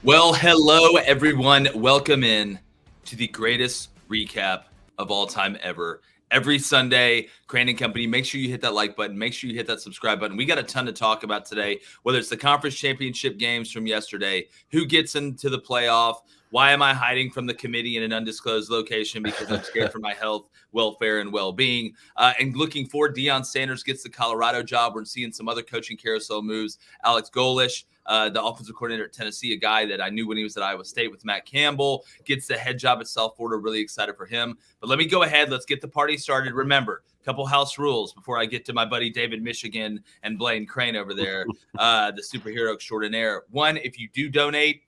Well, hello, everyone. Welcome in to the greatest recap of all time ever. Every Sunday, Crane & Company, make sure you hit that like button. Make sure you hit that subscribe button. We got a ton to talk about today, whether it's the conference championship games from yesterday, who gets into the playoff, why am I hiding from the committee in an undisclosed location because I'm scared for my health, welfare, and well-being. And looking forward, Deion Sanders gets the Colorado job. We're seeing some other coaching carousel moves. Alex Golish, the offensive coordinator at Tennessee, a guy that I knew when he was at Iowa State with Matt Campbell, gets the head job at South Florida. Really excited for him. But let me go ahead. Let's get the party started. Remember, a couple house rules before I get to my buddy David Michigan and Blaine Crane over there, the superhero extraordinaire. One, if you do donate,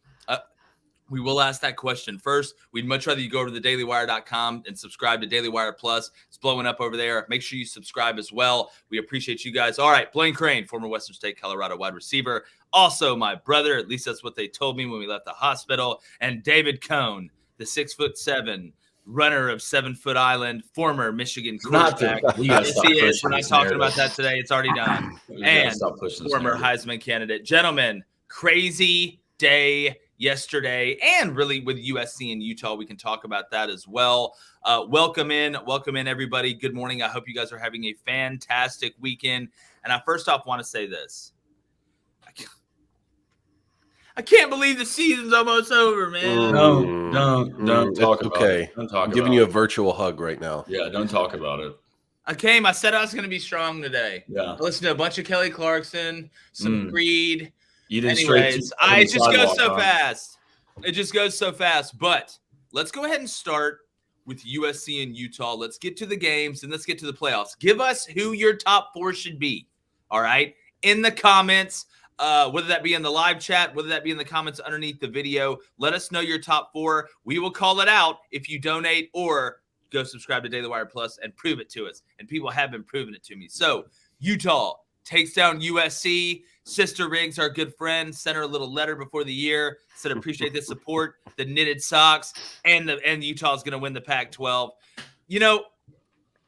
we will ask that question first. We'd much rather you go over to thedailywire.com and subscribe to Daily Wire Plus. It's blowing up over there. Make sure you subscribe as well. We appreciate you guys. All right, Blaine Crane, former Western State, Colorado wide receiver. Also my brother, at least that's what they told me when we left the hospital. And David Cohn, the 6'7" runner of 7 Foot Island, former Michigan quarterback. Yes, he is. We're not talking about that today. It's already done. And former Heisman candidate. Gentlemen, crazy day yesterday, and really with USC and Utah, we can talk about that as well. Welcome in, everybody. Good morning. I hope you guys are having a fantastic weekend. And I first off want to say this: I can't believe the season's almost over, man. Don't talk about it. Don't talk I'm giving you a virtual hug right now. Yeah, don't talk about it. I said I was going to be strong today. Yeah. I listened to a bunch of Kelly Clarkson, some Creed. Anyways, it just goes so fast. It just goes so fast. But let's go ahead and start with USC and Utah. Let's get to the games and let's get to the playoffs. Give us who your top 4 should be. All right. In the comments, whether that be in the live chat, whether that be in the comments underneath the video, let us know your top 4. We will call it out if you donate or go subscribe to Daily Wire Plus and prove it to us. And people have been proving it to me. So Utah takes down USC. Sister Riggs, our good friend, sent her a little letter before the year, said appreciate the support, the knitted socks, and Utah's going to win the Pac-12. You know,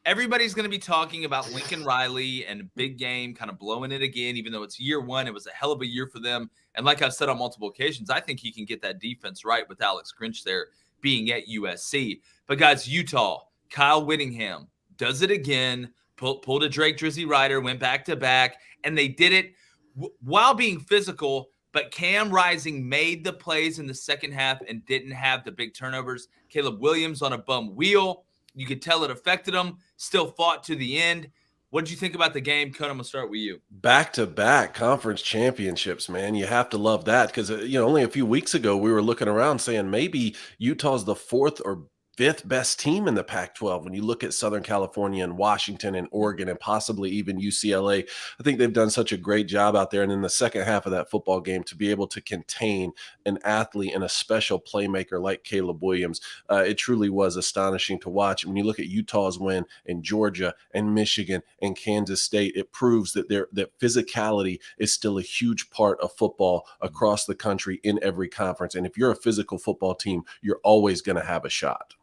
everybody's going to be talking about Lincoln Riley and big game kind of blowing it again, even though it's year 1. It was a hell of a year for them. And like I've said on multiple occasions, I think he can get that defense right with Alex Grinch there being at USC. But guys, Utah, Kyle Whittingham does it again, pulled a Drake Drizzy Rider, went back-to-back, and they did it while being physical, but Cam Rising made the plays in the second half and didn't have the big turnovers. Caleb Williams on a bum wheel. You could tell it affected him, still fought to the end. What did you think about the game? Coach, I'm going to start with you. Back-to-back conference championships, man. You have to love that because, only a few weeks ago we were looking around saying maybe Utah's the 4th or 5th best team in the Pac-12 when you look at Southern California and Washington and Oregon and possibly even UCLA. I think they've done such a great job out there. And in the second half of that football game, to be able to contain an athlete and a special playmaker like Caleb Williams, it truly was astonishing to watch. When you look at Utah's win in Georgia and Michigan and Kansas State, it proves that that physicality is still a huge part of football across the country in every conference. And if you're a physical football team, you're always going to have a shot.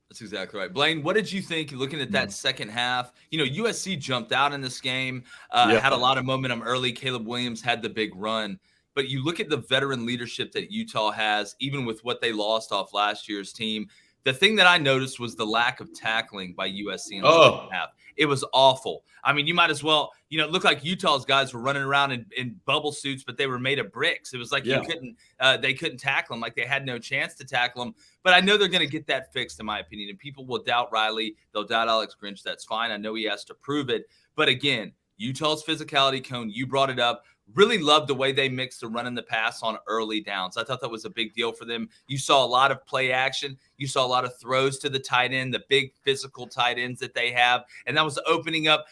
That's exactly right. Blaine, what did you think looking at that second half? USC jumped out in this game, had a lot of momentum early. Caleb Williams had the big run. But you look at the veteran leadership that Utah has, even with what they lost off last year's team. The thing that I noticed was the lack of tackling by USC in the second half. It was awful. I mean, you might as well, it looked like Utah's guys were running around in bubble suits, but they were made of bricks. It was like they couldn't tackle them, like they had no chance to tackle them. But I know they're going to get that fixed, in my opinion. And people will doubt Riley. They'll doubt Alex Grinch. That's fine. I know he has to prove it. But again, Utah's physicality, Cone, you brought it up. Really loved the way they mixed the run and the pass on early downs. I thought that was a big deal for them. You saw a lot of play action. You saw a lot of throws to the tight end, the big physical tight ends that they have. And that was opening up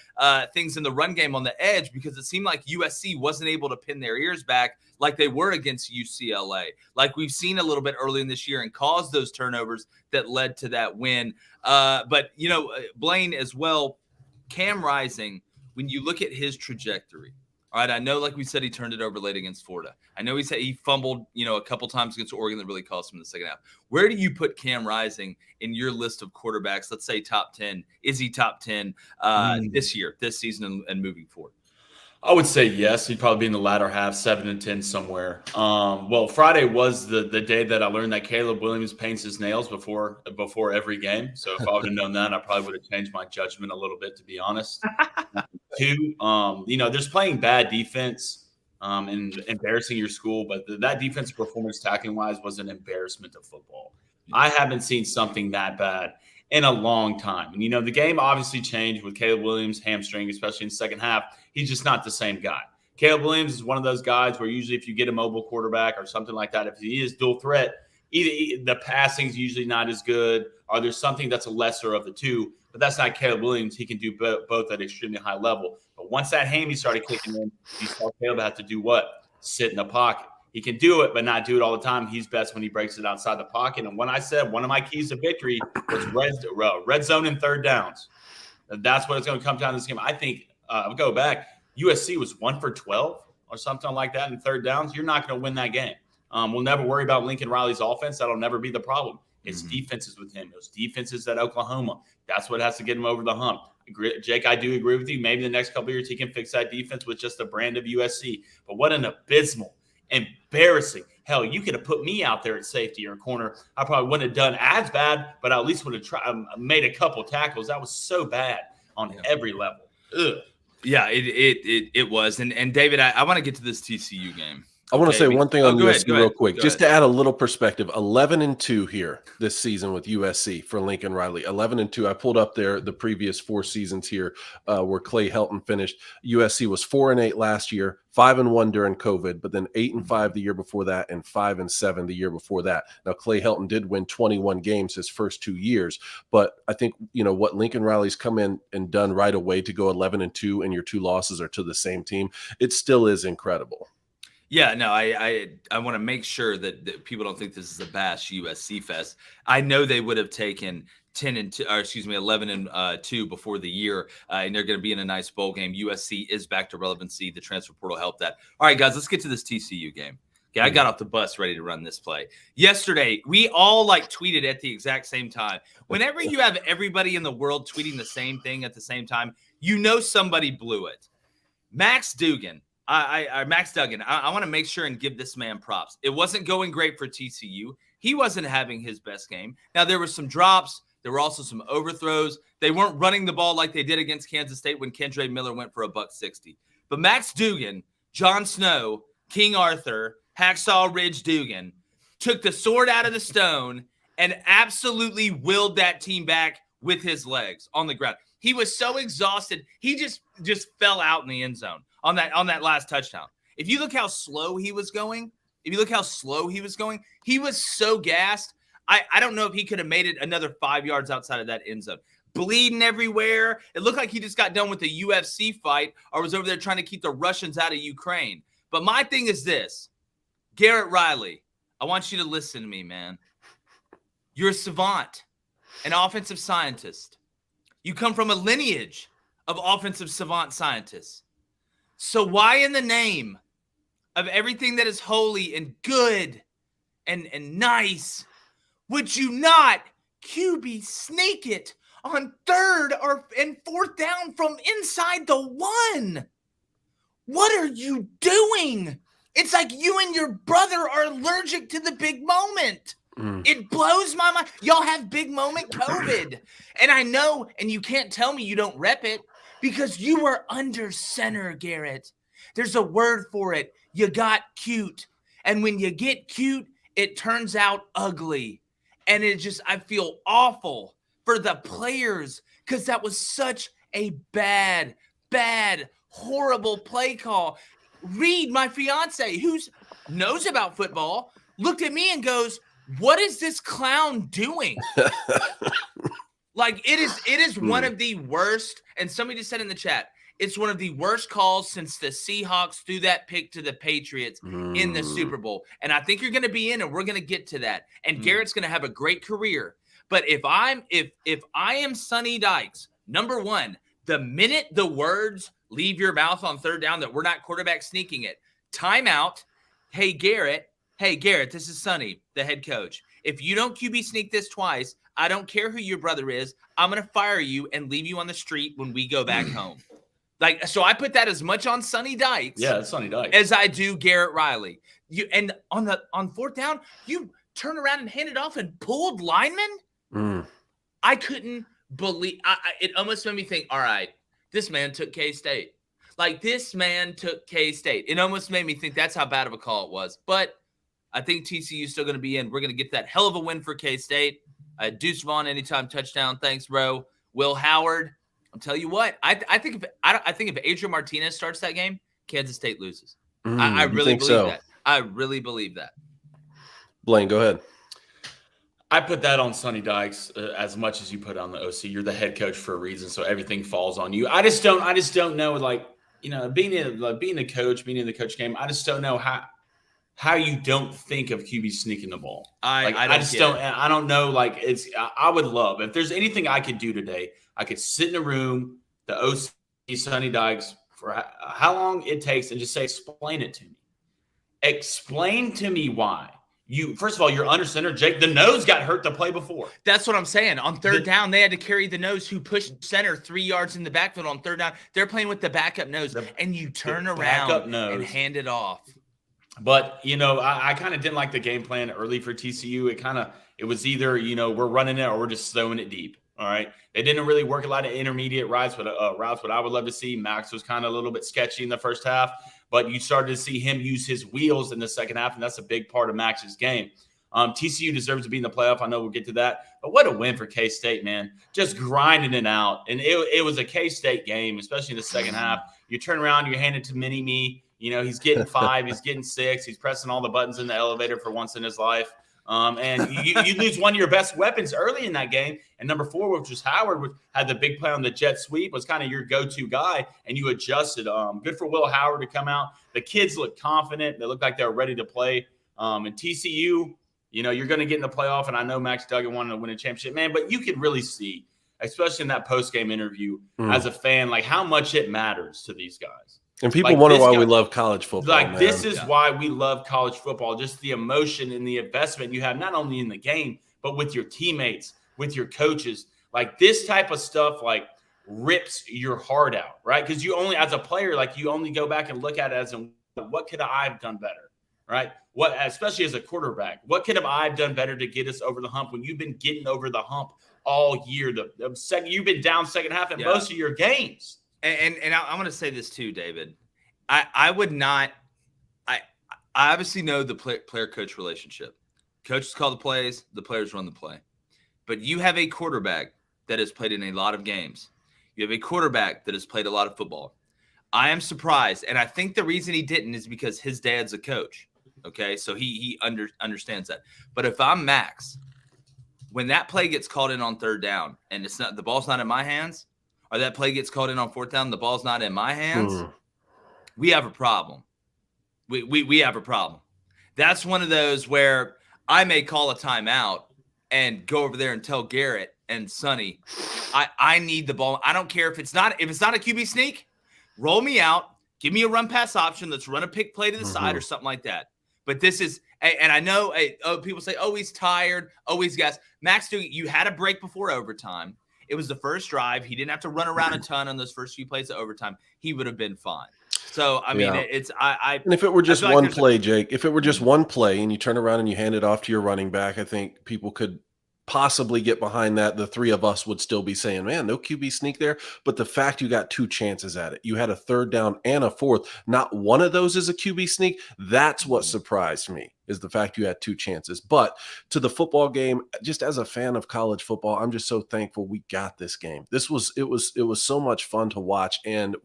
things in the run game on the edge because it seemed like USC wasn't able to pin their ears back like they were against UCLA, like we've seen a little bit early in this year and caused those turnovers that led to that win. But, Blaine as well, Cam Rising, when you look at his trajectory, all right, I know, like we said, he turned it over late against Florida. I know he fumbled, a couple times against Oregon that really cost him in the second half. Where do you put Cam Rising in your list of quarterbacks? Let's say top 10. Is he top 10 this year, this season, and moving forward? I would say yes. He'd probably be in the latter half, 7-10 somewhere. Well, Friday was the day that I learned that Caleb Williams paints his nails before every game. So if I would have known that, I probably would have changed my judgment a little bit, to be honest. Two, there's playing bad defense and embarrassing your school, but that defensive performance tackling wise was an embarrassment of football. I haven't seen something that bad in a long time. And, the game obviously changed with Caleb Williams' hamstring, especially in the second half. He's just not the same guy. Caleb Williams is one of those guys where usually if you get a mobile quarterback or something like that, if he is dual threat, either the passing's usually not as good or there's something that's a lesser of the two. But that's not Caleb Williams. He can do both at extremely high level. But once that hammy started kicking in, you saw Caleb have to do what? Sit in the pocket. He can do it, but not do it all the time. He's best when he breaks it outside the pocket. And when I said one of my keys to victory was red zone and third downs, that's what it's going to come down to this game. I think I'll go back. USC was 1 for 12 or something like that in third downs. You're not going to win that game. We'll never worry about Lincoln Riley's offense. That'll never be the problem. It's defenses with him. Those defenses at Oklahoma. That's what has to get him over the hump. Jake, I do agree with you. Maybe the next couple of years he can fix that defense with just the brand of USC. But what an abysmal, embarrassing. Hell, you could have put me out there at safety or corner. I probably wouldn't have done as bad, but I at least would have made a couple tackles. That was so bad on every level. Ugh. Yeah, it was. And David, I want to get to this TCU game. I want to say one thing on USC real quick, just to add a litlittle perspective. 11-2 here this season with USC for Lincoln Riley. 11-2. I pulled up the previous 4 seasons here where Clay Helton finished. USC was 4-8 last year, 5-1 during COVID, but then 8-5 the year before that, and 5-7 the year before that. Now Clay Helton did win 21 games his first 2 years, but I think what Lincoln Riley's come in and done right away to go 11-2, and your 2 losses are to the same team. It still is incredible. Yeah, no, I want to make sure that people don't think this is a bash USC fest. I know they would have taken 11-2 before the year, and they're going to be in a nice bowl game. USC is back to relevancy. The transfer portal helped that. All right, guys, let's get to this TCU game. Okay, I got off the bus ready to run this play. Yesterday, we all tweeted at the exact same time. Whenever you have everybody in the world tweeting the same thing at the same time, somebody blew it. Max Duggan. Max Duggan, I want to make sure and give this man props. It wasn't going great for TCU. He wasn't having his best game. Now, there were some drops. There were also some overthrows. They weren't running the ball like they did against Kansas State when Kendre Miller went for $160. But Max Duggan, Jon Snow, King Arthur, Hacksaw Ridge Duggan took the sword out of the stone and absolutely willed that team back with his legs on the ground. He was so exhausted. He just fell out in the end zone on that last touchdown. If you look how slow he was going, he was so gassed. I don't know if he could have made it another 5 yards outside of that end zone. Bleeding everywhere. It looked like he just got done with a UFC fight or was over there trying to keep the Russians out of Ukraine. But my thing is this. Garrett Riley, I want you to listen to me, man. You're a savant, an offensive scientist. You come from a lineage of offensive savant scientists. So why in the name of everything that is holy and good and nice would you not QB sneak it on 3rd and 4th down from inside the 1? What are you doing? It's like you and your brother are allergic to the big moment. It blows my mind. Y'all have big moment COVID. And I know, and you can't tell me you don't rep it because you were under center, Garrett. There's a word for it. You got cute. And when you get cute, it turns out ugly. And I feel awful for the players because that was such a bad, horrible play call. Reed, my fiance, who knows about football, looked at me and goes, "What is this clown doing?" It is one of the worst. And somebody just said in the chat, it's one of the worst calls since the Seahawks threw that pick to the Patriots in the Super Bowl. And I think you're going to be in, and we're going to get to that. And Garrett's going to have a great career. But if I am Sonny Dykes, number one, the minute the words leave your mouth on 3rd down that we're not quarterback sneaking it, timeout. Hey, Garrett, this is Sonny, the head coach. If you don't QB sneak this twice, I don't care who your brother is. I'm going to fire you and leave you on the street when we go back home. Like, so I put that as much on Sonny Dykes. Yeah, it's Sonny Dykes. As I do Garrett Riley. And on fourth down, you turn around and hand it off and pulled lineman. I couldn't believe. It almost made me think, all right, this man took K-State. Like, this man took K-State. It almost made me think that's how bad of a call it was. But I think TCU is still going to be in. We're going to get that hell of a win for K-State. Deuce Vaughn, anytime touchdown. Thanks, bro. Will Howard. I'll tell you what. I think if Adrian Martinez starts that game, Kansas State loses. I really believe that. I really believe that. Blaine, go ahead. I put that on Sonny Dykes as much as you put on the OC. You're the head coach for a reason, so everything falls on you. I just don't know. Like, you know, being a coach, being in the coach game, I just don't know how you don't think of QB sneaking the ball. I don't know. Like, I would love, if there's anything I could do today, I could sit in a room, the OC, Sonny Dykes, for how long it takes, and just say, explain it to me. Explain to me why. First of all, you're under center. Jake, the nose got hurt the play before. That's what I'm saying. On third down, they had to carry the nose who pushed center 3 yards in the backfield on third down. They're playing with the backup nose, and you turn around and hand it off. But, you know, I kind of didn't like the game plan early for TCU. It was either, you know, we're running it or we're just throwing it deep. All right. They didn't really work a lot of intermediate routes, what I would love to see. Max was kind of a little bit sketchy in the first half, but you started to see him use his wheels in the second half, and that's a big part of Max's game. TCU deserves to be in the playoff. I know we'll get to that. But what a win for K-State, man. Just grinding it out. And it was a K-State game, especially in the second half. You turn around, you hand it to Mini-Me. You know, he's getting 5, he's getting 6. He's pressing all the buttons in the elevator for once in his life. And you lose one of your best weapons early in that game. And number 4, which was Howard, which had the big play on the jet sweep, was kind of your go-to guy, and you adjusted. Good for Will Howard to come out. The kids looked confident. They looked like they were ready to play. And TCU, you know, you're going to get in the playoff, and I know Max Duggan wanted to win a championship, man, but you could really see, especially in that post-game interview as a fan, like how much it matters to these guys. And people wonder why we love college football. Like, man. This is why we love college football, just the emotion and the investment you have, not only in the game, but with your teammates, with your coaches. Like, this type of stuff, like, rips your heart out, right? Because you only, as a player, like, you only go back and look at it as, what could I have done better, right? What, especially as a quarterback, what could have I done better to get us over the hump when you've been getting over the hump all year? You've been down second half in most of your games. And I'm going to say this too, David. I would not – I obviously know the player-coach relationship. Coaches call the plays, the players run the play. But you have a quarterback that has played in a lot of games. You have a quarterback that has played a lot of football. I am surprised, and I think the reason he didn't is because his dad's a coach, okay? So he understands that. But if I'm Max, when that play gets called in on third down and the ball's not in my hands – or that play gets called in on fourth down, the ball's not in my hands, we have a problem. We have a problem. That's one of those where I may call a timeout and go over there and tell Garrett and Sonny, I need the ball. I don't care if it's not a QB sneak, roll me out, give me a run pass option, let's run a pick play to the side or something like that. But this is, and I know people say, oh, he's tired, oh, he's gassed. Max, you had a break before overtime. It was the first drive. He didn't have to run around a ton on those first few plays of overtime. He would have been fine. So, I mean, and if it were just one play, Jake, if it were just one play and you turn around and you hand it off to your running back, I think people could possibly get behind that. The three of us would still be saying, man, no QB sneak there. But the fact you got 2 chances at it, you had a third down and a fourth, not one of those is a QB sneak. That's what surprised me, is the fact you had 2 chances. But to the football game, just as a fan of college football, I'm just so thankful we got this game. It was so much fun to watch. And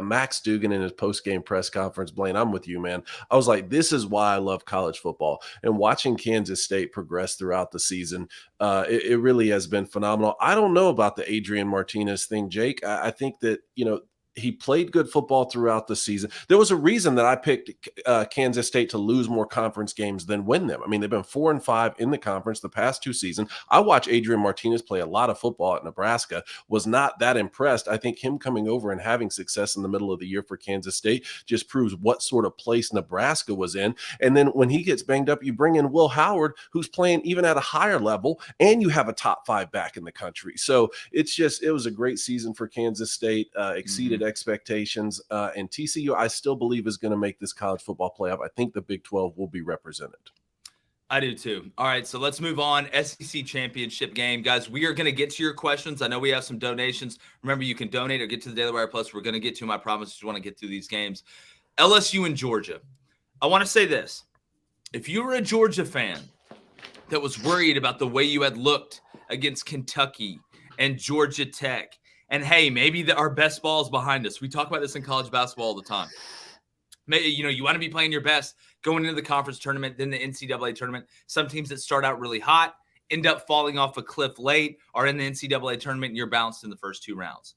Max Duggan in his post-game press conference, Blaine, I'm with you, man. I was like, this is why I love college football. And watching Kansas State progress throughout the season, it really has been phenomenal. I don't know about the Adrian Martinez thing, Jake. I think that, you know, he played good football throughout the season. There was a reason that I picked Kansas State to lose more conference games than win them. I mean, they've been 4-5 in the conference the past 2 seasons. I watched Adrian Martinez play a lot of football at Nebraska, was not that impressed. I think him coming over and having success in the middle of the year for Kansas State just proves what sort of place Nebraska was in. And then when he gets banged up, you bring in Will Howard, who's playing even at a higher level, and you have a top 5 back in the country. So it was a great season for Kansas State, exceeded expectations. And TCU, I still believe, is going to make this college football playoff. I think the Big 12 will be represented. I do too. All right, so let's move on. SEC Championship game. Guys, we are going to get to your questions. I know we have some donations. Remember, you can donate or get to the Daily Wire Plus. We're going to get to them, I promise. Just want to get through these games. LSU and Georgia. I want to say this. If you were a Georgia fan that was worried about the way you had looked against Kentucky and Georgia Tech, and hey, maybe our best ball is behind us. We talk about this in college basketball all the time. Maybe, you want to be playing your best going into the conference tournament, then the NCAA tournament. Some teams that start out really hot end up falling off a cliff late, are in the NCAA tournament, and you're bounced in the first 2 rounds.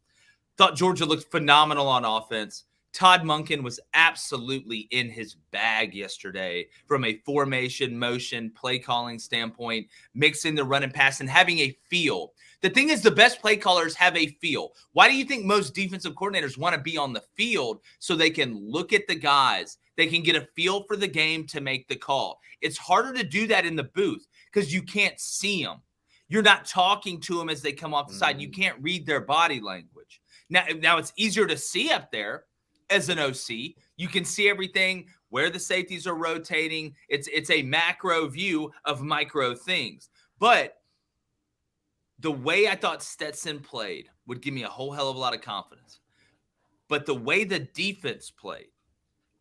Thought Georgia looked phenomenal on offense. Todd Monken was absolutely in his bag yesterday from a formation, motion, play calling standpoint, mixing the run and pass and having a feel. The thing is, the best play callers have a feel. Why do you think most defensive coordinators want to be on the field? So they can look at the guys. They can get a feel for the game to make the call. It's harder to do that in the booth because you can't see them. You're not talking to them as they come off the side. You can't read their body language. Now it's easier to see up there as an OC. You can see everything, where the safeties are rotating. It's a macro view of micro things. But the way I thought Stetson played would give me a whole hell of a lot of confidence. But the way the defense played,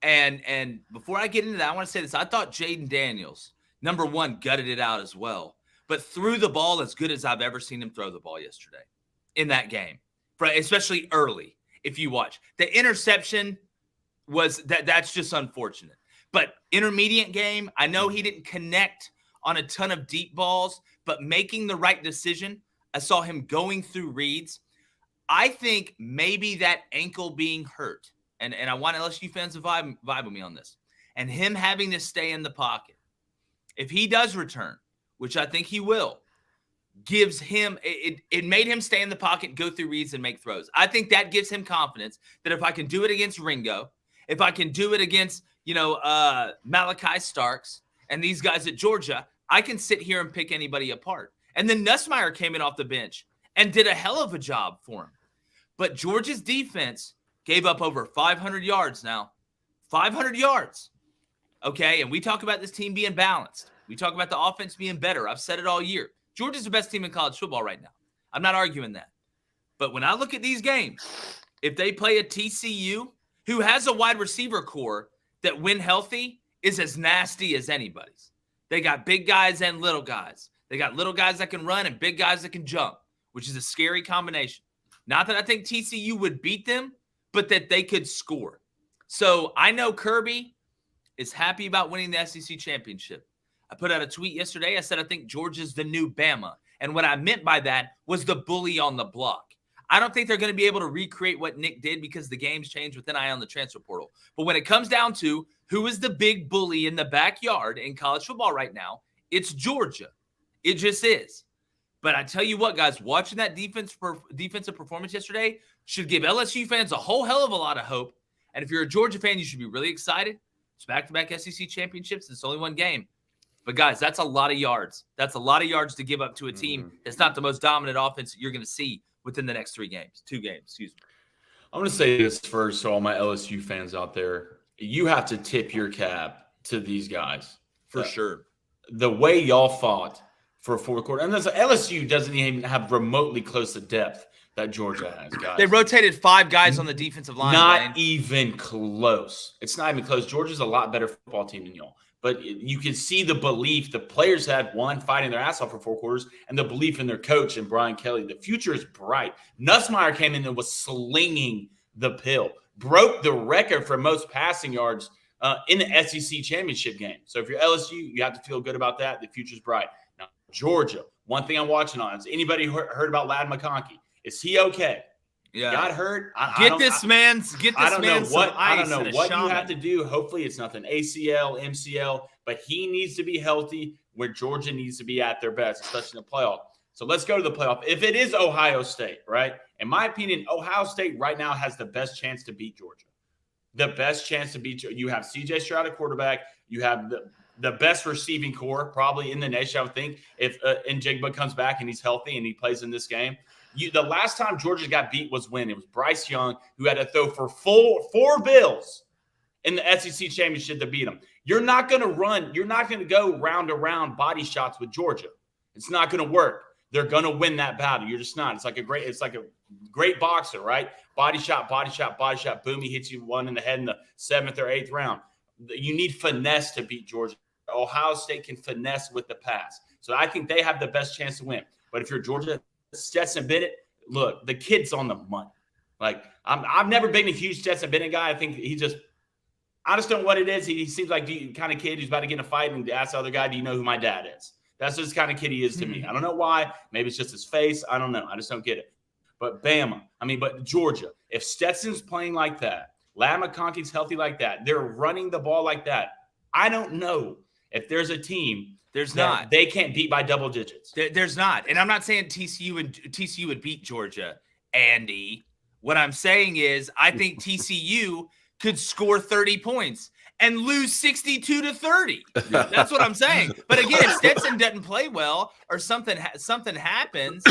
and before I get into that, I want to say this. I thought Jaden Daniels, number one, gutted it out as well, but threw the ball as good as I've ever seen him throw the ball yesterday in that game, especially early. If you watch, the interception that's just unfortunate. But intermediate game, I know he didn't connect on a ton of deep balls, but making the right decision. I saw him going through reads. I think maybe that ankle being hurt, and I want LSU fans to vibe with me on this, and him having to stay in the pocket. If he does return, which I think he will, gives him it made him stay in the pocket, go through reads, and make throws. I think that gives him confidence that if I can do it against Ringo, if I can do it against Malachi Starks and these guys at Georgia, I can sit here and pick anybody apart. And then Nussmeier came in off the bench and did a hell of a job for him. But Georgia's defense gave up over 500 yards now. 500 yards. Okay, and we talk about this team being balanced. We talk about the offense being better. I've said it all year. Georgia's the best team in college football right now. I'm not arguing that. But when I look at these games, if they play a TCU who has a wide receiver core that, when healthy, is as nasty as anybody's. They got big guys and little guys. They got little guys that can run and big guys that can jump, which is a scary combination. Not that I think TCU would beat them, but that they could score. So I know Kirby is happy about winning the SEC championship. I put out a tweet yesterday. I said, I think Georgia's the new Bama. And what I meant by that was the bully on the block. I don't think they're going to be able to recreate what Nick did because the game's changed with an eye on the transfer portal. But when it comes down to who is the big bully in the backyard in college football right now, it's Georgia. It just is. But I tell you what, guys, watching that defensive performance yesterday should give LSU fans a whole hell of a lot of hope. And if you're a Georgia fan, you should be really excited. It's back-to-back SEC championships. It's only one game. But, guys, that's a lot of yards. That's a lot of yards to give up to a team that's not the most dominant offense you're going to see within the next 2 games, excuse me. I'm going to say this first to all my LSU fans out there. You have to tip your cap to these guys. For sure. The way y'all fought for a fourth quarter. And LSU doesn't even have remotely close to depth that Georgia has, guys. They rotated 5 guys on the defensive line. Not even close. It's not even close. Georgia's a lot better football team than y'all. But you can see the belief. The players had fighting their ass off for 4 quarters, and the belief in their coach and Brian Kelly. The future is bright. Nussmeier came in and was slinging the pill. Broke the record for most passing yards in the SEC championship game. So if you're LSU, you have to feel good about that. The future's bright. Now, Georgia, one thing I'm watching on is anybody heard about Ladd McConkey? Is he okay? Yeah. Got hurt? Get this man some ice. I don't know what you have to do. Hopefully it's nothing ACL, MCL, but he needs to be healthy where Georgia needs to be at their best, especially in the playoff. So let's go to the playoff. If it is Ohio State, right? In my opinion, Ohio State right now has the best chance to beat Georgia. The best chance to beat you. Have CJ Stroud at quarterback. You have the best receiving core probably in the nation, I would think, if Njigba comes back and he's healthy and he plays in this game. The last time Georgia got beat was when it was Bryce Young, who had to throw for four bills in the SEC Championship to beat them. You're not going to run. You're not going to go round to round body shots with Georgia. It's not going to work. They're going to win that battle. You're just not. It's like a great boxer, right? Body shot, body shot, body shot. Boom, he hits you one in the head in the 7th or 8th round. You need finesse to beat Georgia. Ohio State can finesse with the pass. So I think they have the best chance to win. But if you're Georgia, Stetson Bennett, look, the kid's on the money. Like, I've never been a huge Stetson Bennett guy. I think I just don't know what it is. He seems like the kind of kid who's about to get in a fight and ask the other guy, do you know who my dad is? That's just the kind of kid he is to me. I don't know why. Maybe it's just his face. I don't know. I just don't get it. But Bama, but Georgia, if Stetson's playing like that, Ladd McConkey's healthy like that, they're running the ball like that, I don't know if there's a team they can't beat by double digits. There's not. And I'm not saying TCU would beat Georgia, Andy. What I'm saying is I think TCU could score 30 points and lose 62-30. That's what I'm saying. But again, if Stetson doesn't play well or something happens,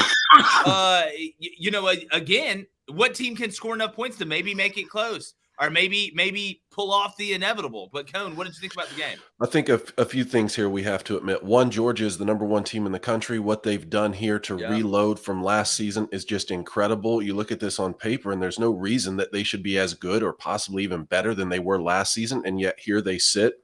again, what team can score enough points to maybe make it close? Or maybe pull off the inevitable. But Cone, what did you think about the game? I think a few things here we have to admit. One, Georgia is the #1 team in the country. What they've done here to reload from last season is just incredible. You look at this on paper, and there's no reason that they should be as good or possibly even better than they were last season. And yet here they sit.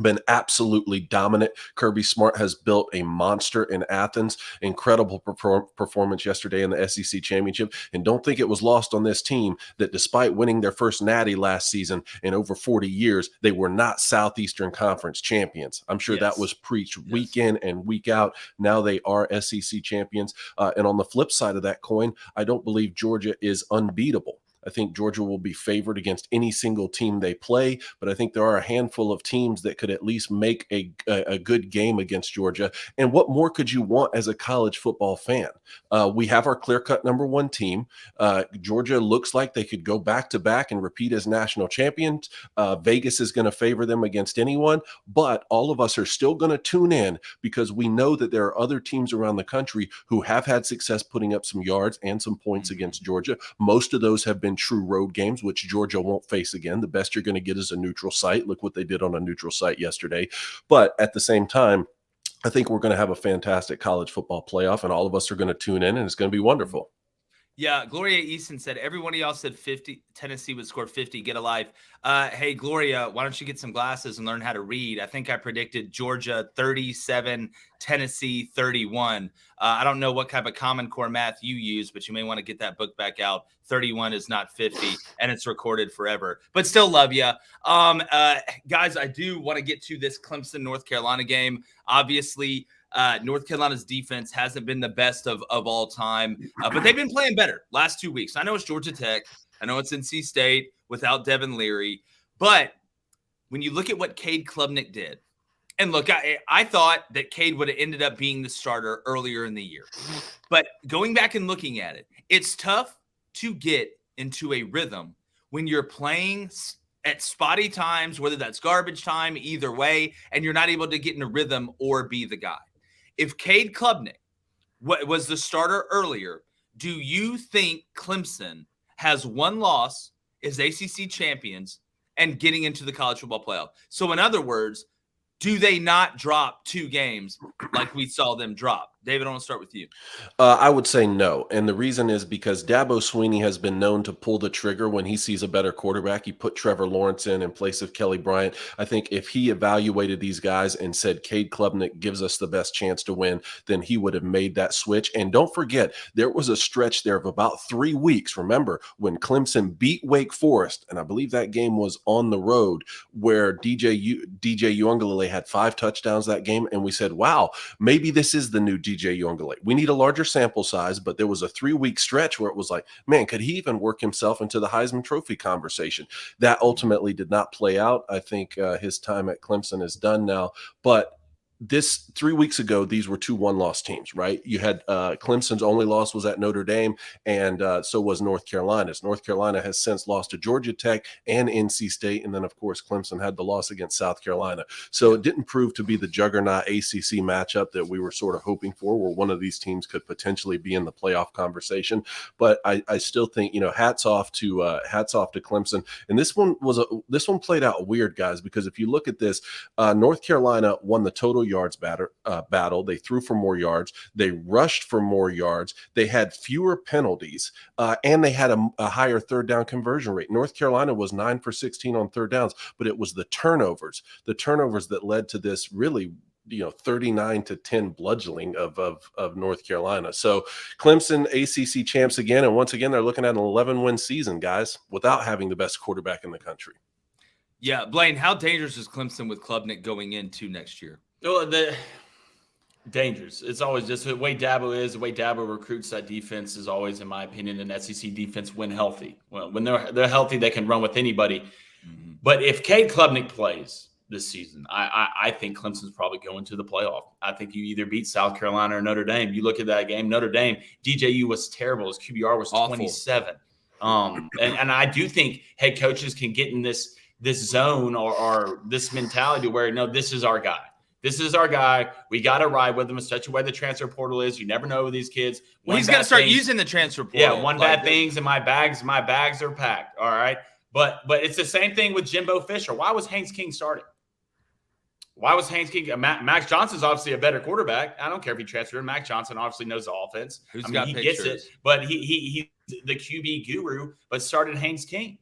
Been absolutely dominant. Kirby Smart has built a monster in Athens. Incredible performance yesterday in the SEC Championship. And don't think it was lost on this team that despite winning their first natty last season in over 40 years, they were not Southeastern Conference champions. I'm sure that was preached week in and week out. Now they are SEC champions. And on the flip side of that coin, I don't believe Georgia is unbeatable. I think Georgia will be favored against any single team they play, but I think there are a handful of teams that could at least make a good game against Georgia. And what more could you want as a college football fan? We have our clear-cut #1 team. Georgia looks like they could go back-to-back and repeat as national champions. Vegas is going to favor them against anyone, but all of us are still going to tune in because we know that there are other teams around the country who have had success putting up some yards and some points against Georgia. Most of those have been true road games, which Georgia won't face again. The best you're going to get is a neutral site. Look what they did on a neutral site yesterday. But at the same time, I think we're going to have a fantastic college football playoff, and all of us are going to tune in, and it's going to be wonderful. Yeah, Gloria Easton said, every one of y'all said 50. Tennessee would score 50. Get a life. Hey, Gloria, why don't you get some glasses and learn how to read? I think I predicted Georgia 37, Tennessee 31. I don't know what kind of Common Core math you use, but you may want to get that book back out. 31 is not 50, and it's recorded forever. But still love you. Guys, I do want to get to this Clemson-North Carolina game. Obviously, North Carolina's defense hasn't been the best of all time, but they've been playing better last 2 weeks. I know it's Georgia Tech. I know it's NC State without Devin Leary. But when you look at what Cade Klubnik did, and look, I thought that Cade would have ended up being the starter earlier in the year. But going back and looking at it, it's tough to get into a rhythm when you're playing at spotty times, whether that's garbage time, either way, and you're not able to get in a rhythm or be the guy. If Cade Klubnik was the starter earlier, do you think Clemson has one loss, is ACC champions, and getting into the college football playoff? So in other words, do they not drop 2 games like we saw them drop? David, I want to start with you. I would say no. And the reason is because Dabo Swinney has been known to pull the trigger when he sees a better quarterback. He put Trevor Lawrence in place of Kelly Bryant. I think if he evaluated these guys and said Cade Klubnik gives us the best chance to win, then he would have made that switch. And don't forget, there was a stretch there of about 3 weeks. Remember, when Clemson beat Wake Forest, and I believe that game was on the road, where DJ Uiagalelei had 5 touchdowns that game. And we said, wow, maybe this is the new DJ Uiagalelei. We need a larger sample size, but there was a 3-week stretch where it was like, man, could he even work himself into the Heisman Trophy conversation? That ultimately did not play out. I think his time at Clemson is done now. But this 3 weeks ago, these were 2 one-loss teams, right? You had Clemson's only loss was at Notre Dame, and so was North Carolina's. North Carolina has since lost to Georgia Tech and NC State, and then, of course, Clemson had the loss against South Carolina. So it didn't prove to be the juggernaut ACC matchup that we were sort of hoping for, where one of these teams could potentially be in the playoff conversation. But I still think, hats off to Clemson. And this one played out weird, guys, because if you look at this, North Carolina won the total yards battle. They threw for more yards. They rushed for more yards. They had fewer penalties, and they had a higher third down conversion rate. North Carolina was 9 for 16 on third downs, but it was the turnovers that led to this really 39-10 bludgeoning of North Carolina. So Clemson, ACC champs again, and once again they're looking at an 11-win season, guys, without having the best quarterback in the country. Yeah, Blaine, how dangerous is Clemson with Klubnik going into next year? Well, dangerous. It's always just the way Dabo is, the way Dabo recruits that defense is always, in my opinion, an SEC defense when healthy. Well, when they're healthy, they can run with anybody. Mm-hmm. But if Cade Klubnik plays this season, I think Clemson's probably going to the playoff. I think you either beat South Carolina or Notre Dame. You look at that game, Notre Dame, DJU was terrible. His QBR was awful. 27. And I do think head coaches can get in this zone or this mentality where, no, this is our guy. This is our guy. We got to ride with him in such a way the transfer portal is. You never know with these kids. Well, he's going to start using the transfer portal. Yeah, bad things and my bags are packed. All right. But it's the same thing with Jimbo Fisher. Why was Haynes King starting? Why was Haynes King? Max Johnson's obviously a better quarterback. I don't care if he transferred. Max Johnson obviously knows the offense. He gets it. But he's the QB guru, but started Haynes King.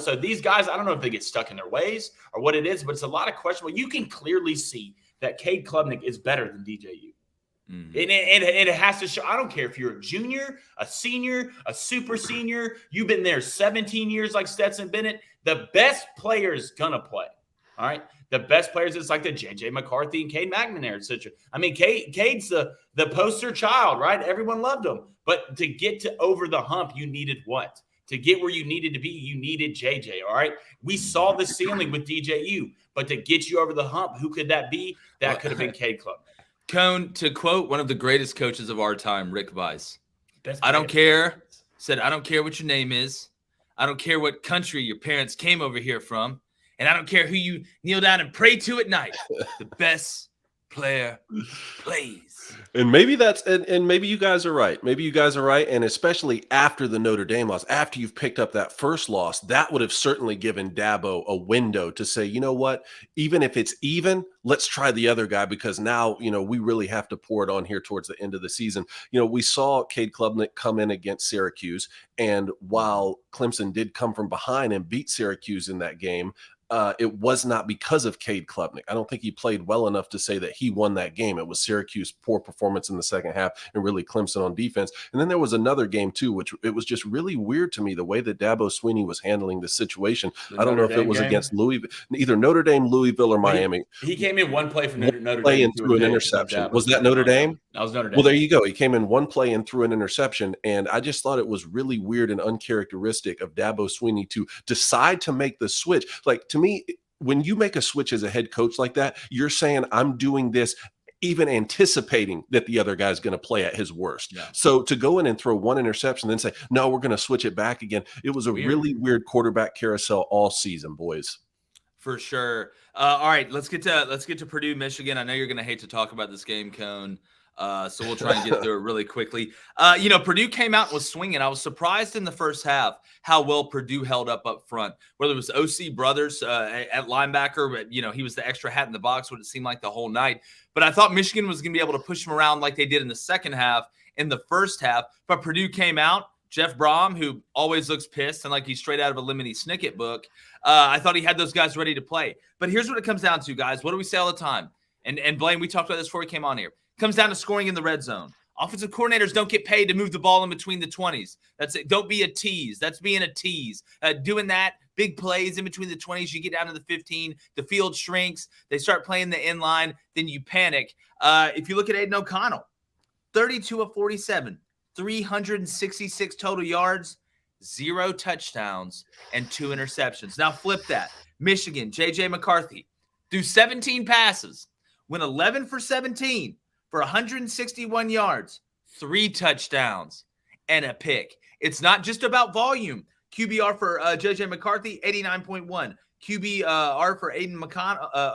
So these guys, I don't know if they get stuck in their ways or what it is, but it's a lot of questionable. You can clearly see that Cade Klubnik is better than DJU. Mm-hmm. And it has to show. I don't care if you're a junior, a senior, a super senior. You've been there 17 years like Stetson Bennett. The best player's going to play. All right? The best players, it's like the J.J. McCarthy and Cade McNamara, etc. I mean, Cade's the poster child, right? Everyone loved him. But to get to over the hump, you needed what? To get where you needed to be, you needed JJ, all right? We saw the ceiling with DJU, but to get you over the hump, who could that be? That could have been Cade Klubnik. Cone, to quote one of the greatest coaches of our time, Rick Weiss, I don't care what your name is. I don't care what country your parents came over here from. And I don't care who you kneel down and pray to at night. The best player plays. And maybe and maybe you guys are right. Maybe you guys are right. And especially after the Notre Dame loss, after you've picked up that first loss, that would have certainly given Dabo a window to say, you know what, even if it's even, let's try the other guy, because now, we really have to pour it on here towards the end of the season. We saw Cade Klubnik come in against Syracuse. And while Clemson did come from behind and beat Syracuse in that game, it was not because of Cade Klubnik. I don't think he played well enough to say that he won that game. It was Syracuse's poor performance in the second half and really Clemson on defense. And then there was another game too, which it was just really weird to me, the way that Dabo Swinney was handling the situation. I don't know if it was against Louisville, either Notre Dame, Louisville, or Miami. He came in one play from Notre Play Dame and threw an interception. Was that Notre Dame? That was Notre Dame. Well, there you go. He came in one play and threw an interception. And I just thought it was really weird and uncharacteristic of Dabo Swinney to decide to make the switch. Like, to me, when you make a switch as a head coach like that, you're saying, I'm doing this even anticipating that the other guy's going to play at his worst. Yeah. So to go in and throw one interception, then say, no, we're going to switch it back again. It was a really weird quarterback carousel all season, boys. For sure. All right, let's get to Purdue, Michigan. I know you're going to hate to talk about this game, Cone. So we'll try and get through it really quickly. Purdue came out and was swinging. I was surprised in the first half how well Purdue held up front, whether it was OC Brothers at linebacker, but, he was the extra hat in the box, what it seemed like the whole night. But I thought Michigan was going to be able to push them around like they did in the second half, in the first half. But Purdue came out. Jeff Brom, who always looks pissed and like he's straight out of a Lemony Snicket book, I thought he had those guys ready to play. But here's what it comes down to, guys. What do we say all the time? And Blaine, we talked about this before we came on here. Comes down to scoring in the red zone. Offensive coordinators don't get paid to move the ball in between the 20s. That's it. Don't be a tease. That's being a tease. Doing that, big plays in between the 20s, you get down to the 15, the field shrinks, they start playing the inline, then you panic. If you look at Aiden O'Connell, 32 of 47, 366 total yards, 0 touchdowns, and 2 interceptions. Now flip that. Michigan, J.J. McCarthy, threw 17 passes, went 11 for 17 for 161 yards, 3 touchdowns, and a pick. It's not just about volume. QBR for JJ McCarthy, 89.1. QBR for Aiden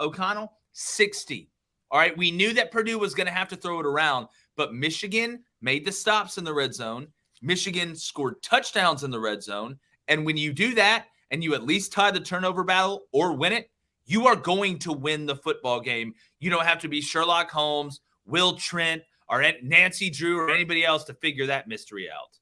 O'Connell, 60. All right, we knew that Purdue was going to have to throw it around, but Michigan made the stops in the red zone. Michigan scored touchdowns in the red zone. And when you do that and you at least tie the turnover battle or win it, you are going to win the football game. You don't have to be Sherlock Holmes, Will Trent, or Nancy Drew or anybody else to figure that mystery out.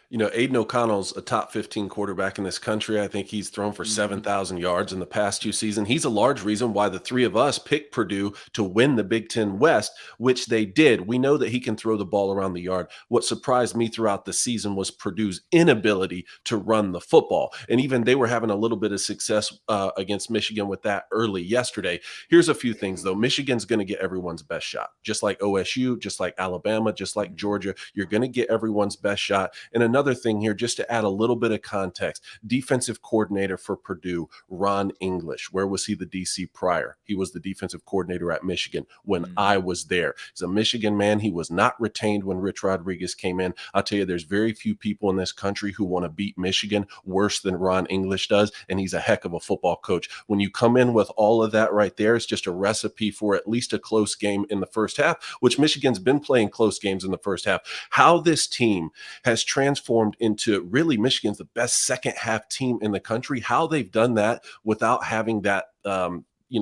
You know, Aiden O'Connell's a top 15 quarterback in this country. I think he's thrown for 7,000 yards in the past 2 seasons. He's a large reason why the 3 of us picked Purdue to win the Big Ten West, which they did. We know that he can throw the ball around the yard. What surprised me throughout the season was Purdue's inability to run the football. And even they were having a little bit of success against Michigan with that early yesterday. Here's a few things, though. Michigan's going to get everyone's best shot, just like OSU, just like Alabama, just like Georgia. You're going to get everyone's best shot. And another thing here, just to add a little bit of context, defensive coordinator for Purdue, Ron English. Where was he the DC prior? He was the defensive coordinator at Michigan when I was there. He's a Michigan man. He was not retained when Rich Rodriguez came in. I'll tell you, there's very few people in this country who want to beat Michigan worse than Ron English does, and he's a heck of a football coach. When you come in with all of that right there, it's just a recipe for at least a close game in the first half, which Michigan's been playing close games in the first half. How this team has transformed into really Michigan's the best second half team in the country. How they've done that without having that,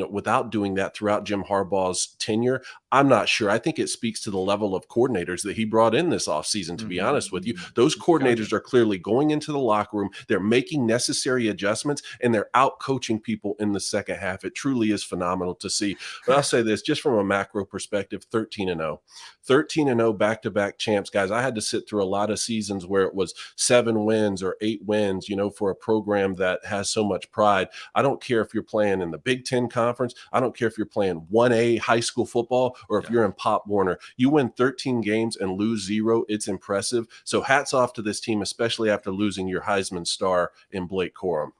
without doing that throughout Jim Harbaugh's tenure, I'm not sure. I think it speaks to the level of coordinators that he brought in this offseason, to be honest with you. Those coordinators are clearly going into the locker room. They're making necessary adjustments, and they're out-coaching people in the second half. It truly is phenomenal to see. But I'll say this, just from a macro perspective, 13-0. 13-0 back-to-back champs, guys. I had to sit through a lot of seasons where it was 7 wins or 8 wins, for a program that has so much pride. I don't care if you're playing in the Big Ten Conference. I don't care if you're playing 1A high school football or if you're in Pop Warner. You win 13 games and lose 0. It's impressive. So hats off to this team, especially after losing your Heisman star in Blake Corum.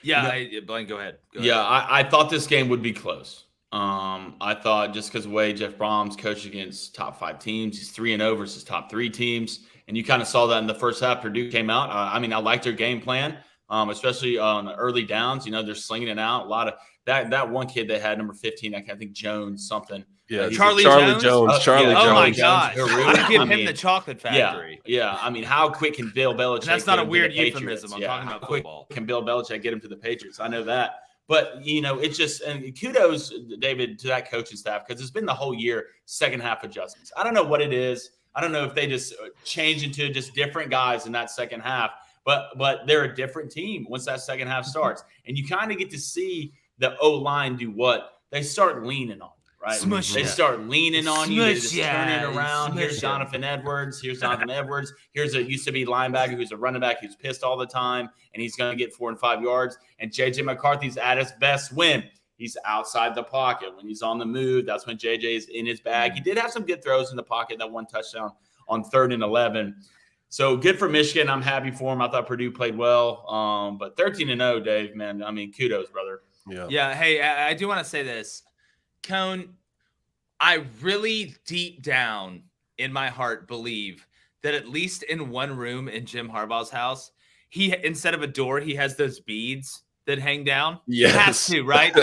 Yeah, Blaine, go ahead. I thought this game would be close. I thought just because the way Jeff Brom's coached against top 5 teams, he's 3-0 versus top 3 teams. And you kind of saw that in the first half. Purdue came out. I liked their game plan, especially on early downs. They're slinging it out. A lot of that one kid they had, number 15, I think Jones something. Yeah, Charlie Jones. Charlie Jones. Oh my gosh! Really? Give him the chocolate factory. Yeah. how quick can Bill Belichick? And that's not a weird euphemism. I'm talking about football. Can Bill Belichick get him to the Patriots? I know that. But, it's just – and kudos, David, to that coaching staff because it's been the whole year second half adjustments. I don't know what it is. I don't know if they just change into just different guys in that second half. But they're a different team once that second half starts. And you kind of get to see the O-line do what? They start leaning on you, right? They start leaning on you. They just turn it around. Here's Jonathan Edwards. Here's a used to be linebacker who's a running back who's pissed all the time, and he's going to get 4 and 5 yards. And JJ McCarthy's at his best when he's outside the pocket. When he's on the move, that's when JJ is in his bag. He did have some good throws in the pocket, that one touchdown on 3rd and 11. So good for Michigan. I'm happy for him. I thought Purdue played well. But 13-0, Dave, man. Kudos, brother. Yeah. Hey, I do want to say this. Cone, I really deep down in my heart believe that at least in one room in Jim Harbaugh's house, he instead of a door, he has those beads that hang down. Yes. Has to, right?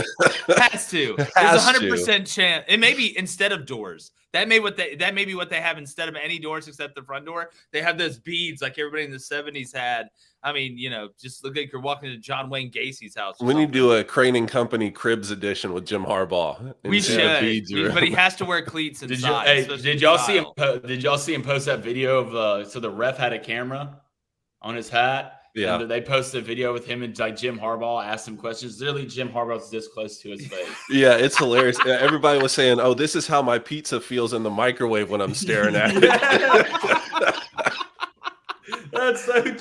Has to. There's 100% chance. It may be instead of doors. That may be what they have instead of any doors except the front door. They have those beads like everybody in the 70s had. Just look like you're walking to John Wayne Gacy's house. We need to do a Crane and Company Cribs edition with Jim Harbaugh. We should, but he has to wear cleats inside. Did y'all see him? Did y'all see him post that video of? So the ref had a camera on his hat. Yeah, and they posted a video with him and Jim Harbaugh asked him questions. Literally, Jim Harbaugh's this close to his face. Yeah, it's hilarious. Everybody was saying, "Oh, this is how my pizza feels in the microwave when I'm staring at it." That's so true.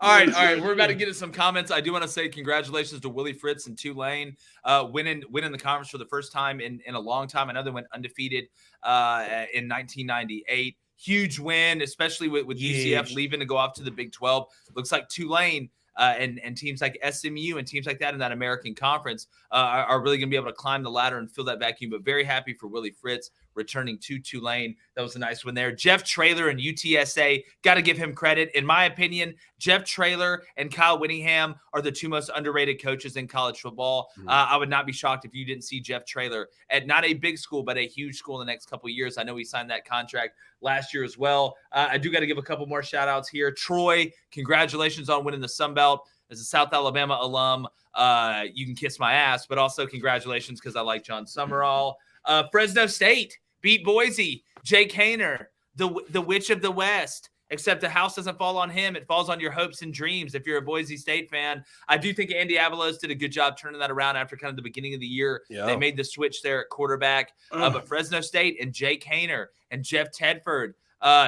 All right. We're about to get to some comments. I do want to say congratulations to Willie Fritz and Tulane winning the conference for the first time in a long time. I know they went undefeated in 1998. Huge win, especially with UCF leaving to go off to the Big 12. Looks like Tulane and teams like SMU and teams like that in that American Conference are really going to be able to climb the ladder and fill that vacuum. But very happy for Willie Fritz returning to Tulane. That was a nice one there. Jeff Traylor and UTSA, got to give him credit. In my opinion, Jeff Traylor and Kyle Whittingham are the two most underrated coaches in college football. I would not be shocked if you didn't see Jeff Traylor at not a big school, but a huge school in the next couple of years. I know he signed that contract last year as well. I do got to give a couple more shout outs here. Troy, congratulations on winning the Sun Belt. As a South Alabama alum, you can kiss my ass, but also congratulations because I like John Summerall. Fresno State beat Boise. Jake Haener, the witch of the West. Except the house doesn't fall on him. It falls on your hopes and dreams if you're a Boise State fan. I do think Andy Avalos did a good job turning that around after kind of the beginning of the year. Yeah. They made the switch there at quarterback. But Fresno State and Jake Haener and Jeff Tedford,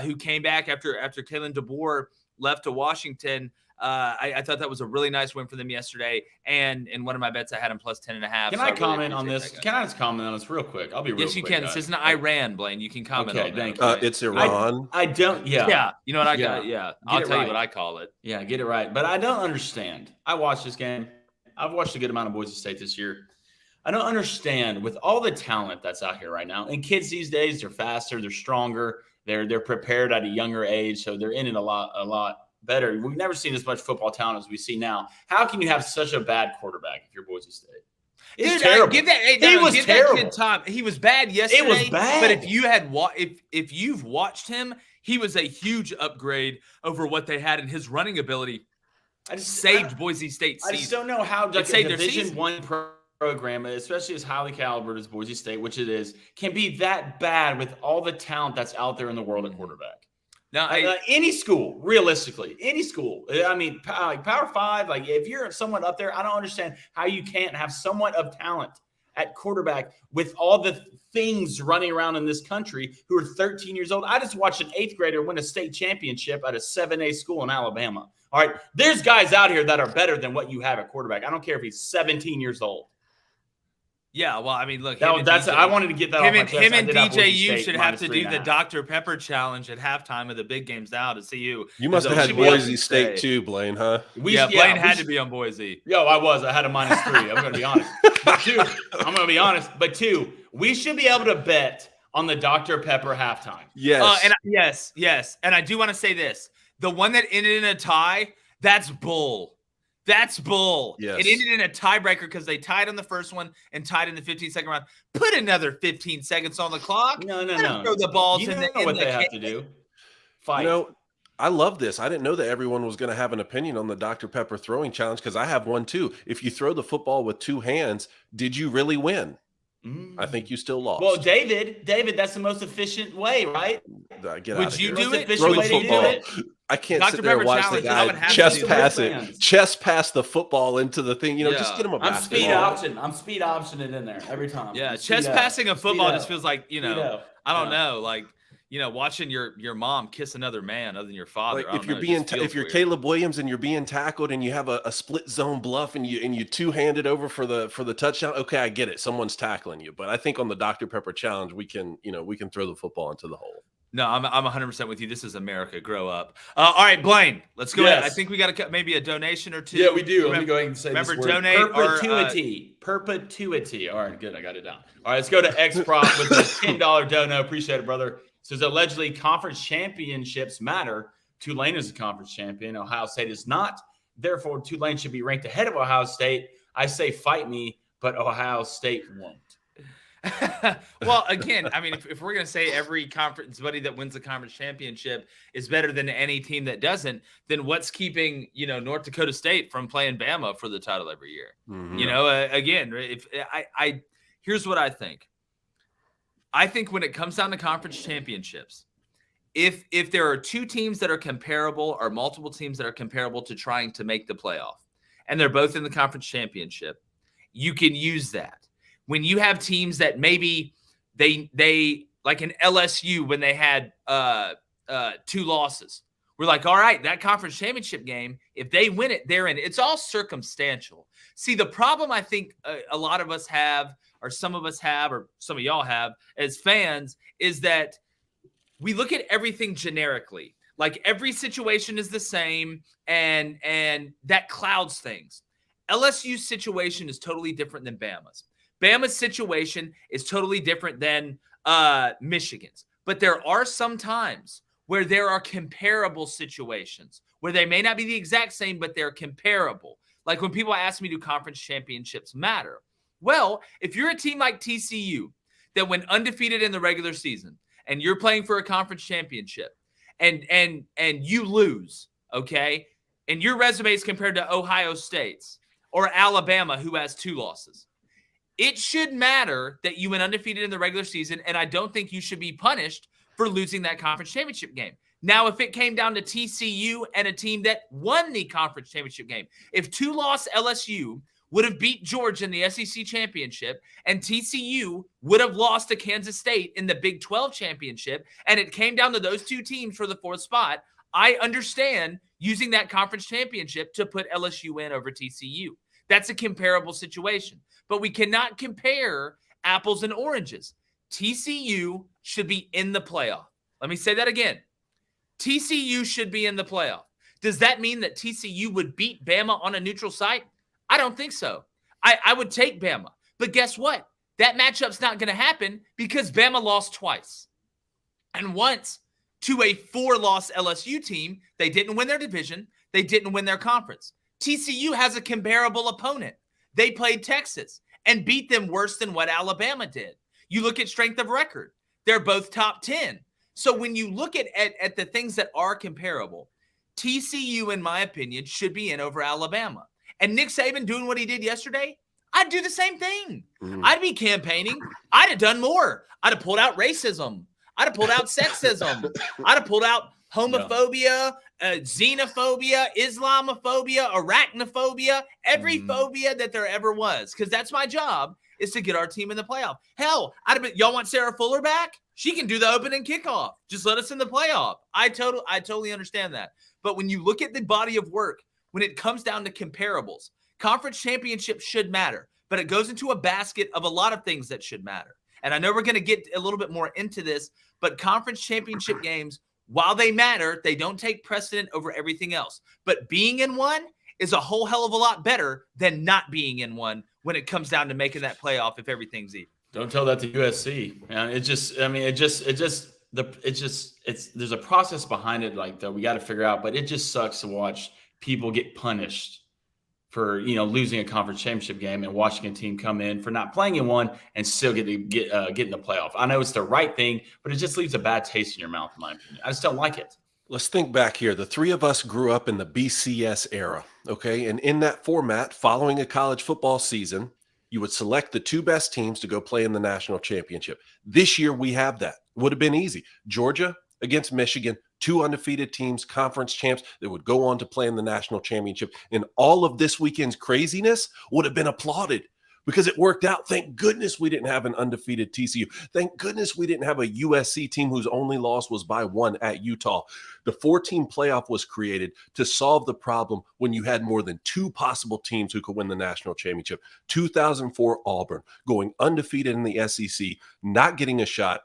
who came back after Kalen DeBoer left to Washington, I thought that was a really nice win for them yesterday. And in one of my bets, I had them plus 10.5. Can I comment on this? Can I just comment on this real quick? I'll be real quick. Yes, you can. This isn't Iran, Blaine. You can comment on thank that. you. It's Iran. I don't. Yeah. Yeah. You know what I got? Yeah. I'll tell you what I call it. Yeah, get it right. But I don't understand. I watched this game. I've watched a good amount of Boise State this year. I don't understand with all the talent that's out here right now. And kids these days, they're faster, they're stronger, they're prepared at a younger age, so they're in it a lot better. We've never seen as much football talent as we see now. How can you have such a bad quarterback if you're Boise State? It's terrible. Give that, he was terrible. That kid time. He was bad yesterday. It was bad. But if you had if you've watched him, he was a huge upgrade over what they had in his running ability. Saved Boise State's season. I just don't know how a Division I program, especially as highly calibered as Boise State, which it is, can be that bad with all the talent that's out there in the world at quarterback. Now, any school, realistically, any school. I mean, like Power 5, like if you're somewhat up there, I don't understand how you can't have somewhat of talent at quarterback with all the things running around in this country who are 13 years old. I just watched an 8th grader win a state championship at a 7A school in Alabama. All right, there's guys out here that are better than what you have at quarterback. I don't care if he's 17 years old. Yeah, well, I mean, look. I wanted to get that off my chest. Him and DJU should have to do the Dr. Pepper challenge at halftime of the big games now to see you. You must have had Boise State too, Blaine, huh? Blaine had to be on Boise. Yo, I was. I had a -3. I'm going to be honest. But two, we should be able to bet on the Dr. Pepper halftime. Yes. Yes. And I do want to say this. The one that ended in a tie, that's bull. That's bull. Yes. It ended in a tiebreaker because they tied on the first one and tied in the 15-second round. Put another 15 seconds on the clock. No. Throw the balls in what they have to do. Fight. You know, I love this. I didn't know that everyone was going to have an opinion on the Dr. Pepper throwing challenge because I have one too. If you throw the football with 2 hands, did you really win? I think you still lost. Well, David, that's the most efficient way, right? Would you do it? Throw the football. I can't sit there and watch the guy chest pass the football into the thing. Just get him a basketball. I'm speed optioning in there every time. Yeah, chest passing a football just feels like, I don't know, like, watching your mom kiss another man other than your father. Like if you're Caleb Williams and you're being tackled and you have a split zone bluff and you 2-hand it over for the touchdown. Okay, I get it. Someone's tackling you, but I think on the Dr. Pepper challenge we can throw the football into the hole. No, I'm 100% with you. This is America. Grow up. All right, Blaine, let's go ahead. I think we got to maybe a donation or two. Yeah, we do. Let me go ahead and say remember, this donate perpetuity. Perpetuity. All right, good. I got it down. All right, let's go to X-Prop with the $10 dono. Appreciate it, brother. Says allegedly conference championships matter. Tulane is a conference champion. Ohio State is not. Therefore, Tulane should be ranked ahead of Ohio State. I say fight me, but Ohio State won't. Well, again, I mean, if we're going to say every conference buddy that wins the conference championship is better than any team that doesn't, then what's keeping, North Dakota State from playing Bama for the title every year? Mm-hmm. Again, if here's what I think. I think when it comes down to conference championships, if there are 2 teams that are comparable or multiple teams that are comparable to trying to make the playoff, and they're both in the conference championship, you can use that. When you have teams that maybe they like an LSU when they had 2 losses, we're like, all right, that conference championship game, if they win it, they're in. It's all circumstantial. See, the problem I think a lot of us have, or some of us have, or some of y'all have as fans, is that we look at everything generically. Like every situation is the same, and that clouds things. LSU's situation is totally different than Bama's. Bama's situation is totally different than Michigan's. But there are some times where there are comparable situations where they may not be the exact same, but they're comparable. Like when people ask me, do conference championships matter? Well, if you're a team like TCU that went undefeated in the regular season and you're playing for a conference championship and you lose, okay, and your resume is compared to Ohio State's or Alabama, who has 2 losses, it should matter that you went undefeated in the regular season, and I don't think you should be punished for losing that conference championship game. Now, if it came down to TCU and a team that won the conference championship game, if 2-loss LSU would have beat Georgia in the SEC championship and TCU would have lost to Kansas State in the Big 12 championship, and it came down to those 2 teams for the 4th spot, I understand using that conference championship to put LSU in over TCU. That's a comparable situation. But we cannot compare apples and oranges. TCU should be in the playoff. Let me say that again. TCU should be in the playoff. Does that mean that TCU would beat Bama on a neutral site? I don't think so. I would take Bama. But guess what? That matchup's not going to happen because Bama lost twice. And once to a 4-loss LSU team, they didn't win their division. They didn't win their conference. TCU has a comparable opponent. They played Texas and beat them worse than what Alabama did. You look at strength of record. They're both top 10. So when you look at the things that are comparable, TCU, in my opinion, should be in over Alabama. And Nick Saban doing what he did yesterday, I'd do the same thing. I'd be campaigning. I'd have done more. I'd have pulled out racism. I'd have pulled out sexism. I'd have pulled out homophobia, xenophobia, Islamophobia, arachnophobia, every phobia that there ever was. Because that's my job, is to get our team in the playoff. Hell, y'all want Sarah Fuller back? She can do the opening kickoff. Just let us in the playoff. I totally understand that. But when you look at the body of work, when it comes down to comparables, conference championships should matter. But it goes into a basket of a lot of things that should matter. And I know we're going to get a little bit more into this, but conference championship games, while they matter, they don't take precedent over everything else. But being in one is a whole hell of a lot better than not being in one when it comes down to making that playoff if everything's even. Don't tell that to USC. There's a process behind it like that we got to figure out, but it just sucks to watch people get punished for, losing a conference championship game and watching a team come in for not playing in one and still get in the playoff. I know it's the right thing, but it just leaves a bad taste in your mouth, in my opinion. I just don't like it. Let's think back here. The 3 of us grew up in the BCS era, okay? And in that format, following a college football season, you would select the 2 best teams to go play in the national championship. This year, we have that. Would have been easy. Georgia against Michigan, 2 undefeated teams, conference champs that would go on to play in the national championship. And all of this weekend's craziness would have been applauded because it worked out. Thank goodness we didn't have an undefeated TCU. Thank goodness we didn't have a USC team whose only loss was by 1 at Utah. The 4-team playoff was created to solve the problem when you had more than 2 possible teams who could win the national championship. 2004 Auburn going undefeated in the SEC, not getting a shot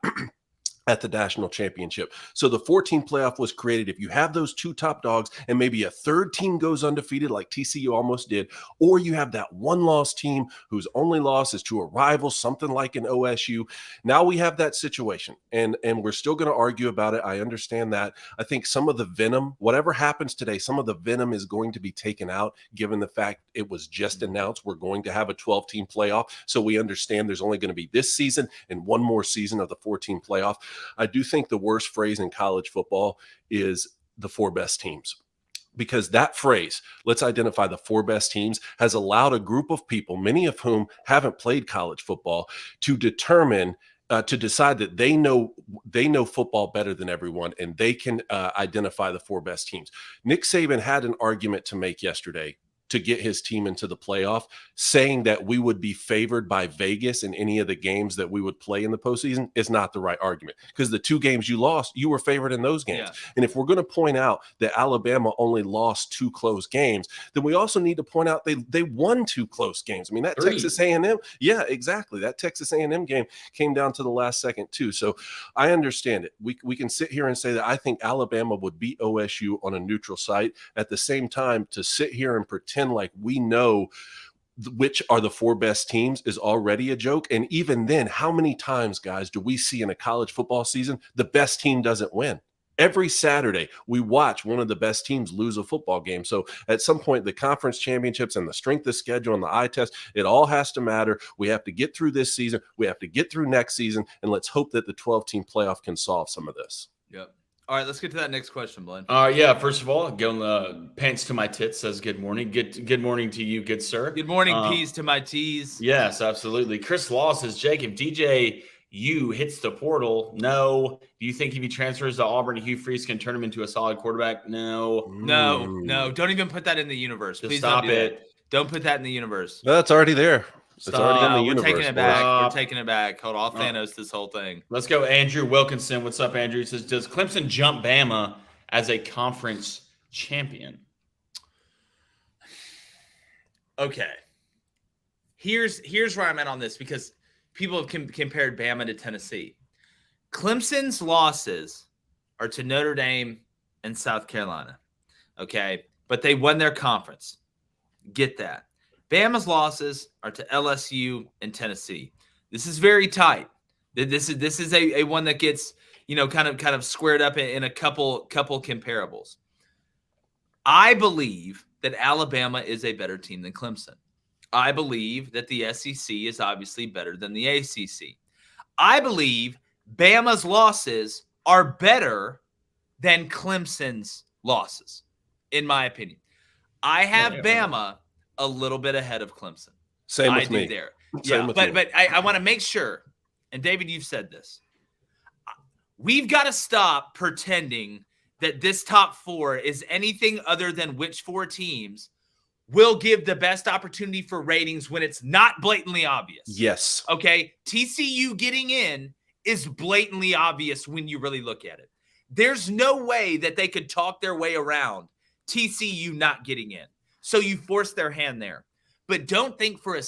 at the national championship. So the 14 playoff was created. If you have those 2 top dogs and maybe a 3rd team goes undefeated like TCU almost did, or you have that 1-loss team whose only loss is to a rival, something like an OSU. Now we have that situation and we're still going to argue about it. I understand that. I think some of the venom, whatever happens today, some of the venom is going to be taken out given the fact it was just announced we're going to have a 12-team playoff. So we understand there's only going to be this season and 1 more season of the 4-team playoff. I do think the worst phrase in college football is the 4 best teams, because that phrase, let's identify the 4 best teams, has allowed a group of people, many of whom haven't played college football, to decide that they know football better than everyone, and they can identify the 4 best teams. Nick Saban had an argument to make yesterday to get his team into the playoff. Saying that we would be favored by Vegas in any of the games that we would play in the postseason is not the right argument, because the 2 games you lost, you were favored in those games. Yeah. And if we're going to point out that Alabama only lost 2 close games, then we also need to point out they won 2 close games. I mean, that 3. Texas A&M, yeah, exactly. That Texas A&M game came down to the last second too. So I understand it. We can sit here and say that I think Alabama would beat OSU on a neutral site. At the same time, to sit here and pretend like we know which are the 4 best teams is already a joke. And even then, how many times, guys, do we see in a college football season the best team doesn't win? Every Saturday, we watch one of the best teams lose a football game. So at some point, the conference championships and the strength of schedule and the eye test, it all has to matter. We have to get through this season. We have to get through next season. And let's hope that the 12-team playoff can solve some of this. Yep. All right, let's get to that next question, Blaine. Yeah, first of all, going pants to my tits says good morning. Good morning to you, good sir. Good morning, peas to my teas. Yes, absolutely. Chris Law says, Jake, if DJU hits the portal, no. Do you think if he transfers to Auburn, Hugh Freeze can turn him into a solid quarterback? No. No. Don't even put that in the universe. Just Please stop don't do it. that. Don't put that in the universe. No, it's already there. It's Stop. already in the We're universe. taking it back. Stop. We're taking it back. Hold on, I'll Thanos this whole thing. Let's go, Andrew Wilkinson. What's up, Andrew? He says, does Clemson jump Bama as a conference champion? Okay. Here's where I'm at on this, because people have compared Bama to Tennessee. Clemson's losses are to Notre Dame and South Carolina. Okay. But they won their conference. Get that. Bama's losses are to LSU and Tennessee. This is very tight. This is a one that gets, kind of squared up in a couple comparables. I believe that Alabama is a better team than Clemson. I believe that the SEC is obviously better than the ACC. I believe Bama's losses are better than Clemson's losses, in my opinion. I have Bama a little bit ahead of Clemson. Same with me. There. Same with me. But I want to make sure, and David, you've said this. We've got to stop pretending that this top 4 is anything other than which 4 teams will give the best opportunity for ratings when it's not blatantly obvious. Yes. Okay? TCU getting in is blatantly obvious when you really look at it. There's no way that they could talk their way around TCU not getting in. So you force their hand there. But don't think for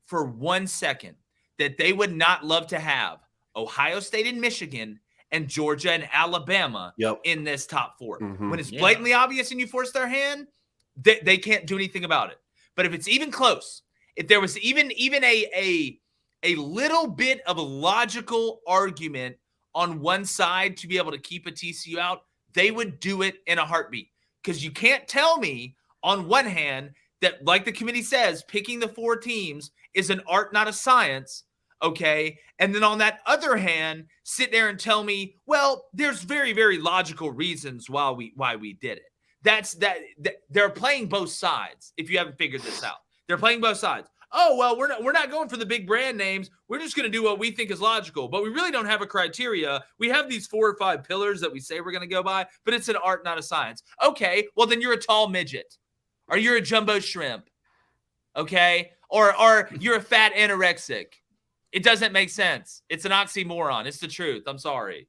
for 1 second, that they would not love to have Ohio State and Michigan and Georgia and Alabama in this top 4. Mm-hmm. When it's blatantly obvious and you force their hand, they can't do anything about it. But if it's even close, if there was even a little bit of a logical argument on one side to be able to keep a TCU out, they would do it in a heartbeat. Because you can't tell me on one hand that, like the committee says, picking the 4 teams is an art, not a science. Okay. And then on that other hand, sit there and tell me, well, there's very, very logical reasons why we did it. That's they're playing both sides. If you haven't figured this out, they're playing both sides. Oh, well, we're not going for the big brand names. We're just going to do what we think is logical, but we really don't have a criteria. We have these 4 or 5 pillars that we say we're going to go by, but it's an art, not a science. Okay. Well, then you're a tall midget, or you're a jumbo shrimp. Okay. Or you're a fat anorexic. It doesn't make sense. It's an oxymoron. It's the truth. I'm sorry.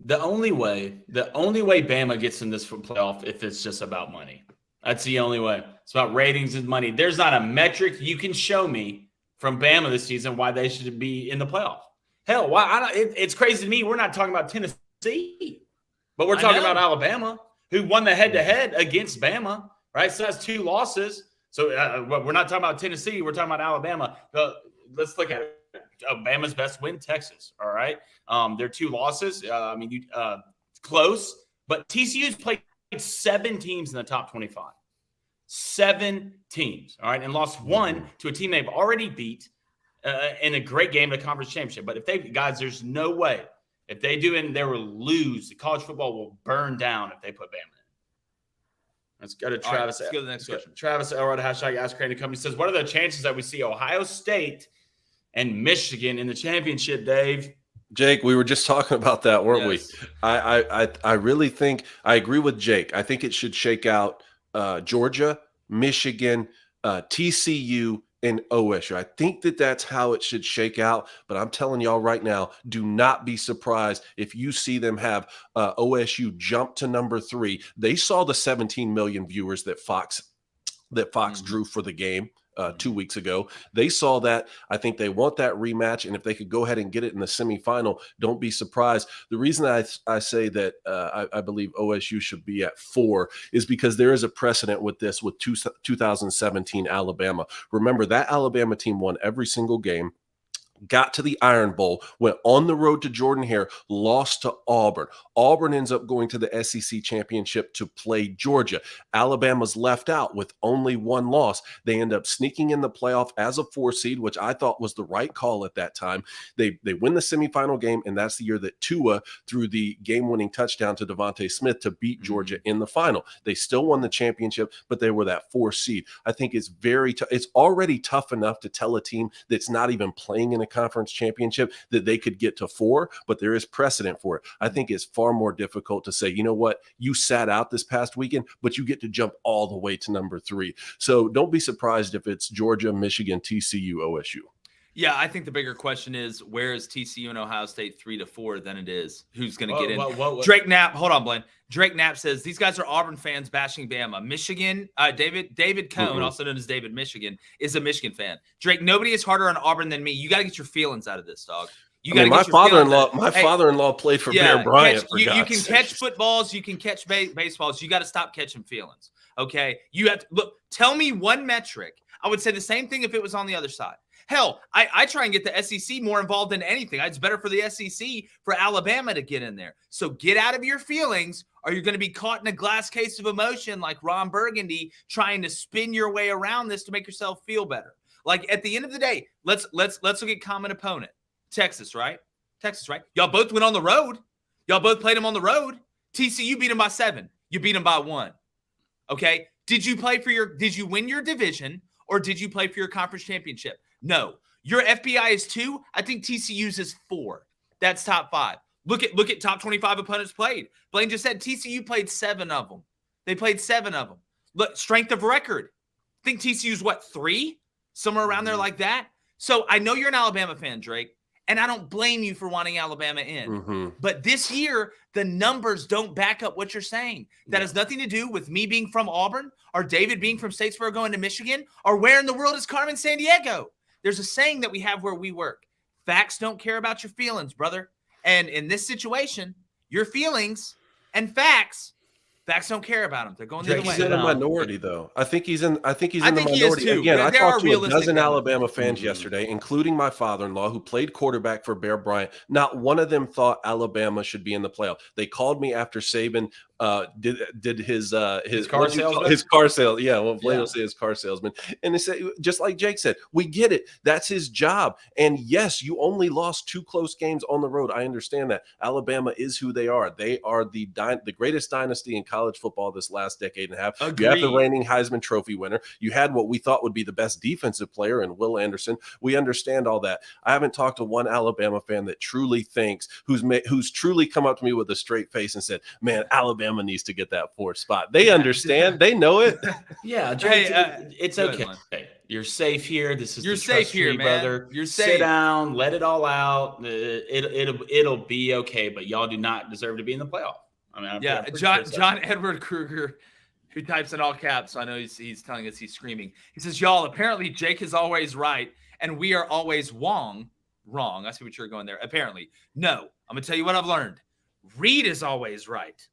The only way Bama gets in this playoff if it's just about money. That's the only way. It's about ratings and money. There's not a metric you can show me from Bama this season why they should be in the playoff. Hell, why? It's crazy to me. We're not talking about Tennessee, but we're talking about Alabama, who won the head-to-head against Bama, right? So that's 2 losses. So we're not talking about Tennessee. We're talking about Alabama. Let's look at it. Bama's best win, Texas. All right. Their 2 losses. Close, but TCU's played 7 teams in the top 25. 7 teams. All right. And lost 1 to a team they've already beat in a great game at the conference championship. But there's no way if they do it, they will lose. College football will burn down if they put Bama in. Let's go to Travis. Right, let's go to the next question. Travis Elrod, #AskCreatingCompany says, what are the chances that we see Ohio State and Michigan in the championship, Dave? Jake, we were just talking about that, weren't we? Yes. I really think I agree with Jake. I think it should shake out Georgia, Michigan, TCU, and OSU. I think that's how it should shake out. But I'm telling y'all right now, do not be surprised if you see them have OSU jump to number 3. They saw the 17 million viewers that Fox drew for the game 2 weeks ago. They saw that. I think they want that rematch. And if they could go ahead and get it in the semifinal, don't be surprised. The reason I say that I believe OSU should be at 4 is because there is a precedent with this with 2017 Alabama. Remember, that Alabama team won every single game, got to the Iron Bowl, went on the road to Jordan-Hare, lost to Auburn. Auburn ends up going to the SEC Championship to play Georgia. Alabama's left out with only 1 loss. They end up sneaking in the playoff as a 4 seed, which I thought was the right call at that time. They win the semifinal game, and that's the year that Tua threw the game-winning touchdown to Devontae Smith to beat Georgia in the final. They still won the championship, but they were that 4 seed. I think it's very tough. It's already tough enough to tell a team that's not even playing in a conference championship that they could get to 4, but there is precedent for it. I think it's far more difficult to say, you know what, you sat out this past weekend, but you get to jump all the way to number 3. So don't be surprised if it's Georgia, Michigan, TCU, OSU. Yeah, I think the bigger question is, where is TCU and Ohio State 3-4 than it is who's going to get in? Drake Knapp, hold on, Blaine. Drake Knapp says these guys are Auburn fans bashing Bama. Michigan, David Cohn, also known as David Michigan, is a Michigan fan. Drake, nobody is harder on Auburn than me. You got to get your feelings out of this, dog. My father-in-law played for Bear Bryant. You can catch footballs, you can catch baseballs. You got to stop catching feelings. Okay, you have to look. Tell me one metric. I would say the same thing if it was on the other side. Hell, I try and get the SEC more involved than anything. It's better for the SEC for Alabama to get in there. So get out of your feelings, or you're going to be caught in a glass case of emotion like Ron Burgundy, trying to spin your way around this to make yourself feel better. Like at the end of the day, let's look at common opponent. Texas, right? Y'all both went on the road. Y'all both played them on the road. TCU beat them by 7. You beat them by 1. Okay. Did you win your division, or did you play for your conference championship? No. Your FPI is 2. I think TCU's is 4. That's top 5. Look at top 25 opponents played. Blaine just said TCU played 7 of them. They played 7 of them. Look, strength of record. I think TCU's 3? Somewhere around there like that. So I know you're an Alabama fan, Drake, and I don't blame you for wanting Alabama in. But this year, the numbers don't back up what you're saying. That has nothing to do with me being from Auburn, or David being from Statesboro going to Michigan, or where in the world is Carmen Sandiego? There's a saying that we have where we work. Facts don't care about your feelings, brother. And in this situation, your feelings and facts don't care about him. They're going the other way. He's in a minority, though. I think he's in the minority. He is too. Again, I talked to a dozen Alabama fans yesterday, including my father-in-law, who played quarterback for Bear Bryant. Not one of them thought Alabama should be in the playoff. They called me after Saban did his car salesman? His car sales. Yeah, well, Blaine will say his car salesman. And they say, just like Jake said, we get it. That's his job. And yes, you only lost 2 close games on the road. I understand that. Alabama is who they are. They are the greatest dynasty in college football this last decade and a half. Agreed. You have the reigning Heisman Trophy winner. You had what we thought would be the best defensive player in Will Anderson. We understand all that. I haven't talked to one Alabama fan that truly thinks, who's truly come up to me with a straight face and said, man, Alabama needs to get that 4th spot. They understand. They know it. Yeah. It's okay. You're safe here. You're safe here, brother. You're safe. Sit down, let it all out. It'll be okay, but y'all do not deserve to be in the playoff. I mean, John Edward Kruger, who types in all caps, so I know he's telling us he's screaming. He says, y'all, apparently Jake is always right, and we are always wrong. I see what you're going there. Apparently. No. I'm going to tell you what I've learned. Reed is always right.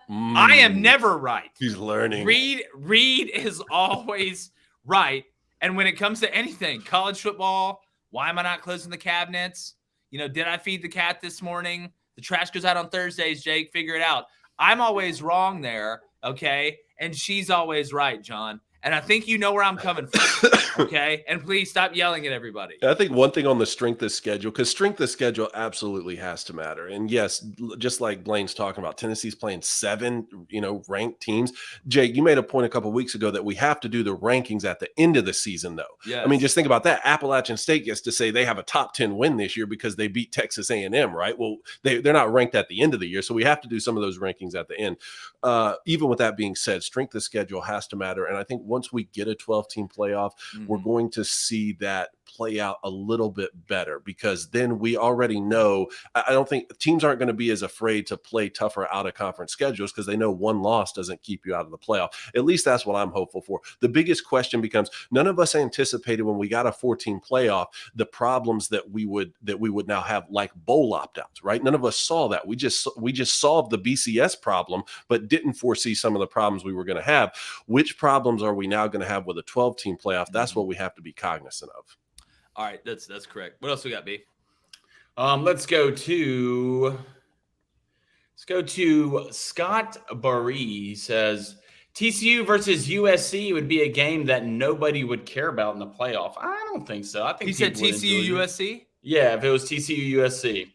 I am never right. He's learning. Reed is always right. And when it comes to anything, college football, why am I not closing the cabinets? Did I feed the cat this morning? The trash goes out on Thursdays, Jake. Figure it out. I'm always wrong there, okay? And she's always right, John. And I think you know where I'm coming from, okay? And please stop yelling at everybody. I think one thing on the strength of schedule, because strength of schedule absolutely has to matter. And yes, just like Blaine's talking about, Tennessee's playing 7, ranked teams. Jake, you made a point a couple of weeks ago that we have to do the rankings at the end of the season, though. Yes. I mean, just think about that. Appalachian State gets to say they have a top 10 win this year because they beat Texas A&M, right? Well, they're not ranked at the end of the year, so we have to do some of those rankings at the end. Even with that being said, strength of schedule has to matter. And I think one once we get a 12-team playoff, we're going to see that play out a little bit better, because then we already know. I don't think teams aren't going to be as afraid to play tougher out of conference schedules, because they know one loss doesn't keep you out of the playoff. At least that's what I'm hopeful for. The biggest question becomes, none of us anticipated when we got a 14 playoff the problems that we would now have, like bowl opt-outs, right? None of us saw that. We just solved the BCS problem, but didn't foresee some of the problems we were going to have. Which problems are we now going to have with a 12-team playoff? That's what we have to be cognizant of. All right, that's correct. What else we got, B? Let's go to Scott Barry. He says TCU versus USC would be a game that nobody would care about in the playoff. I don't think so. I think he said TCU USC. Yeah, if it was TCU USC.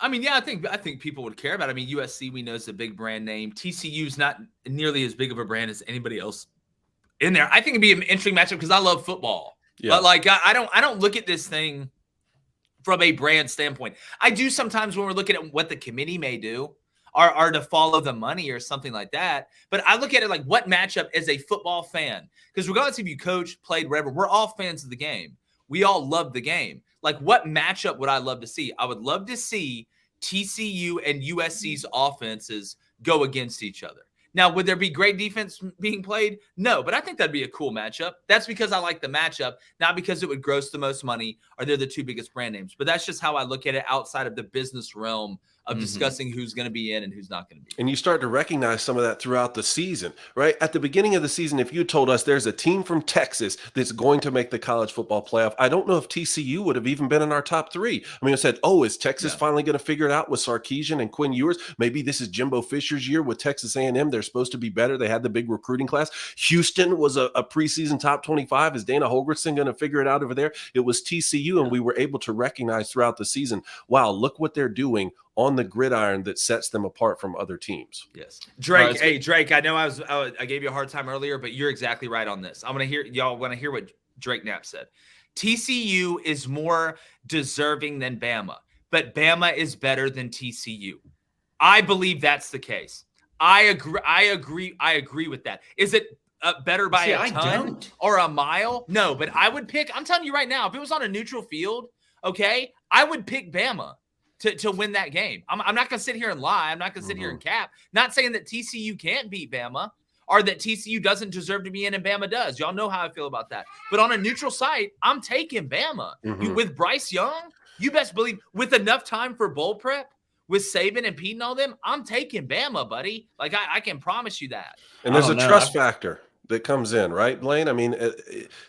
I mean, yeah, I think people would care about it. I mean, USC we know is a big brand name. TCU's not nearly as big of a brand as anybody else in there. I think it'd be an interesting matchup because I love football. Yeah. But like I don't look at this thing from a brand standpoint. I do sometimes when we're looking at what the committee may do are to follow the money or something like that. But I look at it like what matchup as a football fan, because regardless if you coach, played, whatever, we're all fans of the game. We all love the game. Like what matchup would I love to see? I would love to see TCU and USC's offenses go against each other. Now, would there be great defense being played? No, but I think that'd be a cool matchup. That's because I like the matchup, not because it would gross the most money or they're the two biggest brand names. But that's just how I look at it outside of the business realm of discussing who's going to be in and who's not going to be in. And you start to recognize some of that throughout the season, right? At the beginning of the season, if you told us there's a team from Texas that's going to make the college football playoff, I don't know if TCU would have even been in our top three. I mean, I said, oh, is Texas finally going to figure it out with Sarkisian and Quinn Ewers? Maybe this is Jimbo Fisher's year with Texas A&M. They're supposed to be better. They had the big recruiting class. Houston was a preseason top 25. Is Dana Holgorsen going to figure it out over there? It was TCU, and we were able to recognize throughout the season, wow, look what they're doing on the gridiron that sets them apart from other teams. Yes. Drake, hey, Drake, I know I gave you a hard time earlier, but you're exactly right on this. I'm going to hear y'all want to hear what Drake Knapp said. TCU is more deserving than Bama, but Bama is better than TCU. I believe that's the case. I agree with that. Is it better by a ton or a mile? No, but I would pick, I'm telling you right now, if it was on a neutral field, okay, I would pick Bama to win that game. I'm not going to sit here and lie. I'm not going to sit here and cap. Not saying that TCU can't beat Bama or that TCU doesn't deserve to be in and Bama does. Y'all know how I feel about that. But on a neutral site, I'm taking Bama. With Bryce Young, you best believe, with enough time for bowl prep, with Saban and Pete and all them, I'm taking Bama, buddy. Like, I can promise you that. And there's a trust factor that comes in, right, Blaine? I mean,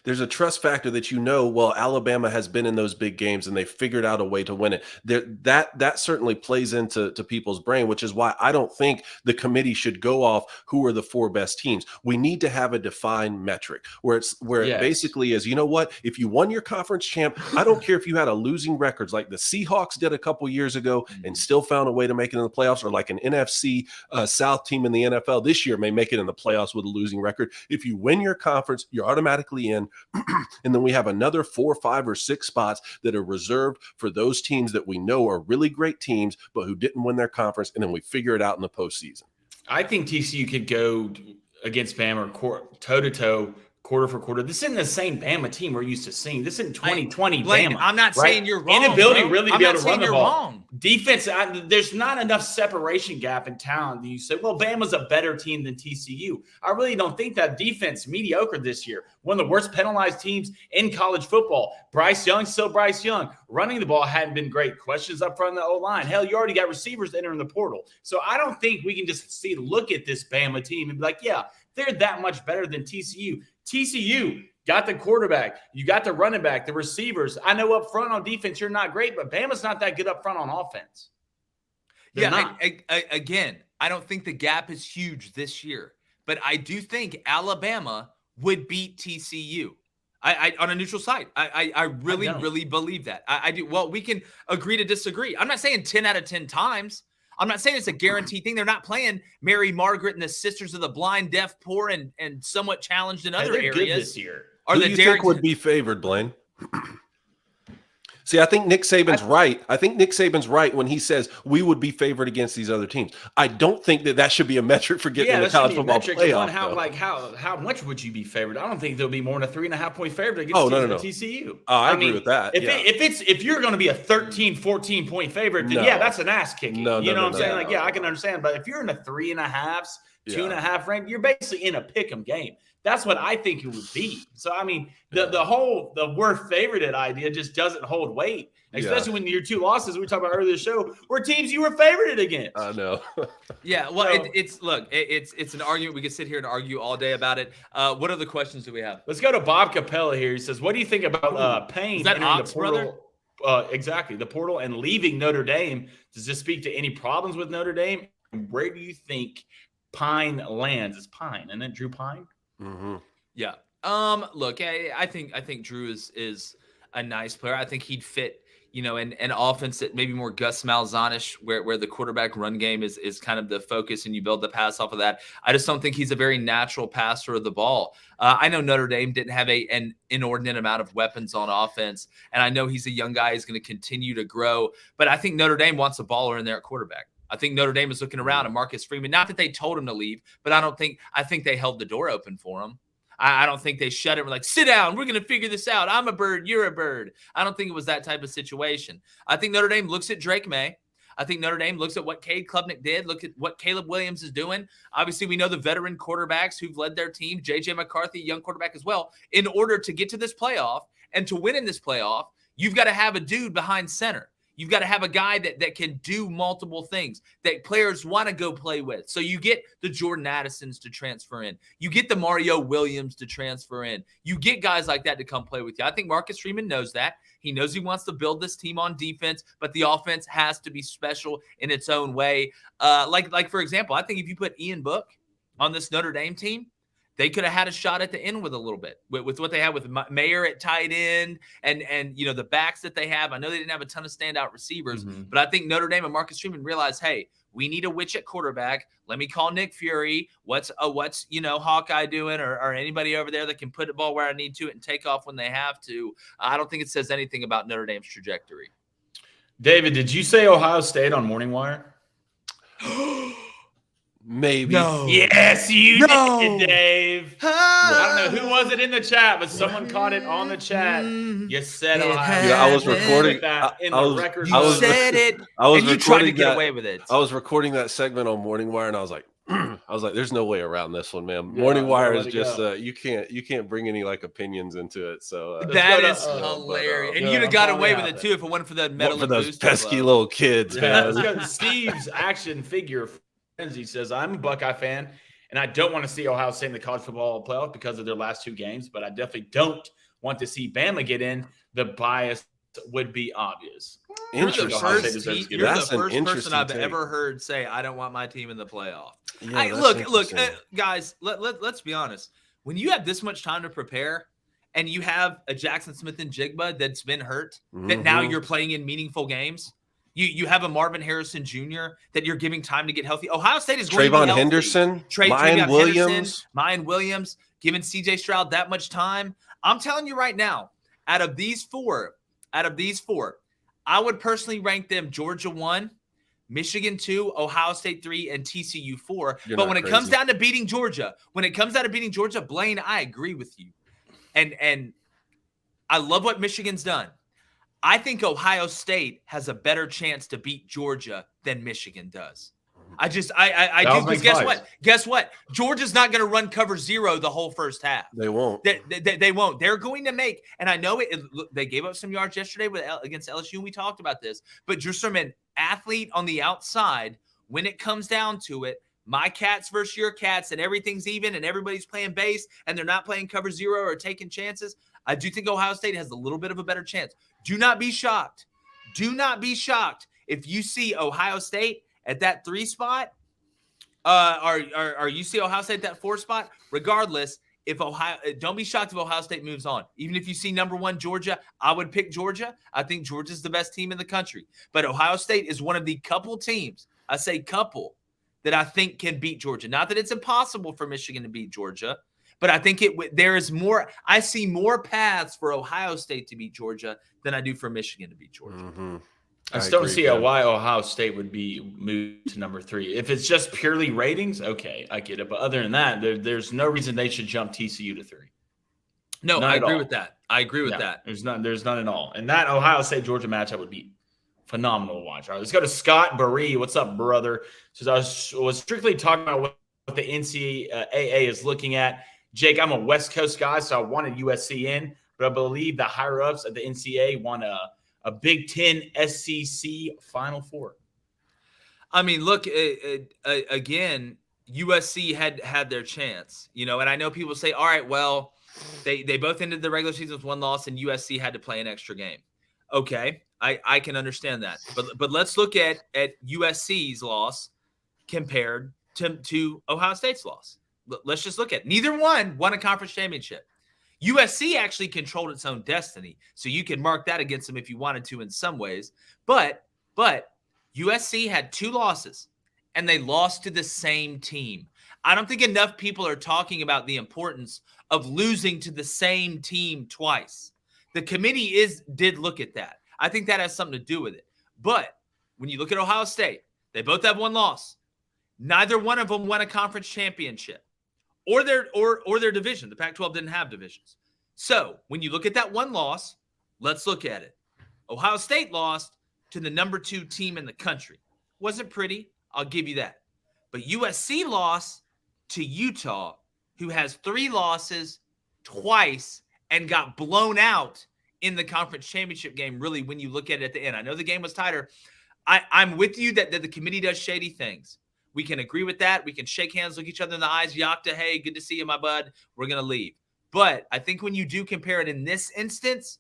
there's a trust factor that, well, Alabama has been in those big games and they figured out a way to win it. That certainly plays into people's brain, which is why I don't think the committee should go off who are the four best teams. We need to have a defined metric where it basically is, you know what? If you won your conference champ, I don't care if you had a losing records like the Seahawks did a couple years ago and still found a way to make it in the playoffs, or like an NFC South team in the NFL this year may make it in the playoffs with a losing record. If you win your conference, you're automatically in. And then we have another 4, 5, or 6 spots that are reserved for those teams that we know are really great teams, but who didn't win their conference. And then we figure it out in the postseason. I think TCU could go against Bama toe-to-toe, quarter for quarter. This isn't the same Bama team we're used to seeing. This isn't 2020 Bama. I'm not saying you're wrong. Inability really to be able to run the ball. Wrong. Defense, there's not enough separation gap in talent that you say, well, Bama's a better team than TCU. I really don't think that. Defense, mediocre this year. One of the worst penalized teams in college football. Bryce Young, still Bryce Young. Running the ball hadn't been great. Questions up front of the O-line. Hell, you already got receivers entering the portal. So I don't think we can just look at this Bama team and be like, yeah, they're that much better than TCU. TCU got the quarterback. You got the running back, the receivers. I know up front on defense, you're not great, but Bama's not that good up front on offense. Again, I don't think the gap is huge this year, but I do think Alabama would beat TCU. I on a neutral site. I really believe that. I do. Well, we can agree to disagree. I'm not saying 10 out of 10 times. I'm not saying it's a guaranteed thing. They're not playing Mary Margaret and the Sisters of the Blind, Deaf, Poor, and somewhat challenged in other areas. Good this year. Who do you think would be favored, Blaine? See, I think Nick Saban's right. I think Nick Saban's right when he says we would be favored against these other teams. I don't think that should be a metric for getting in the college football playoff. How much would you be favored? I don't think there'll be more than a 3.5 point favorite against TCU. Oh, I agree with that. If you're going to be a 13, 14 point favorite, then that's an ass kicking. You know what I'm saying? Like, I can understand. But if you're in the 3.5s, 2.5 range, you're basically in a pick'em game. That's what I think it would be. So, I mean, the we're favorited idea just doesn't hold weight, especially when your 2 losses we talked about earlier in the show were teams you were favorited against. I know. Well, it's an argument. We could sit here and argue all day about it. What other questions do we have? Let's go to Bob Capella here. He says, what do you think about Payne Is that entering Ox, the portal? Exactly, the portal and leaving Notre Dame. Does this speak to any problems with Notre Dame? Where do you think Pine lands? It's Pine, and then Drew Pine. Mm-hmm. Yeah. Look, I think Drew is a nice player. I think he'd fit, an offense that maybe more Gus Malzahn-ish, where the quarterback run game is kind of the focus and you build the pass off of that. I just don't think he's a very natural passer of the ball. I know Notre Dame didn't have an inordinate amount of weapons on offense, and I know he's a young guy. He's going to continue to grow, but I think Notre Dame wants a baller in there at quarterback. I think Notre Dame is looking around at Marcus Freeman. Not that they told him to leave, but I think they held the door open for him. I don't think they shut it. We're like, sit down. We're going to figure this out. I'm a bird. You're a bird. I don't think it was that type of situation. I think Notre Dame looks at Drake May. I think Notre Dame looks at what Cade Klubnik did. Look at what Caleb Williams is doing. Obviously, we know the veteran quarterbacks who've led their team. J.J. McCarthy, young quarterback as well. In order to get to this playoff and to win in this playoff, you've got to have a dude behind center. You've got to have a guy that can do multiple things that players want to go play with. So you get the Jordan Addisons to transfer in. You get the Mario Williams to transfer in. You get guys like that to come play with you. I think Marcus Freeman knows that. He knows he wants to build this team on defense, but the offense has to be special in its own way. Like for example, I think if you put Ian Book on this Notre Dame team, they could have had a shot at the end with a little bit with what they had with Mayer at tight end and the backs that they have. I know they didn't have a ton of standout receivers, but I think Notre Dame and Marcus Freeman realized, hey, we need a witch at quarterback. Let me call Nick Fury. What's Hawkeye doing or anybody over there that can put the ball where I need to and take off when they have to. I don't think it says anything about Notre Dame's trajectory. David, did you say Ohio State on Morning Wire? Maybe. No. Yes, you did, Dave. I don't know who was it in the chat, but someone caught it on the chat. You said Ohio. Yeah, I was recording that in the record. You said it. And you tried to get away with it. I was recording that segment on Morning Wire, and I was like, there's no way around this one, man. Morning Wire is just you can't bring any opinions into it. So that is hilarious. And you'd have got away with it too if it wasn't for the metal for those pesky little kids, man. Let's go. Steve's action figure. He says, I'm a Buckeye fan, and I don't want to see Ohio State in the college football playoff because of their last 2 games, but I definitely don't want to see Bama get in. The bias would be obvious. You're the first person I've ever heard say, I don't want my team in the playoff. Yeah, look, guys, let's be honest. When you have this much time to prepare and you have a Jackson Smith and Jigba that's been hurt, that now you're playing in meaningful games, You have a Marvin Harrison Jr. that you're giving time to get healthy. Ohio State is going to be healthy. Henderson, Mayan Williams, giving C.J. Stroud that much time. I'm telling you right now, out of these four, I would personally rank them Georgia 1, Michigan 2, Ohio State 3, and TCU 4. But when it comes down to beating Georgia, Blaine, I agree with you. And I love what Michigan's done. I think Ohio State has a better chance to beat Georgia than Michigan does. I do. Because guess what? Georgia's not going to run cover 0 the whole first half. They won't. They won't. They're going to make, and I know they gave up some yards yesterday against LSU, and we talked about this. But just from an athlete on the outside, when it comes down to it, my Cats versus your Cats, and everything's even, and everybody's playing base, and they're not playing cover 0 or taking chances. I do think Ohio State has a little bit of a better chance. Do not be shocked. Do not be shocked if you see Ohio State at that 3 spot, or you see Ohio State at that 4 spot. Regardless, don't be shocked if Ohio State moves on. Even if you see number 1 Georgia, I would pick Georgia. I think Georgia's the best team in the country. But Ohio State is one of the couple teams, I say couple, that I think can beat Georgia. Not that it's impossible for Michigan to beat Georgia, But I think there is more. I see more paths for Ohio State to beat Georgia than I do for Michigan to beat Georgia. Mm-hmm. I just don't see why Ohio State would be moved to number 3. If it's just purely ratings, okay, I get it. But other than that, there's no reason they should jump TCU to 3. No, I agree with that. I agree with that. There's none at all. And that Ohio State Georgia matchup would be phenomenal to watch. All right, let's go to Scott Barry. What's up, brother? Says I was strictly talking about what the NCAA is looking at. Jake, I'm a West Coast guy, so I wanted USC in, but I believe the higher ups at the NCAA want a Big Ten SEC Final Four. I mean, look, again, USC had their chance, and I know people say, all right, well, they both ended the regular season with 1 loss and USC had to play an extra game. Okay, I can understand that. But let's look at USC's loss compared to Ohio State's loss. Let's just look at it. Neither one won a conference championship. USC actually controlled its own destiny, so you can mark that against them if you wanted to in some ways. But USC had 2 losses, and they lost to the same team. I don't think enough people are talking about the importance of losing to the same team twice. The committee did look at that. I think that has something to do with it. But when you look at Ohio State, they both have 1 loss. Neither one of them won a conference championship or their division. The Pac-12 didn't have divisions. So when you look at that 1 loss, let's look at it. Ohio State lost to the number 2 team in the country. Wasn't pretty, I'll give you that. But USC lost to Utah, who has 3 losses twice and got blown out in the conference championship game, really, when you look at it at the end. I know the game was tighter. I'm with you that the committee does shady things. We can agree with that. We can shake hands, look each other in the eyes, Yakta, hey, good to see you, my bud. We're going to leave. But I think when you do compare it in this instance,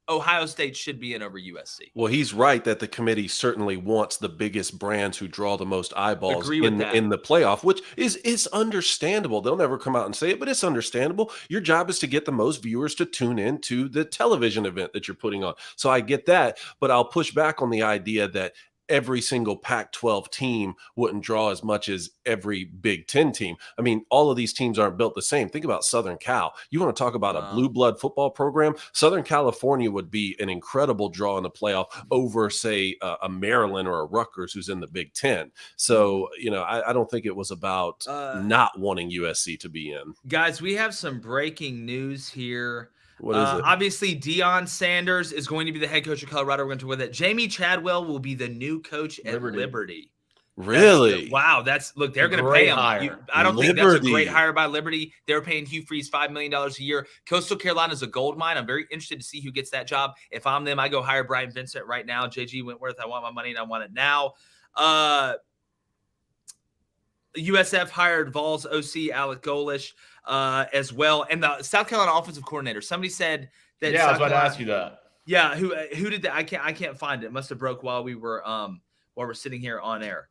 Ohio State should be in over USC. Well, he's right that the committee certainly wants the biggest brands who draw the most eyeballs in the playoff, which is understandable. They'll never come out and say it, but it's understandable. Your job is to get the most viewers to tune in to the television event that you're putting on. So I get that, but I'll push back on the idea that every single Pac-12 team wouldn't draw as much as every Big Ten team. I mean, all of these teams aren't built the same. Think about Southern Cal. You want to talk about a blue blood football program? Southern California would be an incredible draw in the playoff over, say, a Maryland or a Rutgers who's in the Big Ten. So, I don't think it was about not wanting USC to be in. Guys, we have some breaking news here. What is it? Obviously, Deion Sanders is going to be the head coach of Colorado. We're going to with it. Jamie Chadwell will be the new coach at Liberty. Really? Look, they're going to pay him. I don't think that's a great hire by Liberty. They're paying Hugh Freeze $5 million a year. Coastal Carolina is a gold mine. I'm very interested to see who gets that job. If I'm them, I go hire Brian Vincent right now. JG Wentworth, I want my money and I want it now. USF hired Vols OC Alec Golish as well, and the South Carolina offensive coordinator. Somebody said that. Yeah, I was about to ask you that. Yeah, who did that? I can't find it. It must have broke while we're sitting here on air.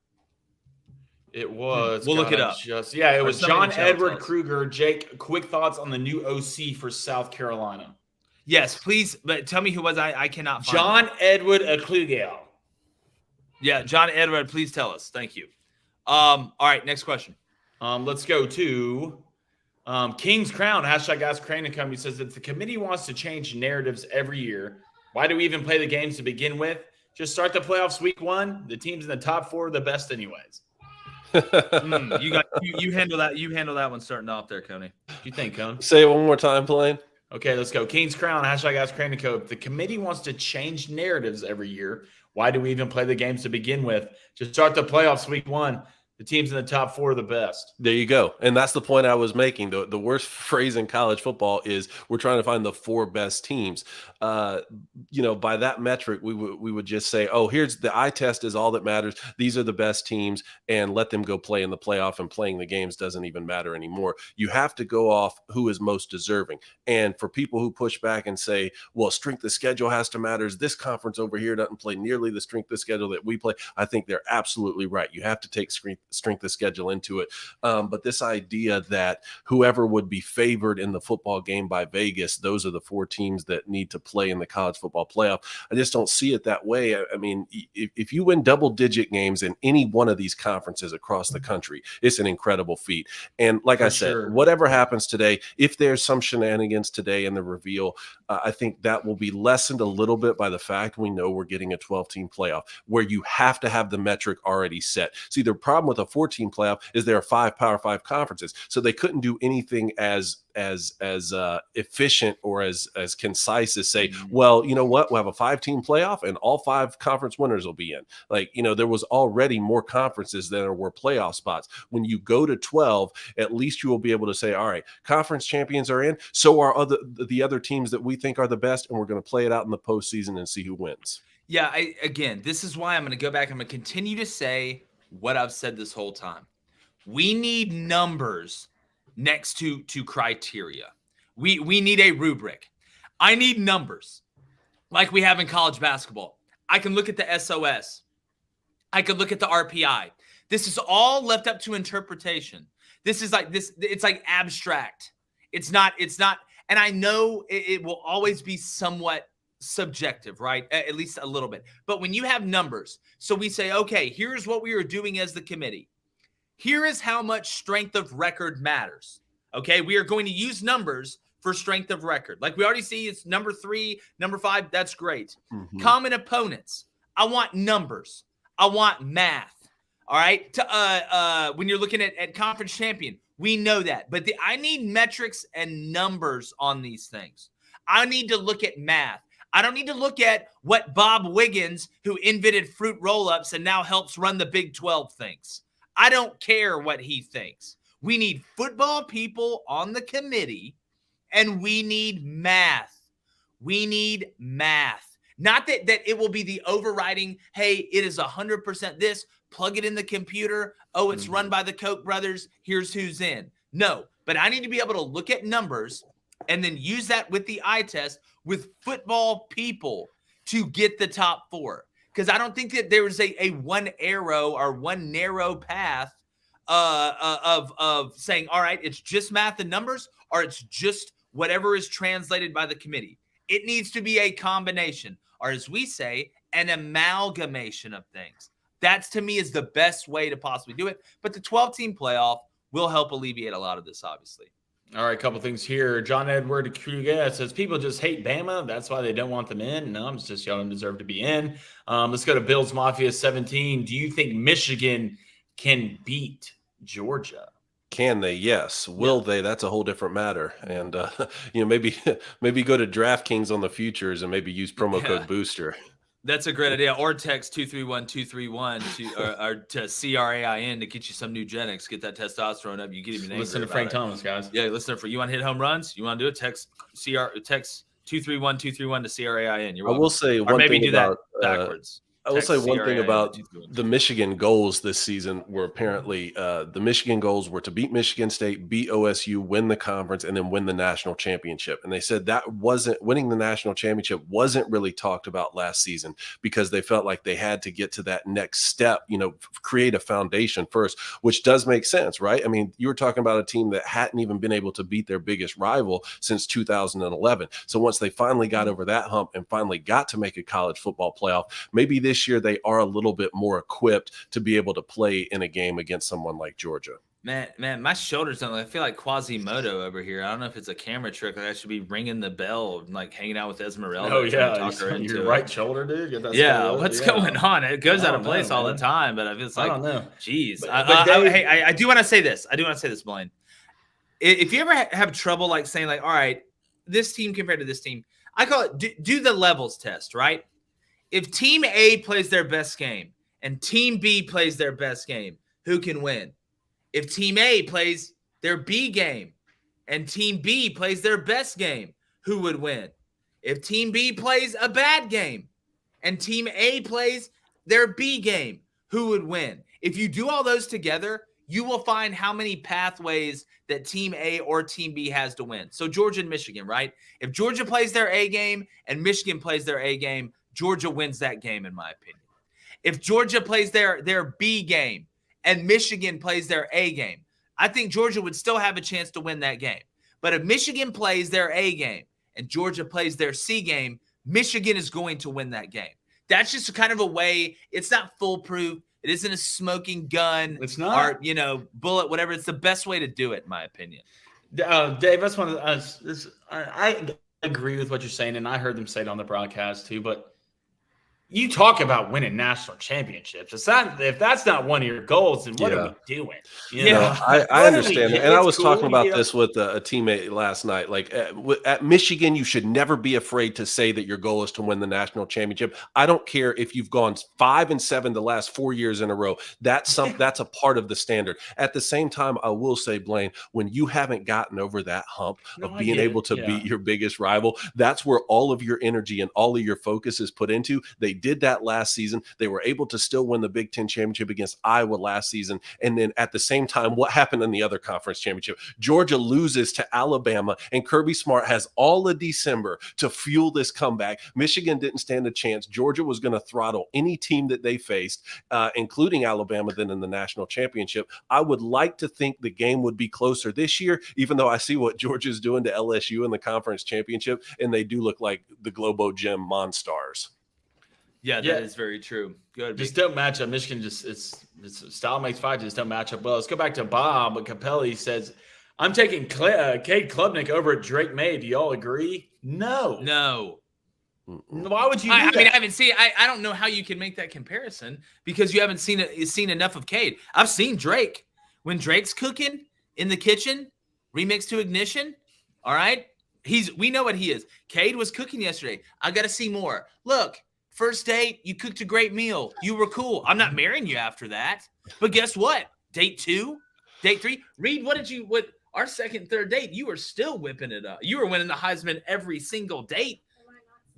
It was. We'll look it up. It was John Edward Kruger. Jake, quick thoughts on the new OC for South Carolina? Yes, please. But tell me who was. I cannot find John Edward Kruger. Yeah, John Edward. Please tell us. Thank you. All right, next question. Let's go to King's Crown. Hashtag Ask Crane and Company says that the committee wants to change narratives every year. Why do we even play the games to begin with? Just start the playoffs week 1. The teams in the top 4 are the best anyways. You handle that. You handle that one starting off there, Coney. What do you think, Cone? Say it one more time, Blaine. Okay, let's go. King's Crown. Hashtag Ask Crane and Co. The committee wants to change narratives every year. Why do we even play the games to begin with? Just start the playoffs week 1. The teams in the top 4 are the best. There you go. And that's the point I was making. The worst phrase in college football is we're trying to find the 4 best teams. By that metric, we would just say, oh, here's the eye test is all that matters. These are the best teams, and let them go play in the playoff, and playing the games doesn't even matter anymore. You have to go off who is most deserving. And for people who push back and say, well, strength of schedule has to matter. This conference over here doesn't play nearly the strength of schedule that we play. I think they're absolutely right. You have to take strength strength of schedule into it. But this idea that whoever would be favored in the football game by Vegas, those are the 4 teams that need to play in the college football playoff. I just don't see it that way. I mean, if you win double-digit games in any one of these conferences across the country, it's an incredible feat. And like I said, whatever happens today, if there's some shenanigans today in the reveal, I think that will be lessened a little bit by the fact we know we're getting a 12-team playoff where you have to have the metric already set. See, the problem with a 14 playoff is there are 5 Power 5 conferences, so they couldn't do anything as efficient or as concise as say, well, you know what, we'll have a 5-team playoff and all 5 conference winners will be in. Like, you know, there was already more conferences than there were playoff spots. When you go to 12, at least you will be able to say, all right, conference champions are in, so are the other teams that we think are the best, and we're going to play it out in the postseason and see who wins. Yeah, again, this is why I'm going to go back. I'm going to continue to say what I've said this whole time. We need numbers next to criteria. We need a rubric. I need numbers like we have in college basketball. I can look at the SOS. I could look at the RPI. This is all left up to interpretation. This is like this. It's like abstract. It's not. And I know it will always be somewhat subjective, right? At least a little bit. But when you have numbers, so we say, okay, here's what we are doing as the committee. Here is how much strength of record matters. Okay, we are going to use numbers for strength of record. Like we already see, it's number 3, number 5. That's great. Common opponents. I want numbers. I want math. All right. When you're looking at conference champion, we know that. But I need metrics and numbers on these things. I need to look at math. I don't need to look at what Bob Wiggins, who invented fruit roll-ups and now helps run the Big 12, thinks. I don't care what he thinks. We need football people on the committee, and we need math. We need math. Not that it will be the overriding, hey, it is 100% this, plug it in the computer. Oh, it's run by the Koch brothers. Here's who's in. No, but I need to be able to look at numbers and then use that with the eye test with football people to get the top 4. Because I don't think that there is a one arrow or one narrow path of saying, all right, it's just math and numbers, or it's just whatever is translated by the committee. It needs to be a combination, or as we say, an amalgamation of things. That's, to me, is the best way to possibly do it. But the 12-team playoff will help alleviate a lot of this, obviously. All right, a couple things here. John Edward Kruger says people just hate Bama. That's why they don't want them in. No, it's just y'all don't deserve to be in. Let's go to Bills Mafia 17. Do you think Michigan can beat Georgia? Can they? Yes. Will they? That's a whole different matter. And maybe go to DraftKings on the futures and maybe use promo code Booster. That's a great idea. Or text 231-231 to CRAIN to get you some Nugenix. Get that testosterone up. You get him your name. Listen to Frank Thomas, guys. Yeah, listen for you want to hit home runs? You want to do it? Text 231-231 to CRAIN. You're welcome. I will say one or maybe thing do about, that backwards. I will say one thing about the Michigan goals this season were apparently the Michigan goals were to beat Michigan State, beat OSU, win the conference, and then win the national championship. And they said that winning the national championship wasn't really talked about last season because they felt like they had to get to that next step, create a foundation first, which does make sense, right? I mean, you were talking about a team that hadn't even been able to beat their biggest rival since 2011. So once they finally got over that hump and finally got to make a college football playoff, maybe this year they are a little bit more equipped to be able to play in a game against someone like Georgia. Man, my shoulders don't. I feel like Quasimodo over here. I don't know if it's a camera trick. Like I should be ringing the bell, like hanging out with Esmeralda. Oh yeah, your right shoulder, dude. What's going on? It goes out of place all the time. But I feel like, I don't know. Geez, I do want to say this. Blaine. If you ever have trouble like saying like, all right, this team compared to this team, I call it do the levels test, right? If Team A plays their best game and Team B plays their best game, who can win? If Team A plays their B game and Team B plays their best game, who would win? If Team B plays a bad game and Team A plays their B game, who would win? If you do all those together, you will find how many pathways that Team A or Team B has to win. So Georgia and Michigan, right? If Georgia plays their A game and Michigan plays their A game, Georgia wins that game, in my opinion. If Georgia plays their B game and Michigan plays their A game, I think Georgia would still have a chance to win that game. But if Michigan plays their A game and Georgia plays their C game, Michigan is going to win that game. That's just kind of a way. It's not foolproof. It isn't a smoking gun. It's not. Or, bullet, whatever. It's the best way to do it, in my opinion. Dave, that's one of the, I agree with what you're saying, and I heard them say it on the broadcast too, but you talk about winning national championships. If that's not one of your goals, then what are we doing? I understand that. And I was talking about this with a teammate last night. Like at Michigan, you should never be afraid to say that your goal is to win the national championship. I don't care if you've gone 5-7 the last 4 years in a row. That's a part of the standard. At the same time, I will say, Blaine, when you haven't gotten over that hump of being able to beat your biggest rival, that's where all of your energy and all of your focus is put into. They did that last season. They were able to still win the Big Ten championship against Iowa last season. And then at the same time, what happened in the other conference championship? Georgia loses to Alabama, and Kirby Smart has all of December to fuel this comeback. Michigan didn't stand a chance. Georgia was going to throttle any team that they faced, including Alabama, then in the national championship. I would like to think the game would be closer this year, even though I see what Georgia's doing to LSU in the conference championship, and they do look like the Globo Gym Monstars. Yeah, that is very true. Good. Just don't match up. Michigan it's style makes fight. Just don't match up well. Let's go back to Bob. Capelli says, I'm taking Cade Klubnik over at Drake May. Do y'all agree? No. Why would you do that? I mean, I haven't seen. I don't know how you can make that comparison because you haven't seen enough of Cade. I've seen Drake. When Drake's cooking in the kitchen, remix to Ignition. All right, we know what he is. Cade was cooking yesterday. I got to see more. Look. First date, you cooked a great meal. You were cool. I'm not marrying you after that. But guess what? Date 2, date 3. Reed, what our second, third date, you were still whipping it up. You were winning the Heisman every single date.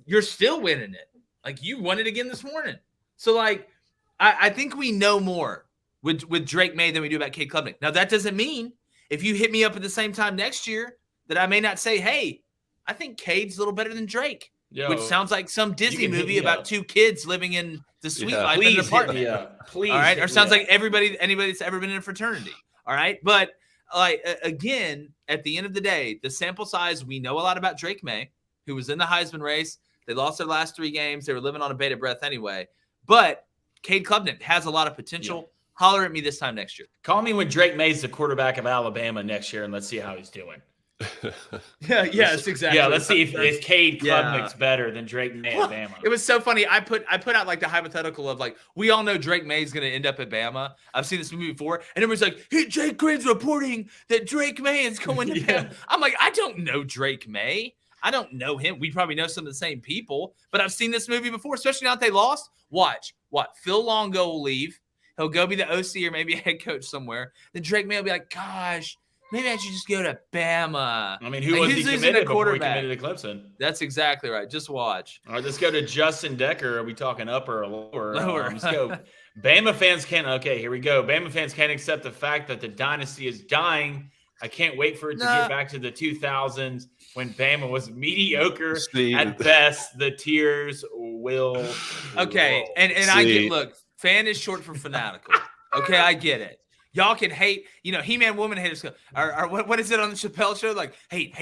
You're still winning it. Like you won it again this morning. So I think we know more with Drake May than we do about Cade Klubnik. Now that doesn't mean if you hit me up at the same time next year that I may not say, hey, I think Cade's a little better than Drake. Which sounds like some Disney movie about two kids living in the sweet life in an apartment. Please. All right. Or sounds like anybody that's ever been in a fraternity. All right. But again, at the end of the day, the sample size, we know a lot about Drake May, who was in the Heisman race. They lost their last 3 games. They were living on a bated breath anyway. But Cade Klubnik has a lot of potential. Yeah. Holler at me this time next year. Call me when Drake May's the quarterback of Alabama next year, and let's see how he's doing. Yes, exactly. Yeah, let's see if Cade Klubnik's better than Drake May at Bama. It was so funny. I put out like the hypothetical of like, we all know Drake May is going to end up at Bama. I've seen this movie before, and everyone's like, hey, Jake Green's reporting that Drake May is going to Bama. I'm like, I don't know Drake May. I don't know him. We probably know some of the same people, but I've seen this movie before, especially now that they lost. Watch. What? Phil Longo will leave. He'll go be the OC or maybe a head coach somewhere. Then Drake May will be like, gosh, maybe I should just go to Bama. I mean, who was he committed before he committed to Clemson? That's exactly right. Just watch. All right, let's go to Justin Decker. Are we talking upper or lower? Let's go. Bama fans can't. Okay, here we go. Bama fans can't accept the fact that the dynasty is dying. I can't wait for it to get back to the 2000s when Bama was mediocre at best. The tears will. Okay, roll. and I get, look, fan is short for fanatical. Okay, I get it. Y'all can hate, He-Man woman haters. Or what is it on the Chappelle show? Like hate.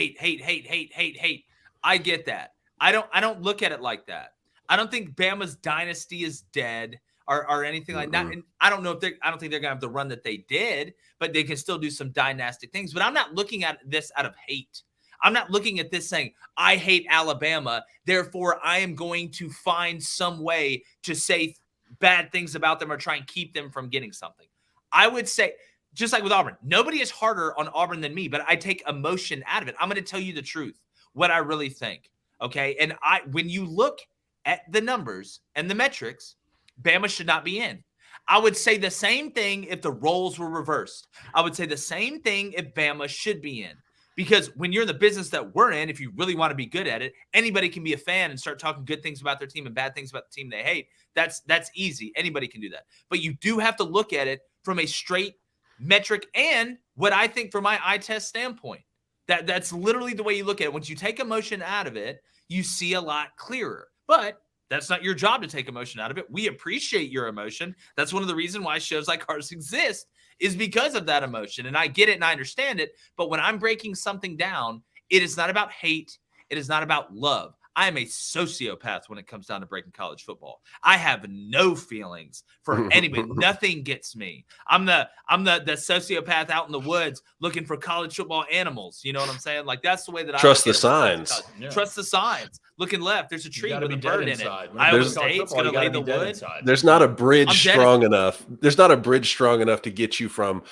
I get that. I don't look at it like that. I don't think Bama's dynasty is dead or anything like that. And I don't think they're gonna have the run that they did, but they can still do some dynastic things. But I'm not looking at this out of hate. I'm not looking at this saying I hate Alabama, therefore I am going to find some way to say bad things about them or try and keep them from getting something. I would say, just like with Auburn, nobody is harder on Auburn than me, but I take emotion out of it. I'm going to tell you the truth, what I really think, okay? And when you look at the numbers and the metrics, Bama should not be in. I would say the same thing if the roles were reversed. I would say the same thing if Bama should be in. Because when you're in the business that we're in, if you really want to be good at it, anybody can be a fan and start talking good things about their team and bad things about the team they hate. That's easy. Anybody can do that. But you do have to look at it from a straight metric and what I think from my eye test standpoint. That's literally the way you look at it. Once you take emotion out of it, you see a lot clearer. But That's not your job to take emotion out of it. We appreciate your emotion. That's one of the reasons why shows like ours exist, is because of that emotion. And I get it and I understand it. But when I'm breaking something down, it is not about hate. It is not about love. I am a sociopath when it comes down to breaking college football. I have no feelings for anybody. Nothing gets me. I'm the sociopath out in the woods looking for college football animals. You know what I'm saying? Like, that's the way that Trust I the signs. Yeah. Trust the signs. Looking left, there's a tree with a bird in it. Iowa Iowa State's going to lay the wood. There's not a bridge strong enough. There's not a bridge strong enough to get you from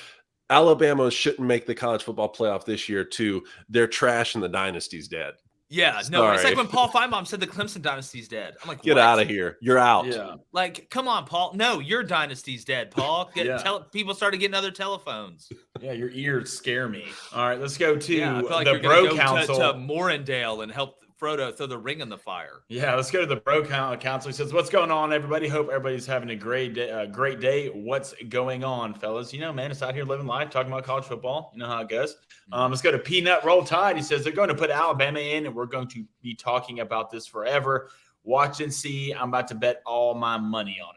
Alabama shouldn't make the college football playoff this year to they're trash and the dynasty's dead. Yeah, no, it's like when Paul Feinbaum said the Clemson dynasty's dead. I'm like, get out of here. You're out. Yeah. Like, come on, Paul. No, your dynasty's dead, Paul. People started getting other telephones. Yeah, your ears scare me. All right, let's go to I feel like the you're Bro go Council. To Morindale and help Frodo throw the ring in the fire. Yeah, let's go to the Bro Council. He says, "What's going on, everybody? Hope everybody's having a great day. What's going on, fellas? You know, man, it's out here living life, talking about college football. You know how it goes. Let's go to Peanut Roll Tide. He says they're going to put Alabama in, and we're going to be talking about this forever. Watch and see. I'm about to bet all my money on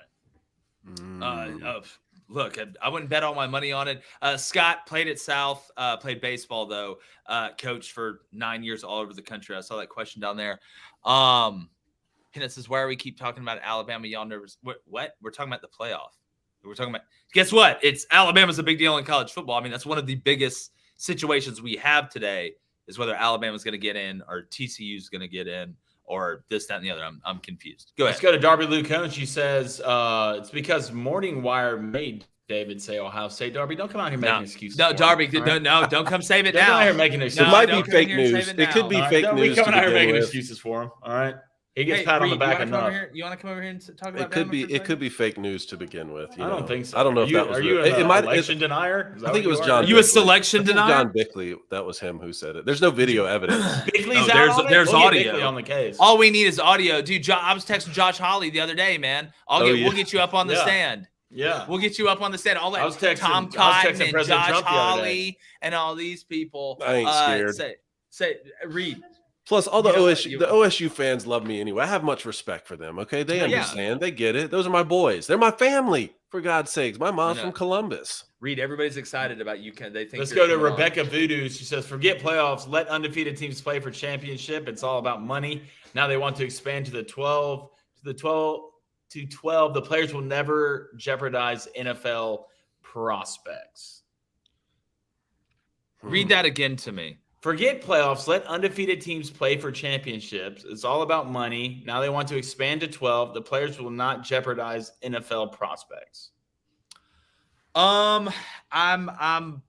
it." Look, I wouldn't bet all my money on it. Scott played at South, played baseball, though, coached for 9 years all over the country. I saw that question down there. Peanut says, why are we keep talking about Alabama? Y'all nervous? What? We're talking about the playoff. We're talking about – guess what? It's Alabama's a big deal in college football. I mean, that's one of the biggest situations we have today is whether Alabama's going to get in or TCU's going to get in. Or this, that, and the other. I'm confused. Go ahead. Let's go to Darby Lou Cohn. She says it's because Morning Wire made David say Ohio State. Darby, don't come out here making excuses. No, Darby, no, don't come save it now. Don't come out here making excuses. It might be fake news. It could be fake news. Don't come out here making excuses for him. All right. He gets pat on the back enough. You want to come over here and talk about it could be fake news to begin with. I don't think so. I don't know if that was. Are you an election denier? I think it was John. You a selection denier? John Bickley. That was him who said it. There's no video evidence. Bickley's out. There's audio on the case. All we need is audio, dude. I was texting Josh Hawley the other day, man. We'll get you up on the stand. Yeah, we'll get you up on the stand. I was texting Tom Cotton and President Josh Trump Hawley and all these people. I ain't scared. Read. Plus, all the OSU fans love me anyway. I have much respect for them. Okay, they understand. They get it. Those are my boys. They're my family. For God's sakes, my mom's from Columbus. Reed, everybody's excited about you. They think. Let's go to Rebecca Voodoo. She says, "Forget playoffs. Let undefeated teams play for championship. It's all about money. Now they want to expand to the 12. The players will never jeopardize NFL prospects." Read that again to me. Forget playoffs. Let undefeated teams play for championships. It's all about money. Now they want to expand to 12. The players will not jeopardize NFL prospects. I'm a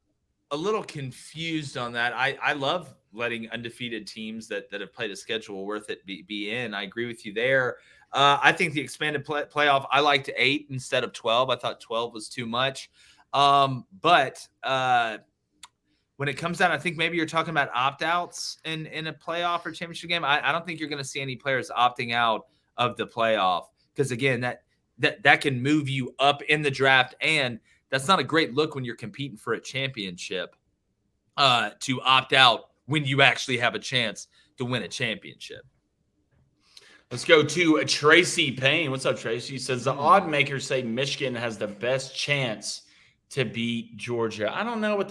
little confused on that. I love letting undefeated teams that have played a schedule worth it be in. I agree with you there. I think the expanded playoff, I liked 8 instead of 12. I thought 12 was too much. But when it comes down, I think maybe you're talking about opt-outs in a playoff or championship game. I don't think you're going to see any players opting out of the playoff because, again, that can move you up in the draft, and that's not a great look when you're competing for a championship to opt out when you actually have a chance to win a championship. Let's go to Tracy Payne. What's up, Tracy? He says, the odd makers say Michigan has the best chance to beat Georgia. I don't know what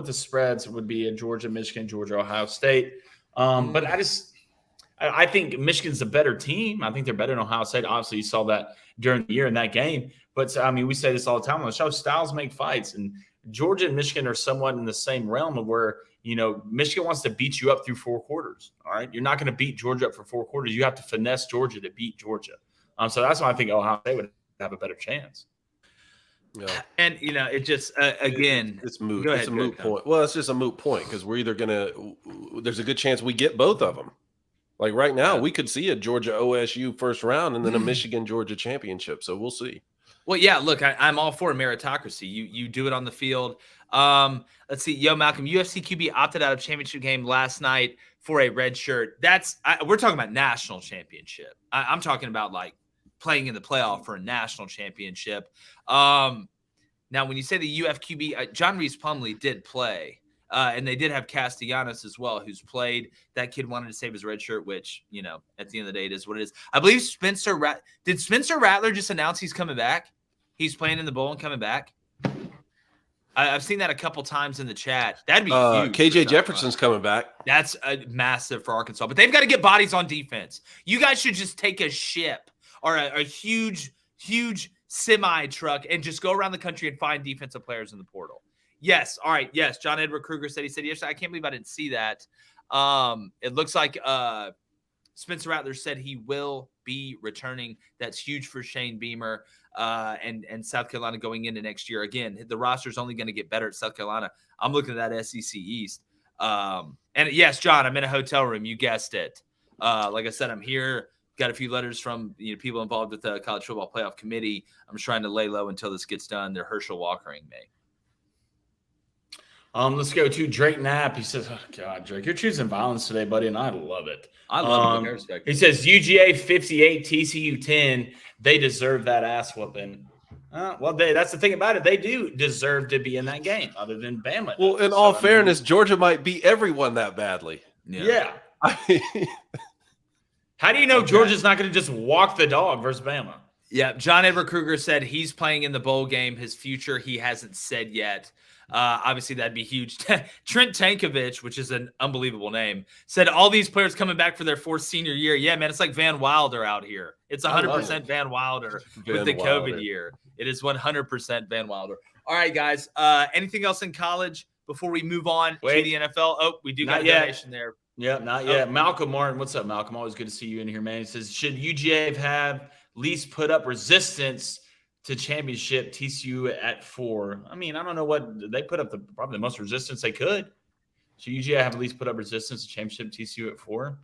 the spreads would be at Georgia, Michigan, Georgia, Ohio State. But I think Michigan's a better team. I think they're better than Ohio State. Obviously, you saw that during the year in that game. But I mean, we say this all the time on the show. Styles make fights, and Georgia and Michigan are somewhat in the same realm of where Michigan wants to beat you up through 4 quarters. All right, you're not going to beat Georgia up for 4 quarters. You have to finesse Georgia to beat Georgia. So that's why I think Ohio State would have a better chance. Yeah. And it just again, it's moot. Go ahead, it's a moot point. Well, it's just a moot point because we're either there's a good chance we get both of them. Like right now, we could see a Georgia OSU first round and then a Michigan Georgia championship. So we'll see. Well, yeah. Look, I'm all for meritocracy. You do it on the field. Let's see. Yo, Malcolm, UFC QB opted out of championship game last night for a red shirt. We're talking about national championship. I'm talking about like playing in the playoff for a national championship. Now, when you say the UFQB, John Reese Plumlee did play And they did have Castellanos as well, who's played. That kid wanted to save his red shirt, which, at the end of the day, it is what it is. I believe did Spencer Rattler just announce he's coming back? He's playing in the bowl and coming back? I've seen that a couple times in the chat. That'd be huge. KJ Jefferson's coming back. That's massive for Arkansas. But they've got to get bodies on defense. You guys should just take a ship or a huge, huge semi-truck and just go around the country and find defensive players in the portal. Yes. All right. Yes. John Edward Kruger said yesterday. I can't believe I didn't see that. It looks like Spencer Rattler said he will be returning. That's huge for Shane Beamer and South Carolina going into next year. Again, the roster is only going to get better at South Carolina. I'm looking at that SEC East. And yes, John, I'm in a hotel room. You guessed it. Like I said, I'm here. Got a few letters from people involved with the College Football Playoff Committee. I'm just trying to lay low until this gets done. They're Herschel Walkering me. Let's go to Drake Knapp. He says, "Oh God, Drake, you're choosing violence today, buddy, and I love it. I love it. I respect it." He says UGA 58, TCU 10. They deserve that ass whooping. That's the thing about it. They do deserve to be in that game, other than Bama. Well, in all fairness, Georgia might beat everyone that badly. Yeah. How do you know Georgia's not going to just walk the dog versus Bama? Yeah, John Edward Kruger said he's playing in the bowl game. His future, he hasn't said yet. Obviously, that'd be huge. Trent Tankovich, which is an unbelievable name, said all these players coming back for their fourth senior year. Yeah, man, it's like Van Wilder out here. It's 100% Van Wilder with the COVID year. It is 100% Van Wilder. All right, guys. Anything else in college before we move on to the NFL? Oh, we do got a donation there. Yeah, not yet. Malcolm Martin, what's up, Malcolm? Always good to see you in here, man. He says, should UGA have least put up resistance to championship, TCU at 4? I mean, I don't know what they put up probably the most resistance they could. Should UGA have at least put up resistance to championship, TCU at 4?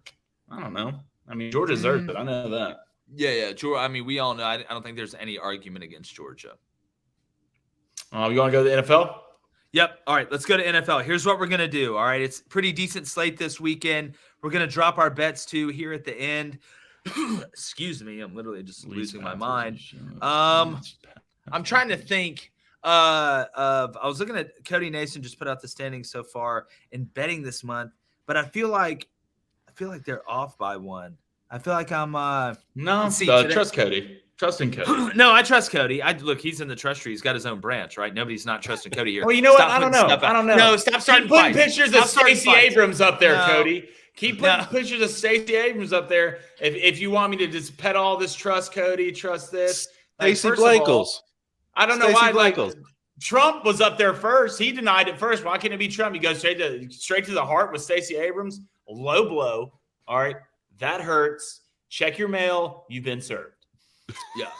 I don't know. I mean, Georgia deserves it. I know that. Yeah. Georgia. I mean, we all know. I don't think there's any argument against Georgia. You want to go to the NFL? Yep. All right, let's go to NFL. Here's what we're going to do. All right, it's a pretty decent slate this weekend. We're going to drop our bets too here at the end. Excuse me. I'm literally just losing my mind. I'm trying to think I was looking at Cody Nason just put out the standings so far in betting this month, but I feel like they're off by one. I feel like I'm trust Cody. Trusting Cody. No, I trust Cody. Look, he's in the trust tree. He's got his own branch, right? Nobody's not trusting Cody here. Well, you know what? I don't know. No, stop starting putting pictures of Stacey Abrams up there, Cody. Keep putting pictures of Stacey Abrams up there. If you want me to just pet all this trust, Cody, trust this. Stacey Blankles. I don't know why. Like, Trump was up there first. He denied it first. Why can't it be Trump? He goes straight to the heart with Stacey Abrams. Low blow. All right, that hurts. Check your mail. You've been served. Yeah.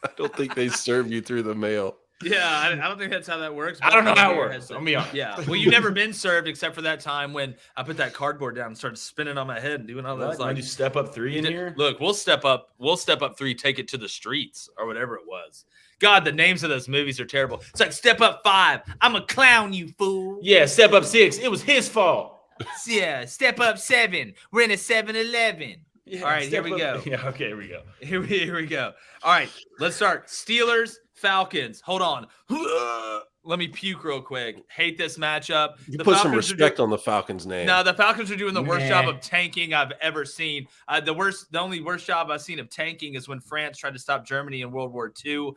I don't think they serve you through the mail. Yeah, I don't think that's how that works. I don't know how it works. I'll be honest. Yeah. Well, you've never been served except for that time when I put that cardboard down and started spinning on my head and doing all those. Like, you step up 3 in here? Look, we'll step up 3, take it to the streets or whatever it was. God, the names of those movies are terrible. It's like Step Up 5. I'm a clown, you fool. Yeah, Step Up 6. It was his fault. Yeah, Step Up 7. We're in a 7-Eleven. Yeah, all right, here we go. Yeah, okay, here we go. Here we go. All right, let's start. Steelers, Falcons. Hold on. Let me puke real quick. Hate this matchup. You put some respect on the Falcons' name. No, the Falcons are doing the worst job of tanking I've ever seen. The only worst job I've seen of tanking is when France tried to stop Germany in World War II.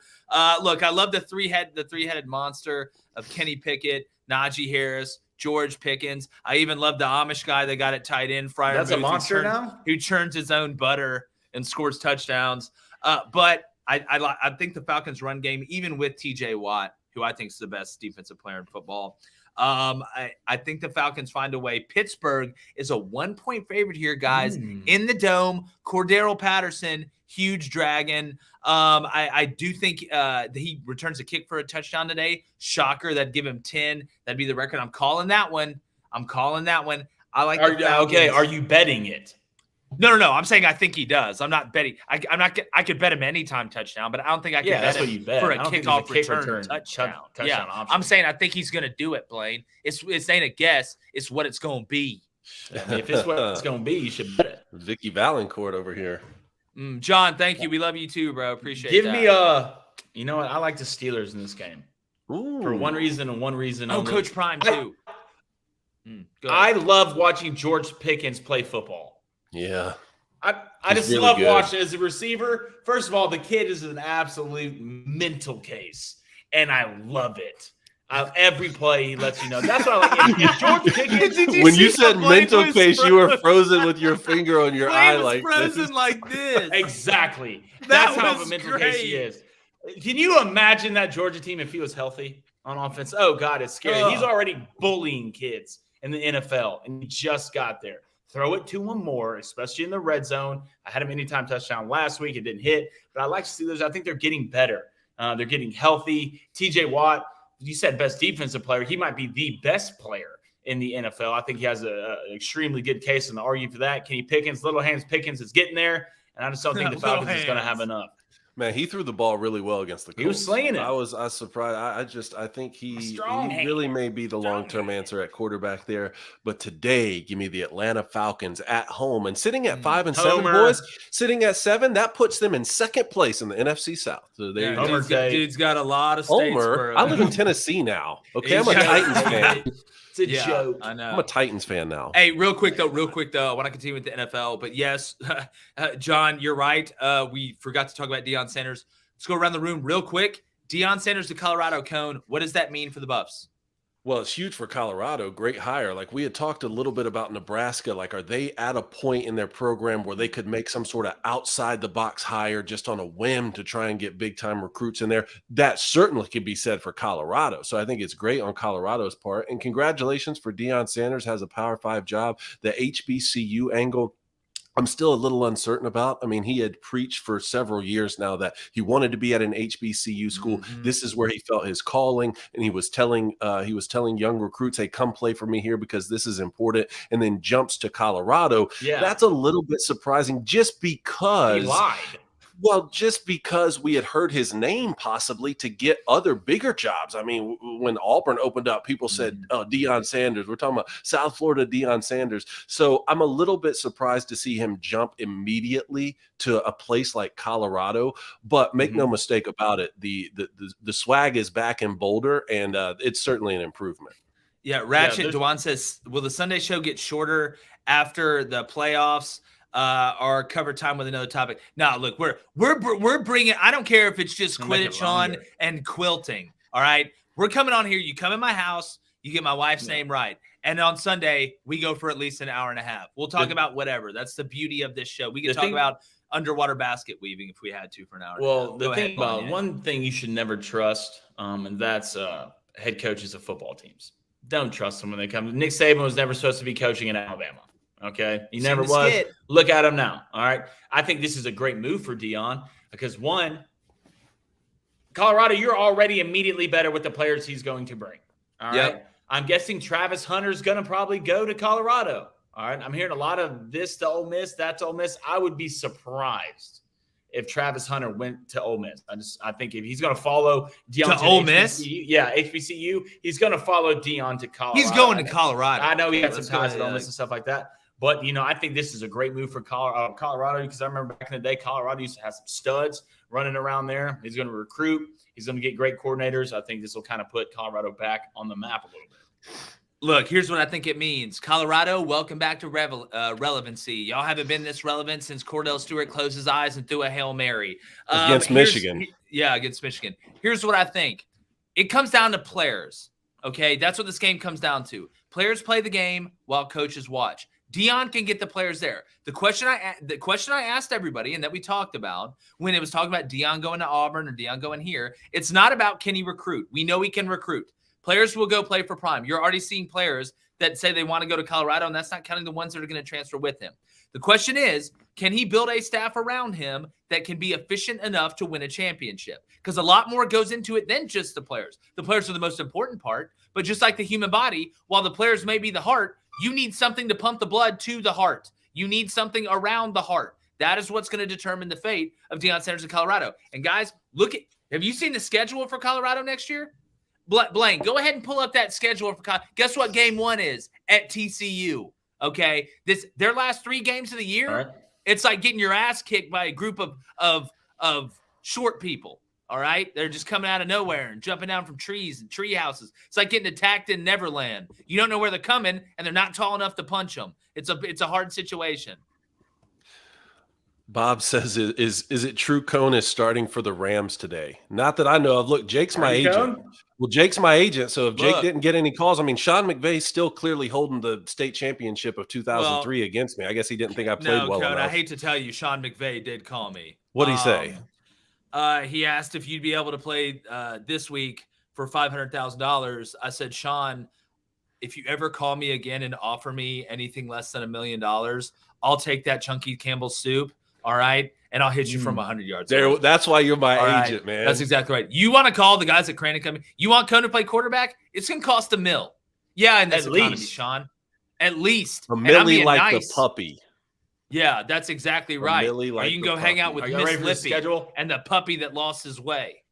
Look, I love the three-headed monster of Kenny Pickett, Najee Harris, George Pickens. I even love the Amish guy that got it tight in. Fryer That's Booth, a monster now? Who churns his own butter and scores touchdowns. But I think the Falcons' run game, even with T.J. Watt, who I think is the best defensive player in football, I think the Falcons find a way. Pittsburgh is a 1-point favorite here, guys. In the Dome, Cordero Patterson, huge dragon. I do think he returns a kick for a touchdown today. Shocker, that'd give him 10. That'd be the record. I'm calling that one. I like. Okay, are you betting it? No. I'm saying I think he does. I'm not betting. I could bet him anytime touchdown, but I don't think I can bet him what you bet. for a kickoff return touchdown. Option. I'm saying I think he's going to do it, Blaine. It ain't a guess. It's what it's going to be. I mean, if it's what it's going to be, you should bet it. Vicky Valancourt over here. John, thank you. We love you too, bro. Appreciate it. Give me you know what? I like the Steelers in this game. for one reason and one reason only. Coach Prime too. I love watching George Pickens play football. Yeah. I just really love good. watching as a receiver. First of all, the kid is an absolute mental case, and I love it. Every play he lets you know. That's what I like. If George Pickens, When you said mental case, you were frozen with your finger on your eye like frozen this. like this. Exactly. That's how of a was mental great. case he is. Can you imagine that Georgia team if he was healthy on offense? Oh, God, it's scary. He's already bullying kids in the NFL, and he just got there. Throw it to him more, especially in the red zone. I had him anytime touchdown last week. It didn't hit, but I like Steelers. I think they're getting better. They're getting healthy. TJ Watt, you said best defensive player. He might be the best player in the NFL. I think he has an extremely good case and to argue for that. Kenny Pickens, Little Hands Pickens is getting there, and I just don't think the Falcons is going to have enough. Man, he threw the ball really well against the Colts. He was slinging it. I was surprised. I think he hand. really may be the long-term answer at quarterback there. But today, give me the Atlanta Falcons at home and sitting at 5-7, boys. Sitting at 7, that puts them in second place in the NFC South. So there you go. Dude's got a lot of states. Homer, I live in Tennessee now. Okay, I'm a Titans fan. It's a joke. I know. I'm a Titans fan now. Hey, real quick though, I want to continue with the NFL. But yes, John, you're right. We forgot to talk about Deion Sanders. Let's go around the room real quick. Deion Sanders to Colorado Cone. What does that mean for the Buffs? Well, it's huge for Colorado. Great hire. Like we had talked a little bit about Nebraska. Like, are they at a point in their program where they could make some sort of outside the box hire just on a whim to try and get big time recruits in there? That certainly could be said for Colorado. So I think it's great on Colorado's part. And congratulations for Deion Sanders, has a Power 5 job. The HBCU angle, I'm still a little uncertain about. I mean, he had preached for several years now that he wanted to be at an HBCU school. Mm-hmm. This is where he felt his calling, and he was telling young recruits, "Hey, come play for me here because this is important." And then jumps to Colorado. Yeah, that's a little bit surprising, just because he lied. Well, just because we had heard his name possibly to get other bigger jobs. I mean, when Auburn opened up, people said, "Oh, Deion Sanders." We're talking about South Florida Deion Sanders. So I'm a little bit surprised to see him jump immediately to a place like Colorado. But make no mistake about it, the swag is back in Boulder, and it's certainly an improvement. Yeah, Ratchet Dewan says, will the Sunday show get shorter after the playoffs? Our cover time with another topic. No, look, we're bringing. I don't care if it's just Quidditch on and quilting. All right, we're coming on here. You come in my house, you get my wife's name right, and on Sunday we go for at least an hour and a half. We'll talk about whatever. That's the beauty of this show. We can talk about underwater basket weaving if we had to for an hour. Well, the thing about one thing you should never trust, and that's head coaches of football teams. Don't trust them when they come. Nick Saban was never supposed to be coaching in Alabama. Okay, he never was. Look at him now. All right, I think this is a great move for Deion because one, Colorado, you're already immediately better with the players he's going to bring. All right, I'm guessing Travis Hunter's going to probably go to Colorado. All right, I'm hearing a lot of this to Ole Miss, that to Ole Miss. I would be surprised if Travis Hunter went to Ole Miss. I think if he's going to follow Deion to Ole Miss, HBCU, he's going to follow Deion to Colorado. He's going to Colorado. I know he had some ties at Ole Miss and stuff like that. But, I think this is a great move for Colorado because I remember back in the day, Colorado used to have some studs running around there. He's going to recruit. He's going to get great coordinators. I think this will kind of put Colorado back on the map a little bit. Look, here's what I think it means. Colorado, welcome back to relevancy. Y'all haven't been this relevant since Cordell Stewart closed his eyes and threw a Hail Mary. Against Michigan. Yeah, against Michigan. Here's what I think. It comes down to players, okay? That's what this game comes down to. Players play the game while coaches watch. Deion can get the players there. The question I asked everybody and that we talked about when it was talking about Deion going to Auburn or Deion going here, it's not about can he recruit. We know he can recruit. Players will go play for Prime. You're already seeing players that say they want to go to Colorado, and that's not counting the ones that are going to transfer with him. The question is, can he build a staff around him that can be efficient enough to win a championship? Because a lot more goes into it than just the players. The players are the most important part, but just like the human body, while the players may be the heart, you need something to pump the blood to the heart. You need something around the heart. That is what's going to determine the fate of Deion Sanders in Colorado. And guys, have you seen the schedule for Colorado next year? Blaine, go ahead and pull up that schedule for Colorado. Guess what game 1 is? At TCU. Okay, their last 3 games of the year, It's like getting your ass kicked by a group of short people. All right, they're just coming out of nowhere and jumping down from trees and tree houses. It's like getting attacked in Neverland. You don't know where they're coming, and they're not tall enough to punch them. It's a hard situation. Bob says, "Is it true Cone is starting for the Rams today?" Not that I know of. Look, Jake's my agent. Cone? Well, Jake's my agent, so if Jake didn't get any calls, I mean, Sean McVay's still clearly holding the state championship of 2003 against me. I guess he didn't think I played well Cone, enough. I hate to tell you, Sean McVay did call me. What'd he say? He asked if you'd be able to play this week for $500,000. I said, Sean, if you ever call me again and offer me anything less than $1 million, I'll take that Chunky Campbell soup. All right. And I'll hit you from 100 yards. That's why you're my agent, man. That's exactly right. You want to call the guys at Crandon Company? You want Cone to play quarterback? It's going to cost $1 million. Yeah, in this economy, Sean. At least. $1 million like the puppy. Yeah, that's exactly right. Or you can go hang out with Miss Lippy and the puppy that lost his way.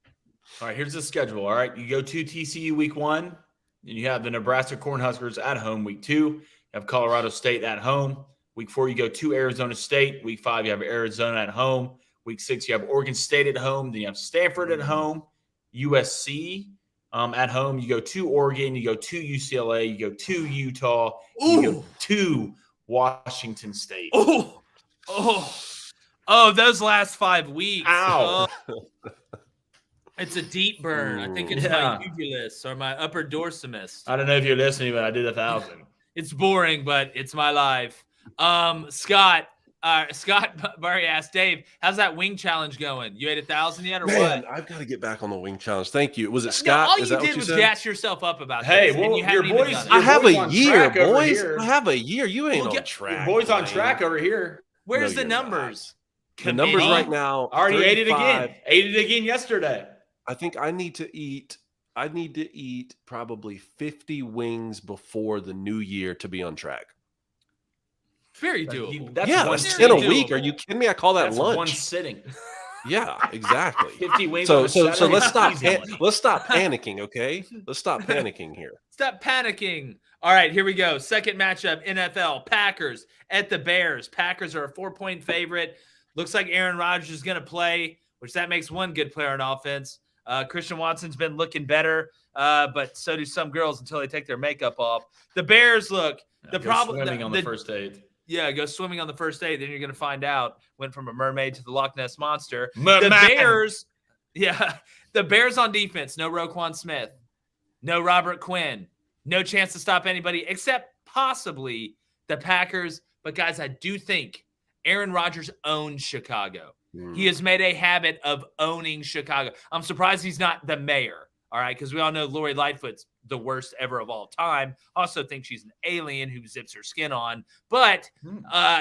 All right, here's the schedule. All right, you go to TCU week 1, and you have the Nebraska Cornhuskers at home week 2. You have Colorado State at home. Week 4, you go to Arizona State. Week 5, you have Arizona at home. Week 6, you have Oregon State at home. Then you have Stanford at home, USC at home. You go to Oregon. You go to UCLA. You go to Utah. You go to Washington State. Those last 5 weeks. Ow. It's a deep burn. I think it's my uvulus or my upper dorsimus. I don't know if you're listening, but I did 1,000. It's boring, but it's my life. Scott Murray asked Dave, how's that wing challenge going? You ate 1,000 yet or what? I've got to get back on the wing challenge. Thank you. Was it Scott? All you did was gas yourself up about this. Hey, well, your boys, I have a year, boys. I have a year. You ain't on track. Your boys on track over here. Where's the numbers? The numbers right now. Already 35. Ate it again. Ate it again yesterday. I think I need to eat probably 50 wings before the new year to be on track. Very doable. That's 10 a week. Are you kidding me? I call that lunch. One sitting. Yeah, exactly. 50 wings. So let's stop panicking, okay? Let's stop panicking here. Stop panicking. All right, here we go. Second matchup, NFL. Packers at the Bears. Packers are a 4-point favorite. Looks like Aaron Rodgers is going to play, which that makes one good player on offense. Christian Watson's been looking better, but so do some girls until they take their makeup off. The Bears look. The problem swimming on the first date. Yeah, go swimming on the first date. Then you're going to find out. Went from a mermaid to the Loch Ness Monster. The Bears on defense. No Roquan Smith. No Robert Quinn. No chance to stop anybody except possibly the Packers. But, guys, I do think Aaron Rodgers owns Chicago. He has made a habit of owning Chicago. I'm surprised he's not the mayor, all right, because we all know Lori Lightfoot's the worst ever of all time. Also think she's an alien who zips her skin on. But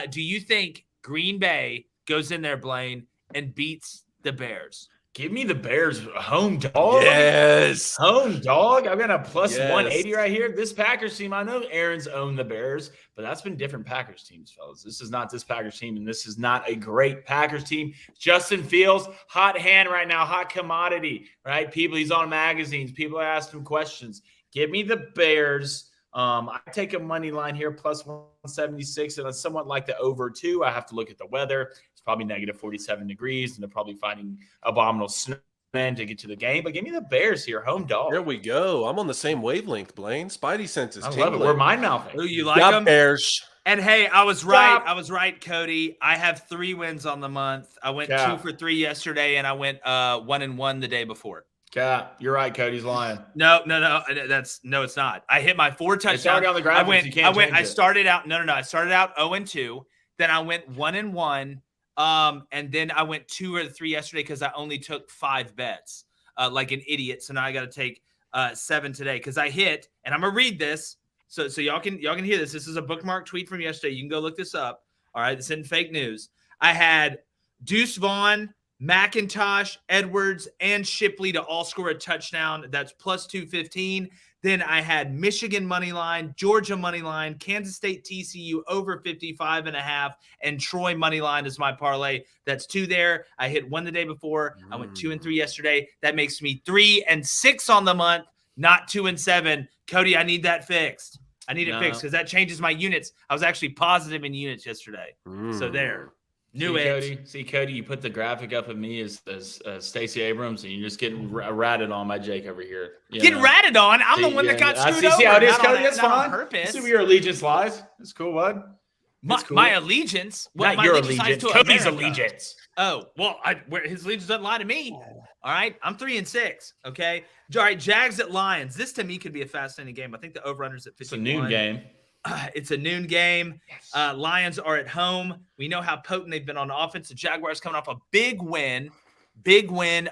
do you think Green Bay goes in there, Blaine, and beats the Bears? Give me the Bears home dog. Yes. Home dog. I've got a plus 180 right here. This Packers team, I know Aaron's owned the Bears, but that's been different Packers teams, fellas. This is not this Packers team, and this is not a great Packers team. Justin Fields, hot hand right now, hot commodity, right? He's on magazines. People are asking him questions. Give me the Bears. I take a money line here, plus 176, and I somewhat like the over 2. I have to look at the weather. It's probably negative 47 degrees, and they're probably finding abominable snow to get to the game. But give me the Bears here, home dog. There we go. I'm on the same wavelength, Blaine. Spidey senses. I love it. We're mind mouthing. Ooh, you like them? Bears. And hey, I was right. I was right, Cody. I have 3 wins on the month. I went 2 for 3 yesterday, and I went 1-1 the day before. Cap, you're right. Cody's lying. No. It's not. I hit my 4 touchdowns. It's already on the graphics. I started out. I started out 0-2. Then I went 1-1. And then I went 2 or 3 yesterday because I only took 5 bets, like an idiot. So now I got to take 7 today because I hit. And I'm gonna read this so y'all can hear this. This is a bookmark tweet from yesterday. You can go look this up. All right, this isn't fake news. I had Deuce Vaughn, McIntosh, Edwards, and Shipley to all score a touchdown. That's plus 215. Then I had Michigan money line, Georgia money line, Kansas State TCU over 55.5, and Troy money line is my parlay. That's 2 there. I hit 1 the day before. I went 2 and 3 yesterday. That makes me 3 and 6 on the month, not 2 and 7. Cody, I need that fixed. I need it fixed because that changes my units. I was actually positive in units yesterday. So there. See, Cody, you put the graphic up of me as Stacey Abrams, and you're just getting ratted on by Jake over here. Getting ratted on? I'm the one that got screwed over. See how it is, Cody? That's fine. On purpose. See where your allegiance lies. It's cool, bud. Cool. My allegiance? Not your allegiance. Cody's allegiance. Oh, well, his allegiance doesn't lie to me. All right, I'm 3-6. Okay, all right. Jags at Lions. This to me could be a fascinating game. I think the over/under's at 51. It's a noon game. It's a noon game. Yes. Lions are at home. We know how potent they've been on offense. The Jaguars coming off a big win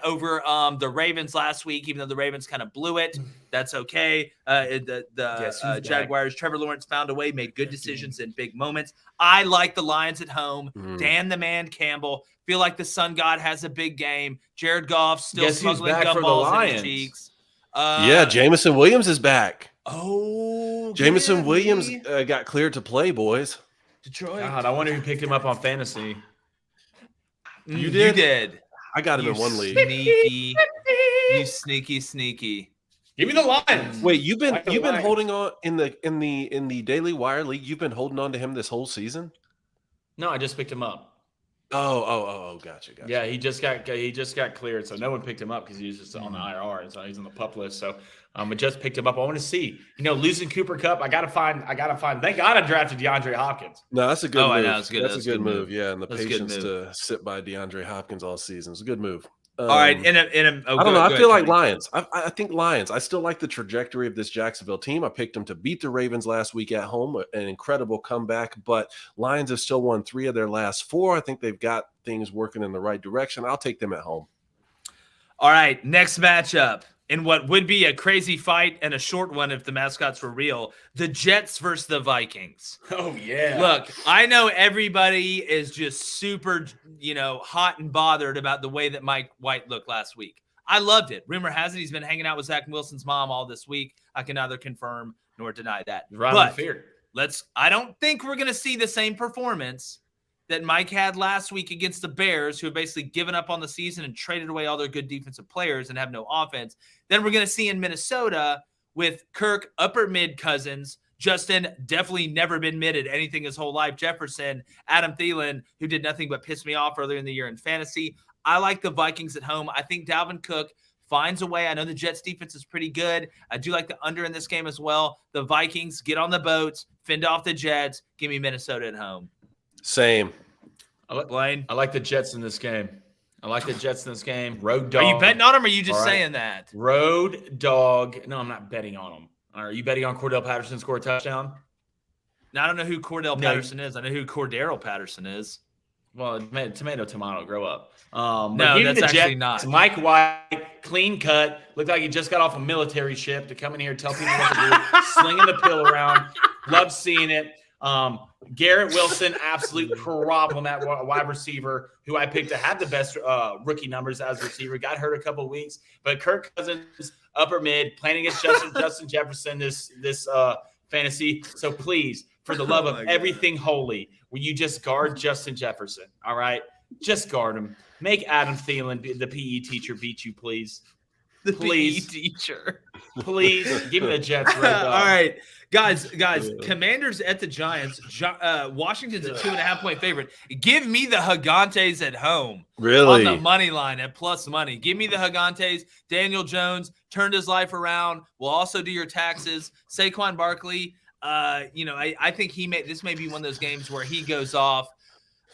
over the Ravens last week, even though the Ravens kind of blew it. That's okay. The Jaguars, Trevor Lawrence found a way, made good decisions in big moments. I like the Lions at home. Dan the Man Campbell. Feel like the sun god has a big game. Jared Goff still smuggling gumballs in his cheeks. Jameson Williams is back. Oh, Jameson Williams got cleared to play, boys. Detroit. God, I wonder who picked him up on fantasy. You did? You did. I got him in one league. You sneaky. Give me the Lions. Wait, you've been holding on in the Daily Wire league. You've been holding on to him this whole season. No, I just picked him up. Oh, gotcha. Yeah, he just got cleared, so no one picked him up because he was just on the IR, and so he's on the PUP list. So I just picked him up. I want to see, losing Cooper Kupp. I gotta find. Thank God I drafted DeAndre Hopkins. No, that's a good move. I know, it's good. That's a good move. Yeah, and the that's patience to sit by DeAndre Hopkins all season is a good move. All right, I don't know. I feel like Lions. I think Lions. I still like the trajectory of this Jacksonville team. I picked them to beat the Ravens last week at home, an incredible comeback. But Lions have still won 3 of their last 4. I think they've got things working in the right direction. I'll take them at home. All right, next matchup. In what would be a crazy fight and a short one if the mascots were real, the Jets versus the Vikings. Oh, yeah. Look, I know everybody is just super, hot and bothered about the way that Mike White looked last week. I loved it. Rumor has it he's been hanging out with Zach Wilson's mom all this week. I can neither confirm nor deny that. I don't think we're going to see the same performance that Mike had last week against the Bears, who have basically given up on the season and traded away all their good defensive players and have no offense. Then we're going to see in Minnesota with Kirk, upper mid Cousins, Justin, definitely never been mid at anything his whole life, Jefferson, Adam Thielen, who did nothing but piss me off earlier in the year in fantasy. I like the Vikings at home. I think Dalvin Cook finds a way. I know the Jets defense is pretty good. I do like the under in this game as well. The Vikings get on the boats, fend off the Jets. Give me Minnesota at home. Same. Blaine? I like the Jets in this game. Road dog. Are you betting on them or are you just saying that? Road dog. No, I'm not betting on them. Are you betting on Cordell Patterson score a touchdown? Now, I don't know who Cordell Patterson is. I know who Cordero Patterson is. Well, tomato, grow up. No, that's actually not. Mike White, clean cut, looked like he just got off a military ship to come in here and tell people what to do, slinging the pill around. Love seeing it. Garrett Wilson, absolute problem at wide receiver, who I picked to have the best rookie numbers as a receiver. Got hurt a couple of weeks, but Kirk Cousins, upper mid, playing against Justin Jefferson this fantasy. So please, for the love of everything holy, will you just guard Justin Jefferson? All right, just guard him. Make Adam Thielen, the PE teacher, beat you, please. PE teacher. Please give me the Jets. All right. Guys, Commanders at the Giants. Washington's a 2.5-point favorite. Give me the Gigantes at home. Really? On the money line at plus money. Give me the Gigantes. Daniel Jones turned his life around. We'll also do your taxes. Saquon Barkley, I think this may be one of those games where he goes off.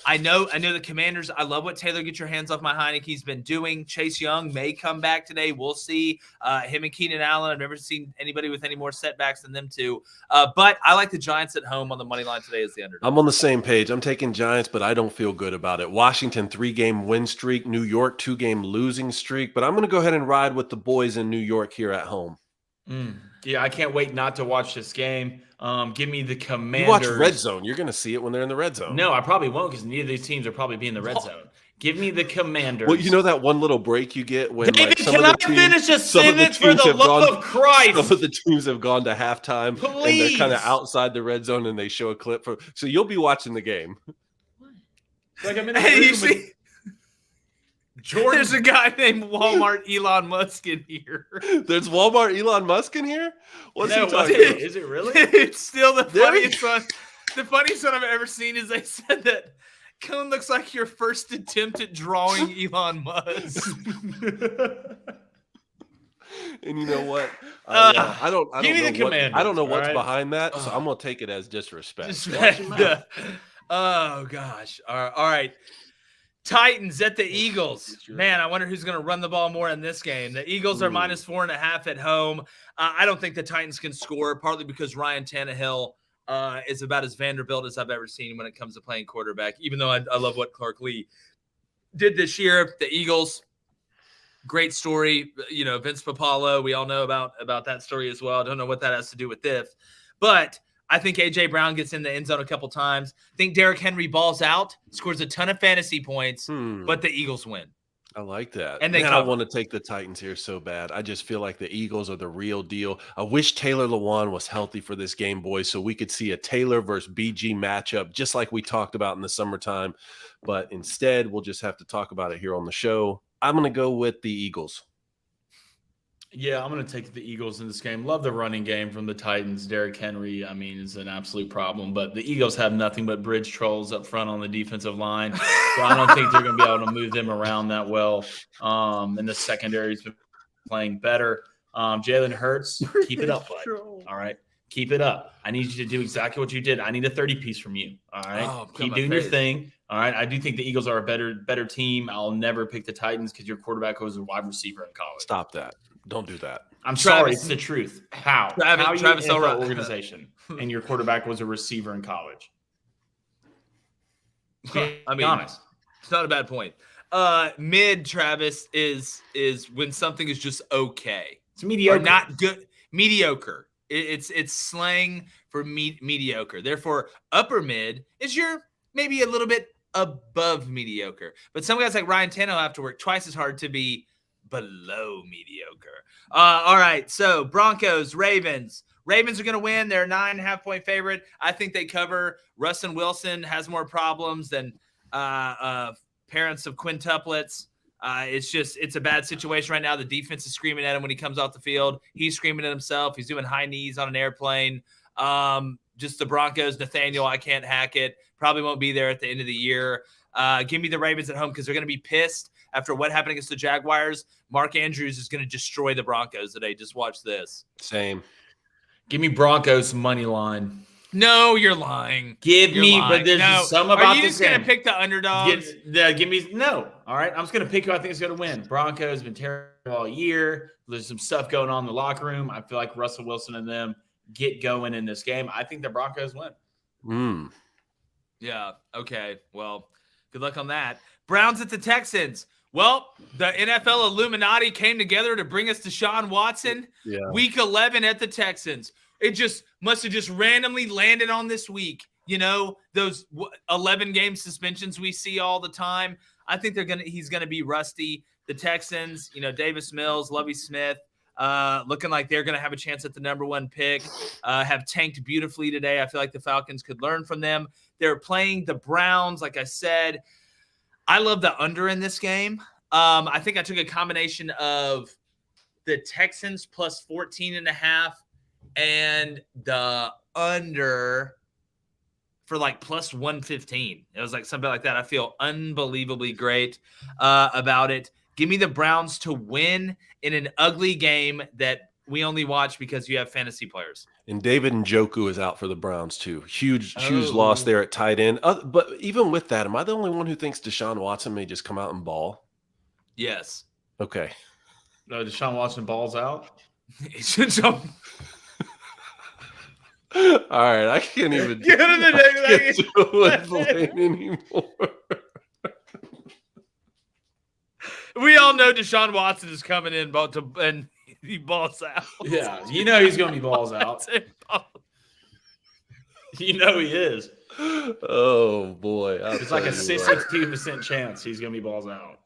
I know the Commanders. I love what Taylor Get Your Hands Off My Heineke's been doing. Chase Young may come back today. We'll see. Him and Keenan Allen. I've never seen anybody with any more setbacks than them two. But I like the Giants at home on the money line today as the underdog. I'm on the same page. I'm taking Giants, but I don't feel good about it. Washington 3-game win streak. New York 2-game losing streak. But I'm going to go ahead and ride with the boys in New York here at home. Yeah, I can't wait not to watch this game. Give me the Commanders. You watch Red Zone. You're going to see it when they're in the red zone. No, I probably won't because neither of these teams will probably be in the red zone. Give me the Commanders. Well, you know that one little break you get when David, can I finish a sentence for the love of Christ? Some of the teams have gone to halftime. Please. And they're kind of outside the red zone and they show a clip. So you'll be watching the game. Like I'm in the room Jordan. There's a guy named Walmart Elon Musk in here. There's Walmart Elon Musk in here? What's he talking about? Is it really? It's still the funniest one. The funniest one I've ever seen is they said that Cone looks like your first attempt at drawing Elon Musk. And you know what? I don't give me the know what I don't know Commanders, what's all right? behind that, so I'm gonna take it as disrespect. Oh gosh. All right. Titans at the Eagles. Man, I wonder who's going to run the ball more in this game. The Eagles are -4.5 at home. I don't think the Titans can score, partly because Ryan Tannehill is about as Vanderbilt as I've ever seen when it comes to playing quarterback, even though I love what Clark Lee did this year. The Eagles, great story. You know, Vince Papalo, we all know about that story as well. I don't know what that has to do with this, but I think A.J. Brown gets in the end zone a couple times. I think Derrick Henry balls out, scores a ton of fantasy points, but the Eagles win. I like that. And they I want to take the Titans here so bad. I just feel like the Eagles are the real deal. I wish Taylor Lewan was healthy for this game, boys, so we could see a Taylor versus BG matchup, just like we talked about in the summertime. But instead, we'll just have to talk about it here on the show. I'm going to go with the Eagles. Yeah, I'm going to take the Eagles in this game. Love the running game from the Titans. Derrick Henry, I mean, is an absolute problem. But the Eagles have nothing but bridge trolls up front on the defensive line. So I don't think they're going to be able to move them around that well. And the secondary's been playing better. Jalen Hurts, keep it up, bud. All right? Keep it up. I need you to do exactly what you did. I need a 30-piece from you. All right? Keep doing your thing. All right? I do think the Eagles are a better team. I'll never pick the Titans because your quarterback was a wide receiver in college. Stop that. Don't do that. I'm sorry, it's the truth. How? Travis you an organization and your quarterback was a receiver in college? I mean, honest. It's not a bad point. Mid, Travis, is when something is just okay. It's mediocre. Or not good. Mediocre. It's slang for mediocre. Therefore, upper mid is your maybe a little bit above mediocre. But some guys like Ryan Tannehill have to work twice as hard to be below mediocre. All right, so Broncos, Ravens. Ravens are going to win. They're a 9.5-point favorite. I think they cover. Russell Wilson has more problems than parents of quintuplets. It's a bad situation right now. The defense is screaming at him when he comes off the field. He's screaming at himself. He's doing high knees on an airplane. Just the Broncos, Nathaniel, I can't hack it. Probably won't be there at the end of the year. Give me the Ravens at home because they're going to be pissed after what happened against the Jaguars. Mark Andrews is going to destroy the Broncos today. Just watch this. Same. Give me Broncos money line. No, you're lying. But there's some about this. Are you just going to pick the underdogs? Give me no. All right, I'm just going to pick who I think is going to win. Broncos have been terrible all year. There's some stuff going on in the locker room. I feel like Russell Wilson and them get going in this game. I think the Broncos win. Yeah. Okay. Well, good luck on that. Browns at the Texans. Well, the NFL Illuminati came together to bring us Deshaun Watson. Yeah. Week 11 at the Texans. It just must have just randomly landed on this week. You know, those 11-game suspensions we see all the time. I think he's gonna be rusty. The Texans, you know, Davis Mills, Lovie Smith, looking like they're gonna have a chance at the number 1 pick. Have tanked beautifully today. I feel like the Falcons could learn from them. They're playing the Browns, like I said. I love the under in this game. I think I took a combination of the Texans plus 14.5 and the under for like plus 115. It was like something like that. I feel unbelievably great about it. Give me the Browns to win in an ugly game that we only watch because you have fantasy players. And David Njoku is out for the Browns too. Huge loss there at tight end. But even with that, am I the only one who thinks Deshaun Watson may just come out and ball? Yes. Okay. No, Deshaun Watson balls out. All right, I can't even get him the anymore. We all know Deshaun Watson is coming in, and he balls out. Yeah, you know he's going to be balls out. You know he is. Oh boy, it's like a 62% chance he's going to be balls out.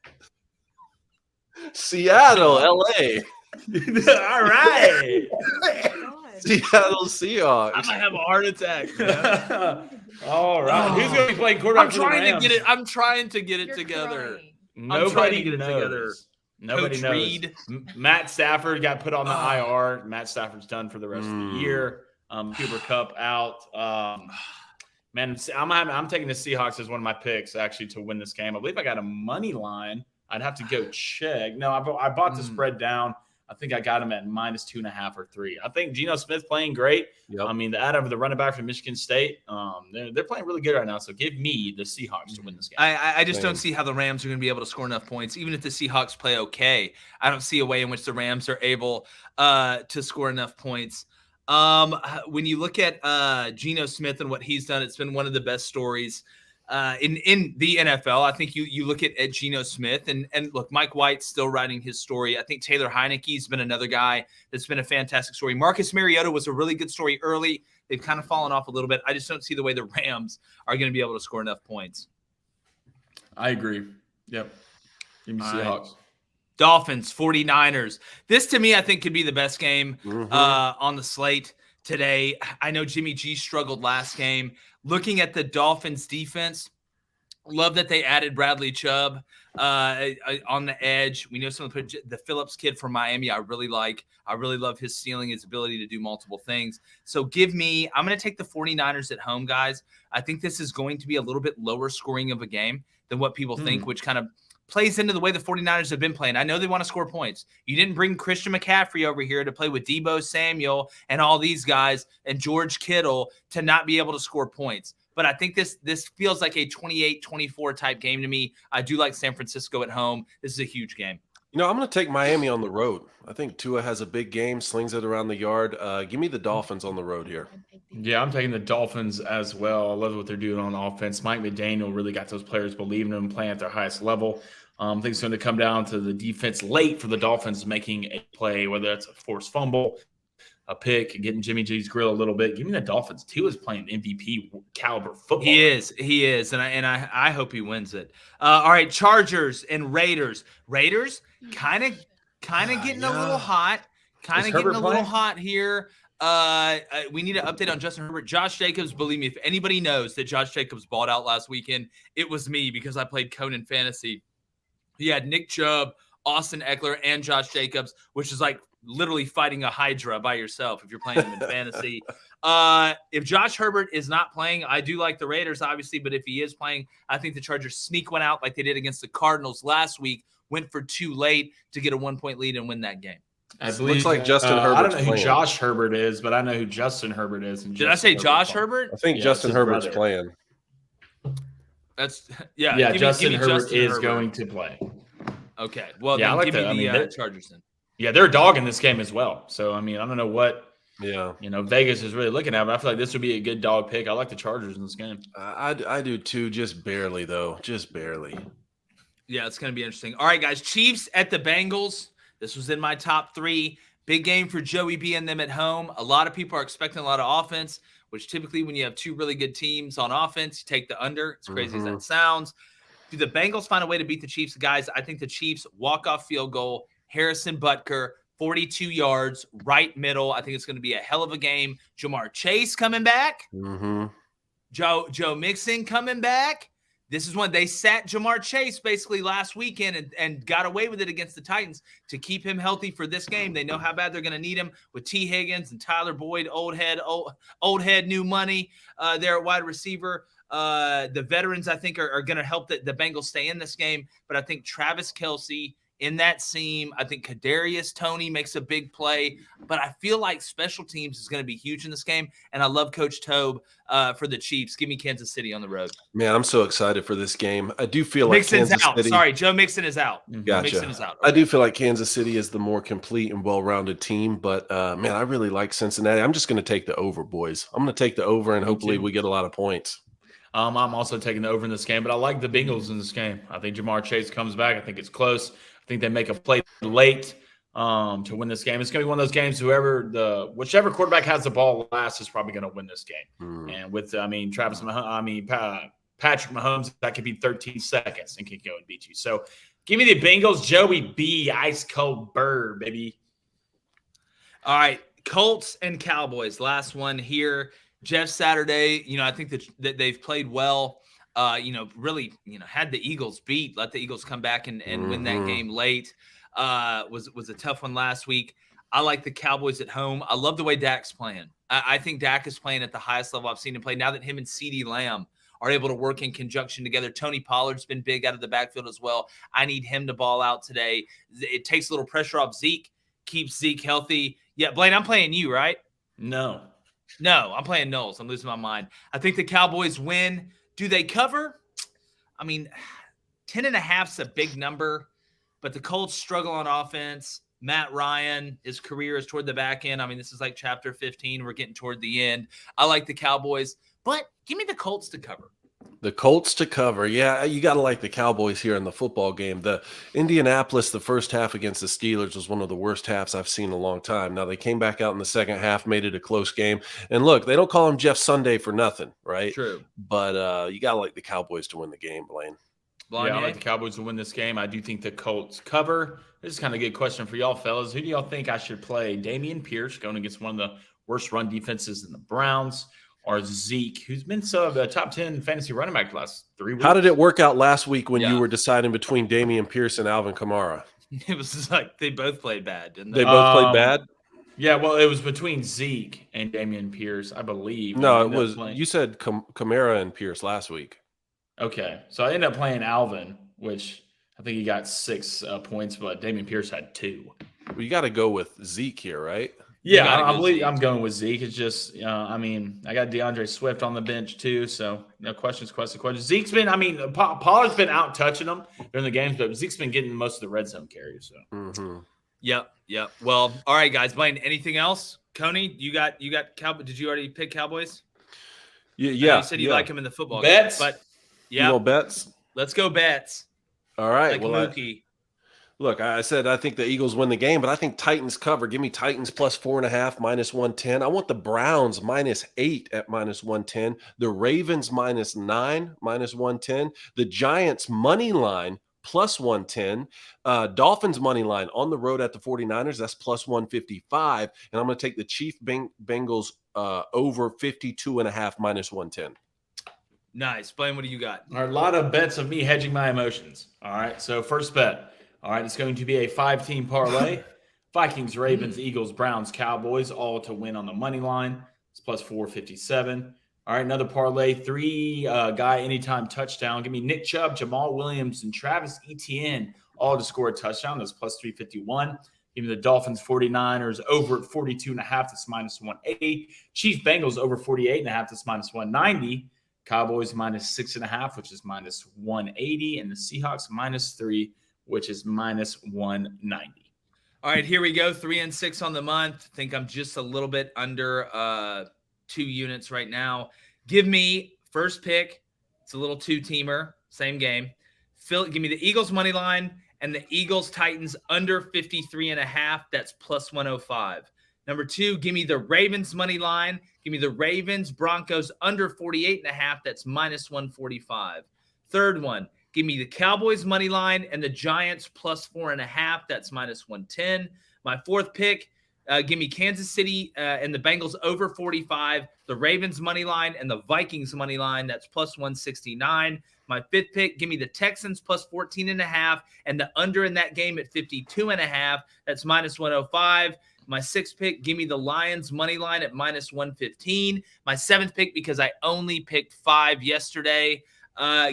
Seattle, LA. All right. Seattle Seahawks. I might have a heart attack. All right. Who's going to be playing quarterback? I'm trying to get it together. Nobody knows. Nobody knows. Matt Stafford got put on the IR. Matt Stafford's done for the rest of the year. Cooper Kupp out. Man, I'm taking the Seahawks as one of my picks actually to win this game. I believe I got a money line. I'd have to go check. No, I bought the spread down. I think I got him at -2.5 or 3. I think Geno Smith playing great. Yep. I mean, the add of the running back from Michigan State, they're playing really good right now. So give me the Seahawks to win this game. I just don't see how the Rams are going to be able to score enough points. Even if the Seahawks play okay, I don't see a way in which the Rams are able to score enough points. When you look at Geno Smith and what he's done, it's been one of the best stories in the NFL. I think you look at Geno Smith and look, Mike White's still writing his story. I think Taylor Heineke's been another guy that's been a fantastic story. Marcus Mariota was a really good story early. They've kind of fallen off a little bit. I just don't see the way the Rams are going to be able to score enough points. I agree. Yep. Give me Seahawks. Right. Dolphins, 49ers. This to me, I think could be the best game on the slate today. I know Jimmy G struggled last game. Looking at the Dolphins defense, love that they added Bradley Chubb on the edge. We know some of the Phillips kid from Miami I really like. I really love his ceiling, his ability to do multiple things. So I'm going to take the 49ers at home, guys. I think this is going to be a little bit lower scoring of a game than what people think, which kind of plays into the way the 49ers have been playing. I know they want to score points. You didn't bring Christian McCaffrey over here to play with Deebo Samuel and all these guys and George Kittle to not be able to score points. But I think this feels like a 28-24 type game to me. I do like San Francisco at home. This is a huge game. I'm going to take Miami on the road. I think Tua has a big game, slings it around the yard. Give me the Dolphins on the road here. Yeah, I'm taking the Dolphins as well. I love what they're doing on offense. Mike McDaniel really got those players believing in them, playing at their highest level. I think it's going to come down to the defense late for the Dolphins making a play, whether that's a forced fumble, a pick, getting Jimmy G's grill a little bit. Give me the Dolphins. Tua is playing MVP caliber football. He is, and I hope he wins it. All right, Chargers and Raiders. Raiders kind of getting a little hot. Kind of getting a little hot here. We need an update on Justin Herbert. Josh Jacobs, believe me, if anybody knows that Josh Jacobs balled out last weekend, it was me because I played Conan Fantasy. He had Nick Chubb, Austin Eckler, and Josh Jacobs, which is like literally fighting a Hydra by yourself if you're playing them in fantasy. If Josh Herbert is not playing, I do like the Raiders, obviously, but if he is playing, I think the Chargers sneak one out like they did against the Cardinals last week, went for too late to get a 1-point lead and win that game. I believe, looks like Justin Herbert. I don't know who Josh Herbert is, but I know who Justin Herbert is. Did I say Josh Herbert? I think Justin Herbert's playing. Justin Herbert is going to play. Okay. Well, yeah, then I like give me the Chargers then. Yeah, they're a dog in this game as well. So, I mean, I don't know what Vegas is really looking at, but I feel like this would be a good dog pick. I like the Chargers in this game. I do too, just barely, though. Just barely. Yeah, it's going to be interesting. All right, guys. Chiefs at the Bengals. This was in my top 3. Big game for Joey B and them at home. A lot of people are expecting a lot of offense, which typically when you have 2 really good teams on offense, you take the under. As crazy as that sounds. Do the Bengals find a way to beat the Chiefs? Guys, I think the Chiefs walk-off field goal, Harrison Butker, 42 yards, right middle. I think it's going to be a hell of a game. Jamar Chase coming back. Joe Mixon coming back. This is when they sat Jamar Chase basically last weekend and got away with it against the Titans to keep him healthy for this game. They know how bad they're going to need him with T. Higgins and Tyler Boyd, old head, new money there at wide receiver. The veterans, I think, are going to help the Bengals stay in this game. But I think Travis Kelce in that seam, I think Kadarius Toney makes a big play. But I feel like special teams is going to be huge in this game. And I love Coach Tobe for the Chiefs. Give me Kansas City on the road. Man, I'm so excited for this game. I do feel like Mixon's Kansas out. City. Sorry, Joe Mixon is out. Gotcha. Mixon is out. Okay. I do feel like Kansas City is the more complete and well-rounded team. But, man, I really like Cincinnati. I'm just going to take the over, boys. I'm going to take the over, and hopefully we get a lot of points. I'm also taking the over in this game, but I like the Bengals in this game. I think Jamar Chase comes back. I think it's close. I think they make a play late to win this game. It's going to be one of those games whichever quarterback has the ball last is probably going to win this game. And with Patrick Mahomes, that could be 13 seconds and can go and beat you. So give me the Bengals, Joey B, ice cold bird, baby. All right, Colts and Cowboys. Last one here. Jeff Saturday, I think that they've played well. Really, had the Eagles beat, let the Eagles come back and win that game late. Was a tough one last week. I like the Cowboys at home. I love the way Dak's playing. I think Dak is playing at the highest level I've seen him play. Now that him and CeeDee Lamb are able to work in conjunction together. Tony Pollard's been big out of the backfield as well. I need him to ball out today. It takes a little pressure off Zeke, keeps Zeke healthy. Yeah, Blaine, I'm playing you, right? No, I'm playing Knowles. I'm losing my mind. I think the Cowboys win. Do they cover? I mean, 10.5 is a big number, but the Colts struggle on offense. Matt Ryan, his career is toward the back end. I mean, this is like chapter 15. We're getting toward the end. I like the Cowboys, but give me the Colts to cover. The Colts to cover. Yeah, you got to like the Cowboys here in the football game. The Indianapolis, the first half against the Steelers was one of the worst halves I've seen in a long time. Now, they came back out in the second half, made it a close game. And look, they don't call him Jeff Sunday for nothing, right? True. But you got to like the Cowboys to win the game, Blaine. Yeah, I like the Cowboys to win this game. I do think the Colts cover. This is kind of a good question for y'all, fellas. Who do y'all think I should play? Dameon Pierce going against one of the worst run defenses in the Browns, or Zeke, who's been the top 10 fantasy running back the last 3 weeks? How did it work out last week when you were deciding between Dameon Pierce and Alvin Kamara? It was just like they both played bad, didn't they? They both played bad? Yeah, well, it was between Zeke and Dameon Pierce, I believe. No, it was – you said Kamara and Pierce last week. Okay, so I ended up playing Alvin, which I think he got 6 points, but Dameon Pierce had 2. Well, you got to go with Zeke here, right? Yeah, I believe I'm going with Zeke. It's just, I mean, I got DeAndre Swift on the bench too, so questions. Zeke's been, I mean, Pollard's been out touching them during the games, but Zeke's been getting most of the red zone carries. So. Yep. Well, all right, guys. Blaine, anything else? Coney, you got Cowboys. Did you already pick Cowboys? Yeah. You said you like him in the football bets, game, but yeah, bets. Let's go bets. All right. Like Look, I said I think the Eagles win the game, but I think Titans cover. Give me Titans plus 4.5, minus 110. I want the Browns minus 8 at minus 110. The Ravens minus 9, minus 110. The Giants money line plus 110. Dolphins money line on the road at the 49ers. That's plus 155. And I'm going to take the Chief Bengals over 52.5, minus 110. Nice. Blaine, what do you got? All right, a lot of bets of me hedging my emotions. All right, so first bet. All right, it's going to be a 5-team parlay. Vikings, Ravens, Eagles, Browns, Cowboys, all to win on the money line. It's plus 457. All right, another parlay, 3-guy anytime touchdown. Give me Nick Chubb, Jamal Williams, and Travis Etienne, all to score a touchdown. That's plus 351. Give me the Dolphins, 49ers over at 42.5. That's minus 180. Chiefs, Bengals over 48.5. That's minus 190. Cowboys minus 6.5, which is minus 180. And the Seahawks minus 3, which is minus 190. All right, here we go. 3 and 6 on the month. I think I'm just a little bit under 2 units right now. Give me first pick. It's a little 2-teamer, same game. Give me the Eagles money line and the Eagles Titans under 53.5. That's plus 105. Number 2, give me the Ravens money line. Give me the Ravens Broncos under 48.5. That's minus 145. Third one. Give me the Cowboys money line and the Giants plus 4.5. That's minus 110. My fourth pick, give me Kansas City and the Bengals over 45. The Ravens money line and the Vikings money line. That's plus 169. My fifth pick, give me the Texans plus 14.5 and the under in that game at 52.5. That's minus 105. My sixth pick, give me the Lions money line at minus 115. My seventh pick, because I only picked 5 yesterday,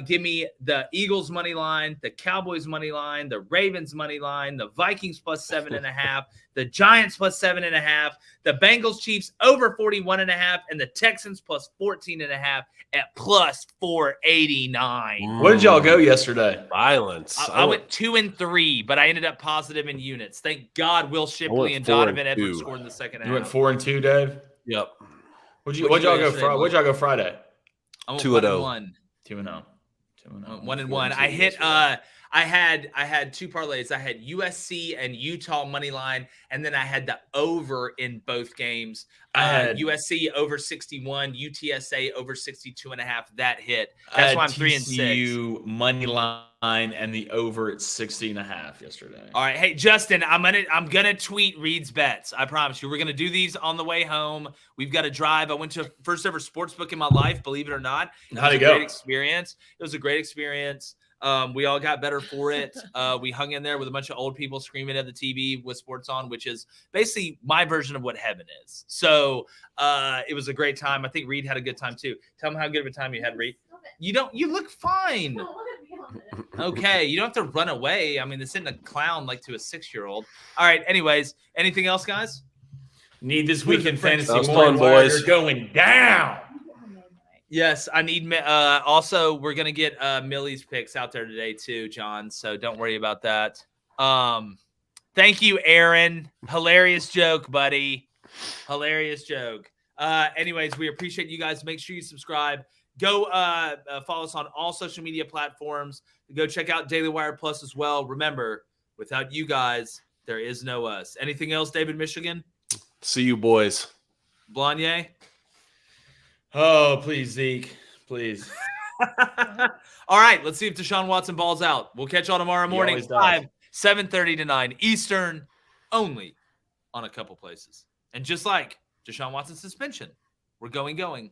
give me the Eagles money line, the Cowboys money line, the Ravens money line, the Vikings plus 7.5, the Giants plus 7.5, the Bengals Chiefs over 41.5, and the Texans plus 14.5 at plus 489. Where did y'all go yesterday? Violence. I went 2 and 3, but I ended up positive in units. Thank God Will Shipley and Donovan Edwards scored in the second half. You went 4 and 2, Dave? Yep. Where'd y'all go Friday? I went 2-0. 2-0. 1-1. I had 2 parlays. I had USC and Utah money line, and then I had the over in both games. I had USC over 61, UTSA over 62.5. That hit. That's why I'm 3 and 6. TCU money line and the over at 60.5 yesterday. All right, hey Justin, I'm gonna tweet Reed's bets. I promise you. We're gonna do these on the way home. We've got to drive. I went to first ever sports book in my life, believe it or not. How'd it go? Great experience. It was a great experience. We all got better for it. We hung in there with a bunch of old people screaming at the TV with sports on, which is basically my version of what heaven is. So it was a great time. I think Reed had a good time too. Tell them how good of a time you had, Reed. You look fine. Okay, you don't have to run away. I mean, this isn't a clown like to a 6-year-old. All right. Anyways, anything else, guys? Need this weekend fantasy That was morning fun, wire. boys. You're going down. Yes, I need. Also, we're gonna get Millie's picks out there today too, John. So don't worry about that. Thank you, Aaron. Hilarious joke, buddy. Hilarious joke. Anyways, we appreciate you guys. Make sure you subscribe. Go follow us on all social media platforms. Go check out Daily Wire Plus as well. Remember, without you guys, there is no us. Anything else, David Michigan? See you, boys. Blanye? Oh, please, Zeke. Please. All right, let's see if Deshaun Watson balls out. We'll catch y'all tomorrow morning, always does. 7:30 to 9 Eastern, only on a couple places. And just like Deshaun Watson's suspension, we're going, gone.